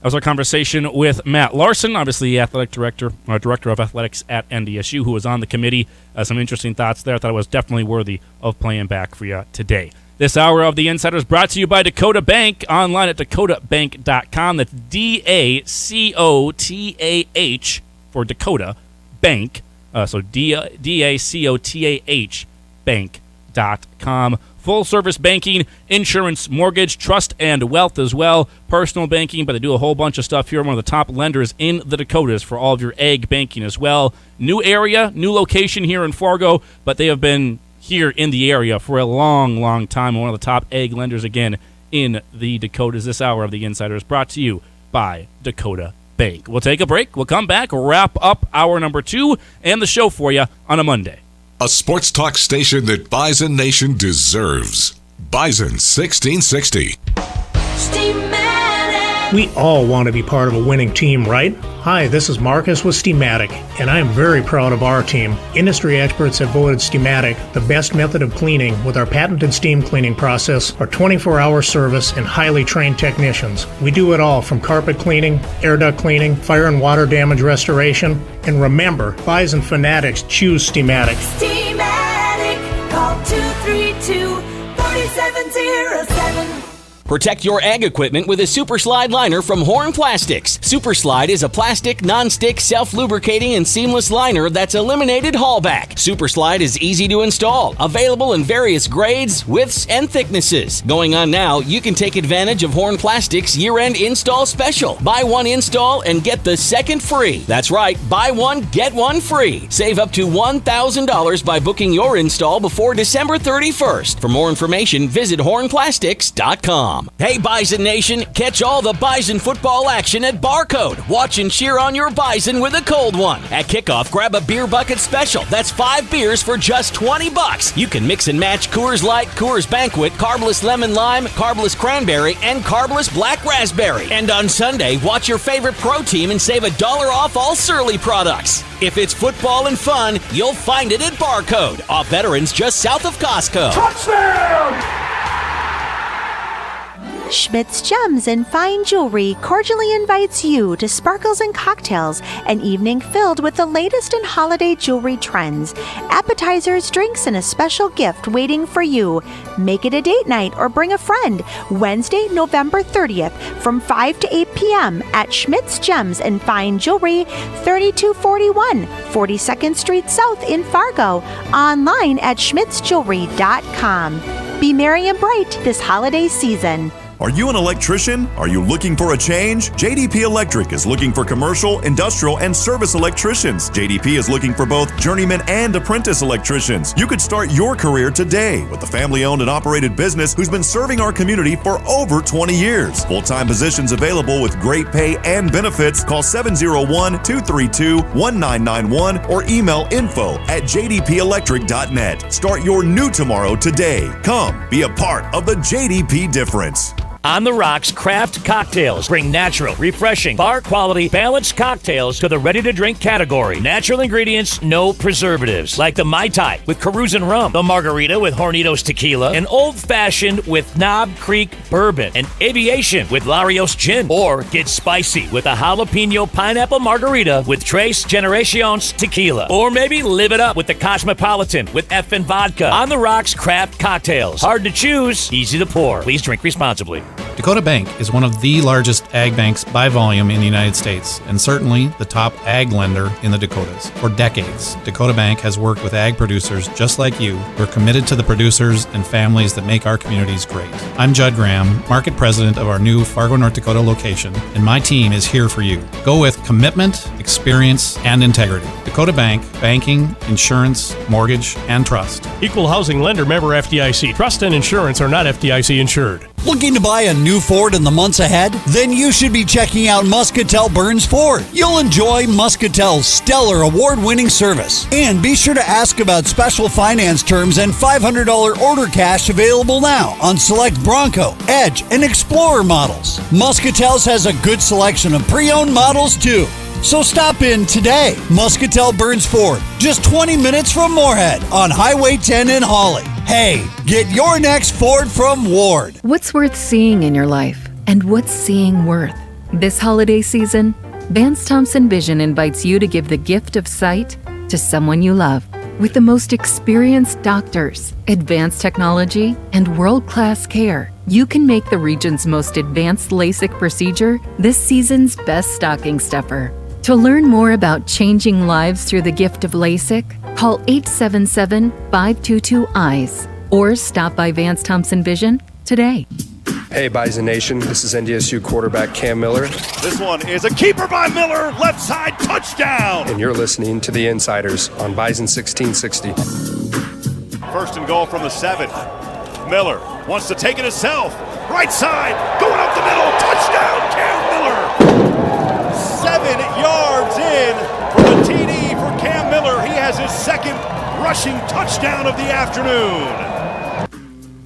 That was our conversation with Matt Larson, obviously athletic director of athletics at NDSU, who was on the committee. Some interesting thoughts there. I thought it was definitely worthy of playing back for you today. This hour of The Insiders brought to you by Dakota Bank, online at dakotabank.com. That's DACOTAH for Dakota Bank. So DACOTAH bank.com. Full-service banking, insurance, mortgage, trust, and wealth as well. Personal banking, but they do a whole bunch of stuff here. One of the top lenders in the Dakotas for all of your ag banking as well. New area, new location here in Fargo, but they have been here in the area for a long, long time. One of the top ag lenders, again, in the Dakotas. This hour of The Insiders brought to you by Dakota Bank. We'll take a break. We'll come back, wrap up hour number 2 and the show for you on a Monday. A sports talk station that Bison Nation deserves. Bison 1660. Steve Madden. We all want to be part of a winning team, right? Hi, this is Marcus with Steamatic, and I am very proud of our team. Industry experts have voted Steamatic the best method of cleaning with our patented steam cleaning process, our 24-hour service, and highly trained technicians. We do it all from carpet cleaning, air duct cleaning, fire and water damage restoration, and remember, Bison fanatics choose Steamatic. Steamatic, call 232-4707. Protect your ag equipment with a Super Slide liner from Horn Plastics. Super Slide is a plastic, non-stick, self-lubricating, and seamless liner that's eliminated haulback. Super Slide is easy to install, available in various grades, widths, and thicknesses. Going on now, you can take advantage of Horn Plastics' year-end install special. Buy one install and get the second free. That's right, buy one, get one free. Save up to $1,000 by booking your install before December 31st. For more information, visit hornplastics.com. Hey Bison Nation, catch all the Bison football action at Barcode. Watch and cheer on your Bison with a cold one. At kickoff, grab a beer bucket special. That's 5 beers for just $20. You can mix and match Coors Light, Coors Banquet, Carbless Lemon Lime, Carbless Cranberry, and Carbless Black Raspberry. And on Sunday, watch your favorite pro team and save $1 off all Surly products. If it's football and fun, you'll find it at Barcode, off Veterans just south of Costco. Touchdown! Schmidt's Gems and Fine Jewelry cordially invites you to Sparkles and Cocktails, an evening filled with the latest in holiday jewelry trends, appetizers, drinks, and a special gift waiting for you. Make it a date night or bring a friend. Wednesday, November 30th from 5 to 8 p.m. at Schmidt's Gems and Fine Jewelry, 3241 42nd Street South in Fargo. Online at schmidtsjewelry.com. Be merry and bright this holiday season. Are you an electrician? Are you looking for a change? JDP Electric is looking for commercial, industrial, and service electricians. JDP is looking for both journeyman and apprentice electricians. You could start your career today with a family-owned and operated business who's been serving our community for over 20 years. Full-time positions available with great pay and benefits. Call 701-232-1991 or email info@jdpelectric.net. Start your new tomorrow today. Come be a part of the JDP difference. On the Rocks Craft Cocktails bring natural, refreshing, bar-quality, balanced cocktails to the ready-to-drink category. Natural ingredients, no preservatives. Like the Mai Tai with Carusan Rum, the Margarita with Hornitos Tequila, an Old Fashioned with Knob Creek Bourbon, an Aviation with Larios Gin, or get spicy with a Jalapeno Pineapple Margarita with Tres Generaciones Tequila. Or maybe live it up with the Cosmopolitan with Effin' Vodka. On the Rocks Craft Cocktails. Hard to choose, easy to pour. Please drink responsibly. Dakota Bank is one of the largest ag banks by volume in the United States, and certainly the top ag lender in the Dakotas. For decades, Dakota Bank has worked with ag producers just like you. We're committed to the producers and families that make our communities great. I'm Judd Graham, Market President of our new Fargo, North Dakota location, and my team is here for you. Go with commitment, experience, and integrity. Dakota Bank, banking, insurance, mortgage, and trust. Equal housing lender, member FDIC. Trust and insurance are not FDIC insured. Looking to buy a new Ford in the months ahead? Then you should be checking out Muscatel Burns Ford. You'll enjoy Muscatel's stellar award-winning service. And be sure to ask about special finance terms and $500 order cash available now on select Bronco, Edge, and Explorer models. Muscatel's has a good selection of pre-owned models too. So stop in today. Muscatel Burns Ford, just 20 minutes from Moorhead on Highway 10 in Hawley. Hey, get your next Ford from Ward. What's worth seeing in your life? And what's seeing worth? This holiday season, Vance Thompson Vision invites you to give the gift of sight to someone you love. With the most experienced doctors, advanced technology, and world-class care, you can make the region's most advanced LASIK procedure this season's best stocking stuffer. To learn more about changing lives through the gift of LASIK, call 877-522-EYES or stop by Vance Thompson Vision today. Hey, Bison Nation, this is NDSU quarterback Cam Miller. This one is a keeper by Miller, left side touchdown. And you're listening to The Insiders on Bison 1660. First and goal from the 7. Miller wants to take it himself. Right side, going up the middle, touchdown, Cam Miller. 7 yards in for the TD for Cam Miller. He has his second rushing touchdown of the afternoon.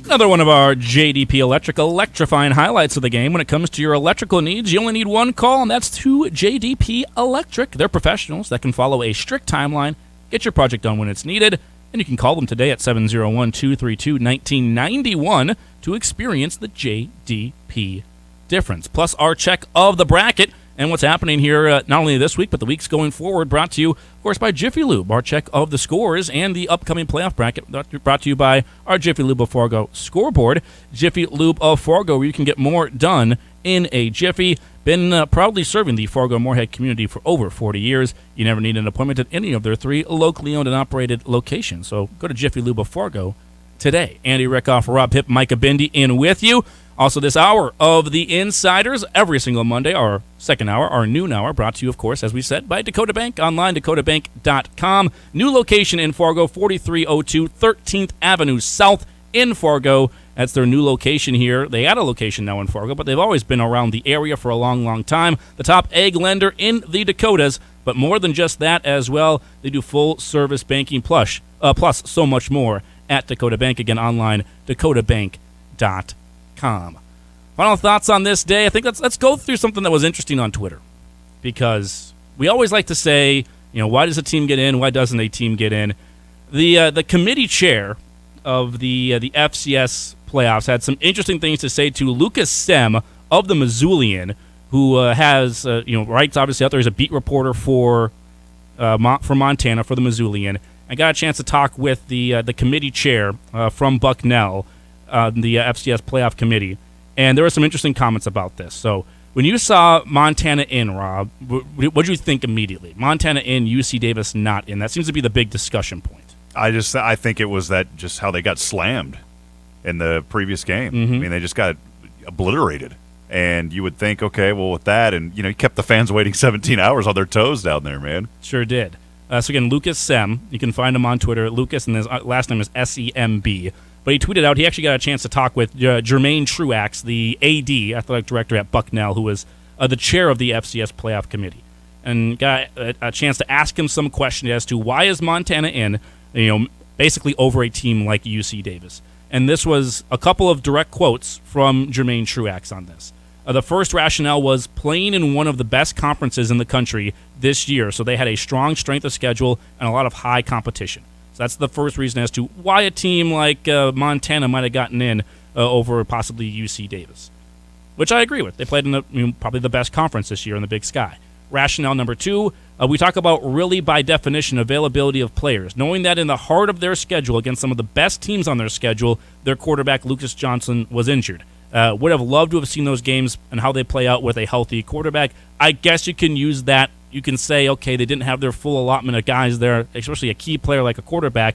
Another one of our JDP Electric electrifying highlights of the game. When it comes to your electrical needs, you only need one call, and that's to JDP Electric. They're professionals that can follow a strict timeline, get your project done when it's needed, and you can call them today at 701-232-1991 to experience the JDP difference. Plus, our check of the bracket and what's happening here not only this week, but the weeks going forward, brought to you, of course, by Jiffy Lube. Our check of the scores and the upcoming playoff bracket brought to you by our Jiffy Lube of Fargo scoreboard. Jiffy Lube of Fargo, where you can get more done in a jiffy. Been proudly serving the Fargo-Moorhead community for over 40 years. You never need an appointment at any of their 3 locally owned and operated locations. So go to Jiffy Lube of Fargo today. Andy Rickoff, Rob Hipp, Micah Bindi in with you. Also, this hour of the Insiders, every single Monday, our second hour, our noon hour, brought to you, of course, as we said, by Dakota Bank, online, dakotabank.com. New location in Fargo, 4302 13th Avenue South in Fargo. That's their new location here. They had a location now in Fargo, but they've always been around the area for a long, long time. The top egg lender in the Dakotas, but more than just that as well, they do full-service banking plus so much more at Dakota Bank. Again, online, dakotabank.com. Final thoughts on this day. I think let's go through something that was interesting on Twitter, because we always like to say, why does a team get in? Why doesn't a team get in? The committee chair of the FCS playoffs had some interesting things to say to Lucas Sem of the Missoulian, who has writes obviously out there as a beat reporter for Montana for the Missoulian. I got a chance to talk with the committee chair from Bucknell, the FCS playoff committee, and there were some interesting comments about this. So when you saw Montana in, Rob, what did you think immediately? Montana in, UC Davis not in. That seems to be the big discussion point. I think it was that just how they got slammed in the previous game. Mm-hmm. I mean, they just got obliterated. And you would think, okay, well, with that, and you kept the fans waiting 17 hours on their toes down there, man. Sure did. So again, Lucas Sem, you can find him on Twitter, Lucas, and his last name is SEMB. But he tweeted out, he actually got a chance to talk with Jermaine Truax, the AD, athletic director at Bucknell, who was the chair of the FCS playoff committee, and got a chance to ask him some questions as to why is Montana in, basically over a team like UC Davis. And this was a couple of direct quotes from Jermaine Truax on this. The first rationale was playing in one of the best conferences in the country this year, so they had a strong strength of schedule and a lot of high competition. So that's the first reason as to why a team like Montana might have gotten in over possibly UC Davis, which I agree with. They played in probably the best conference this year in the Big Sky. Rationale number 2, we talk about really by definition availability of players, knowing that in the heart of their schedule against some of the best teams on their schedule, their quarterback Lucas Johnson was injured. Would have loved to have seen those games and how they play out with a healthy quarterback. I guess you can use that. You can say, okay, they didn't have their full allotment of guys there, especially a key player like a quarterback.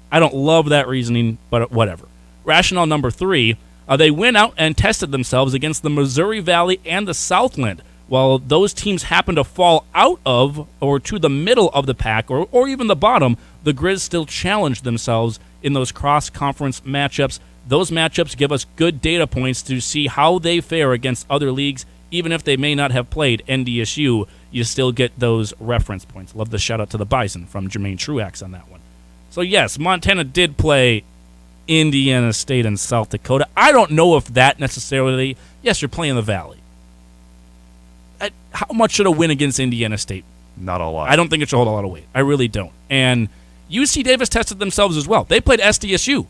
I don't love that reasoning, but whatever. Rationale number 3, they went out and tested themselves against the Missouri Valley and the Southland. While those teams happen to fall out of or to the middle of the pack or even the bottom, the Grizz still challenged themselves in those cross-conference matchups. Those matchups give us good data points to see how they fare against other leagues. Even if they may not have played NDSU, you still get those reference points. Love the shout-out to the Bison from Jermaine Truax on that one. So, yes, Montana did play Indiana State and South Dakota. I don't know if that necessarily... Yes, you're playing the Valley. How much should a win against Indiana State? Not a lot. I don't think it should hold a lot of weight. I really don't. And UC Davis tested themselves as well. They played SDSU,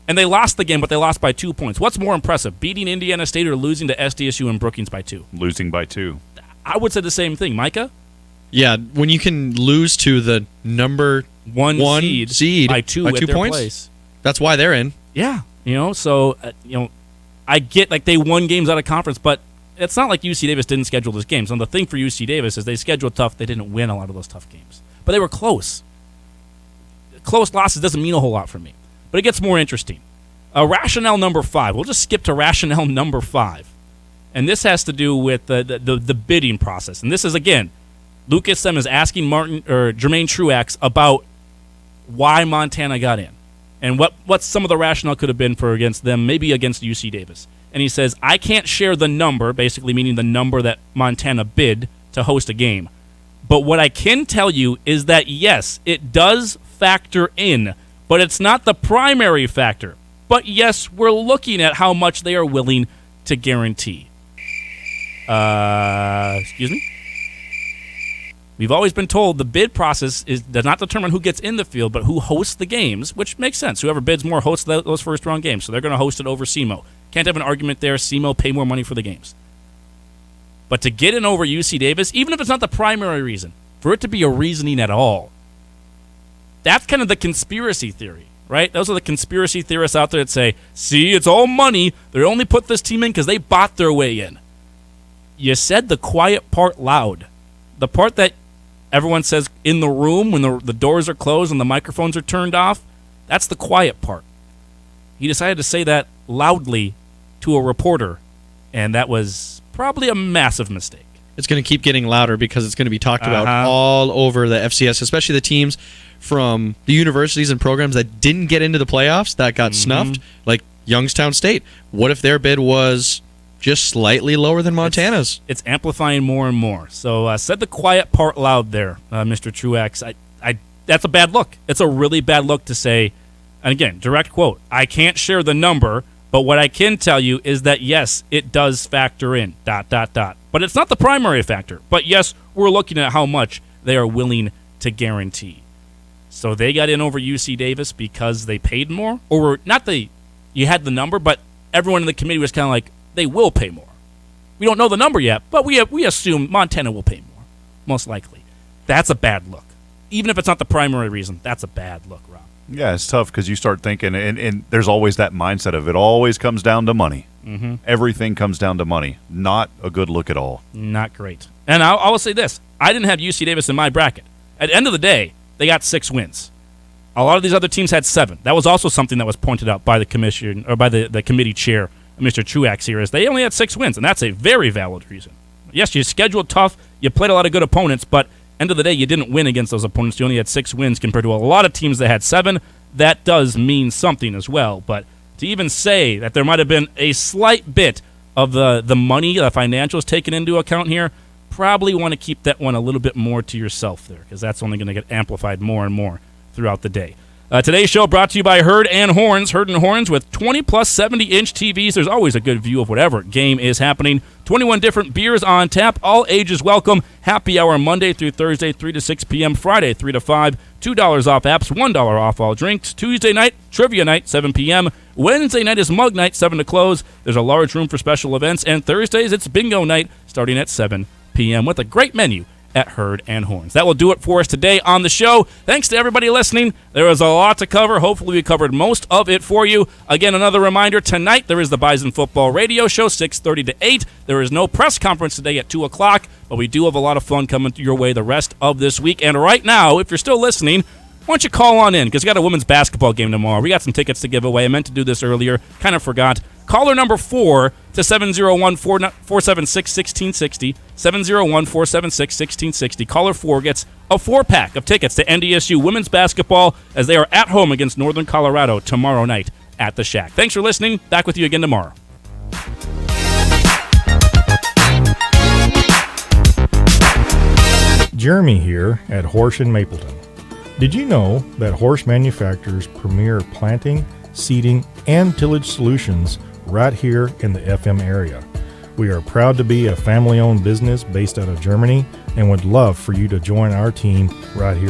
and they lost the game, but they lost by 2 points. What's more impressive, beating Indiana State or losing to SDSU and Brookings by 2? Losing by 2. I would say the same thing. Micah? Yeah, when you can lose to the number one seed by 2 points, place. That's why they're in. Yeah, so I get like they won games out of conference, but it's not like UC Davis didn't schedule those games. And the thing for UC Davis is they scheduled tough. They didn't win a lot of those tough games, but they were close. Close losses doesn't mean a whole lot for me, but it gets more interesting. Rationale number 5. We'll just skip to rationale number 5, and this has to do with the bidding process. And this is again, Lucas Sem is asking Jermaine Truax about why Montana got in, and what some of the rationale could have been for against them, maybe against UC Davis. And he says, I can't share the number, basically meaning the number that Montana bid to host a game. But what I can tell you is that, yes, it does factor in, but it's not the primary factor. but yes, we're looking at how much they are willing to guarantee. Excuse me? We've always been told the bid process does not determine who gets in the field, but who hosts the games, which makes sense. Whoever bids more hosts those first-round games, so they're going to host it over SEMO. Can't have an argument there. SEMO pay more money for the games. But to get in over UC Davis, even if it's not the primary reason, for it to be a reasoning at all, that's kind of the conspiracy theory, right? Those are the conspiracy theorists out there that say, see, it's all money. They only put this team in because they bought their way in. You said the quiet part loud. The part that everyone says in the room when the doors are closed and the microphones are turned off, that's the quiet part. He decided to say that loudly to a reporter, and that was probably a massive mistake. It's going to keep getting louder because it's going to be talked about all over the FCS, especially the teams from the universities and programs that didn't get into the playoffs, that got snuffed, like Youngstown State. What if their bid was just slightly lower than Montana's? It's amplifying more and more. So said the quiet part loud there, Mr. Truax. That's a bad look. It's a really bad look to say, and again, direct quote, I can't share the number, but what I can tell you is that, yes, it does factor in, ... But it's not the primary factor. But, yes, we're looking at how much they are willing to guarantee. So they got in over UC Davis because they paid more? Or you had the number, but everyone in the committee was kind of like, they will pay more. We don't know the number yet, but we assume Montana will pay more, most likely. That's a bad look. Even if it's not the primary reason, that's a bad look, Rob. Yeah, it's tough because you start thinking, and there's always that mindset of it always comes down to money. Mm-hmm. Everything comes down to money. Not a good look at all. Not great. And I will say this. I didn't have UC Davis in my bracket. At the end of the day, they got 6 wins. A lot of these other teams had 7. That was also something that was pointed out by the commission, or by the committee chair, Mr. Truax here, is they only had 6 wins, and that's a very valid reason. Yes, you scheduled tough, you played a lot of good opponents, but end of the day, you didn't win against those opponents. You only had 6 wins compared to a lot of teams that had 7. That does mean something as well. But to even say that there might have been a slight bit of the money, the financials taken into account here, probably want to keep that one a little bit more to yourself there, because that's only going to get amplified more and more throughout the day. Today's show brought to you by Herd and Horns. Herd and Horns with 20-plus 70-inch TVs. There's always a good view of whatever game is happening. 21 different beers on tap. All ages welcome. Happy hour Monday through Thursday, 3 to 6 p.m. Friday, 3 to 5. $2 off apps, $1 off all drinks. Tuesday night, trivia night, 7 p.m. Wednesday night is mug night, 7 to close. There's a large room for special events. And Thursdays, it's bingo night, starting at 7 p.m. with a great menu at Herd and Horns. That will do it for us today on the show. Thanks to everybody listening. There was a lot to cover. Hopefully we covered most of it for you. Again, another reminder, tonight there is the Bison Football Radio Show, 6:30 to 8. There is no press conference today at 2 o'clock, but we do have a lot of fun coming your way the rest of this week. And right now, if you're still listening, why don't you call on in, because we got a women's basketball game tomorrow. We got some tickets to give away. I meant to do this earlier, kind of forgot. Caller number 4 to 701-476-1660, 701-476-1660. Caller 4 gets a 4-pack of tickets to NDSU women's basketball as they are at home against Northern Colorado tomorrow night at the Shack. Thanks for listening. Back with you again tomorrow. Jeremy here at Horsch in Mapleton. Did you know that Horsch manufactures premier planting, seeding, and tillage solutions right here in the FM area? We are proud to be a family-owned business based out of Germany and would love for you to join our team right here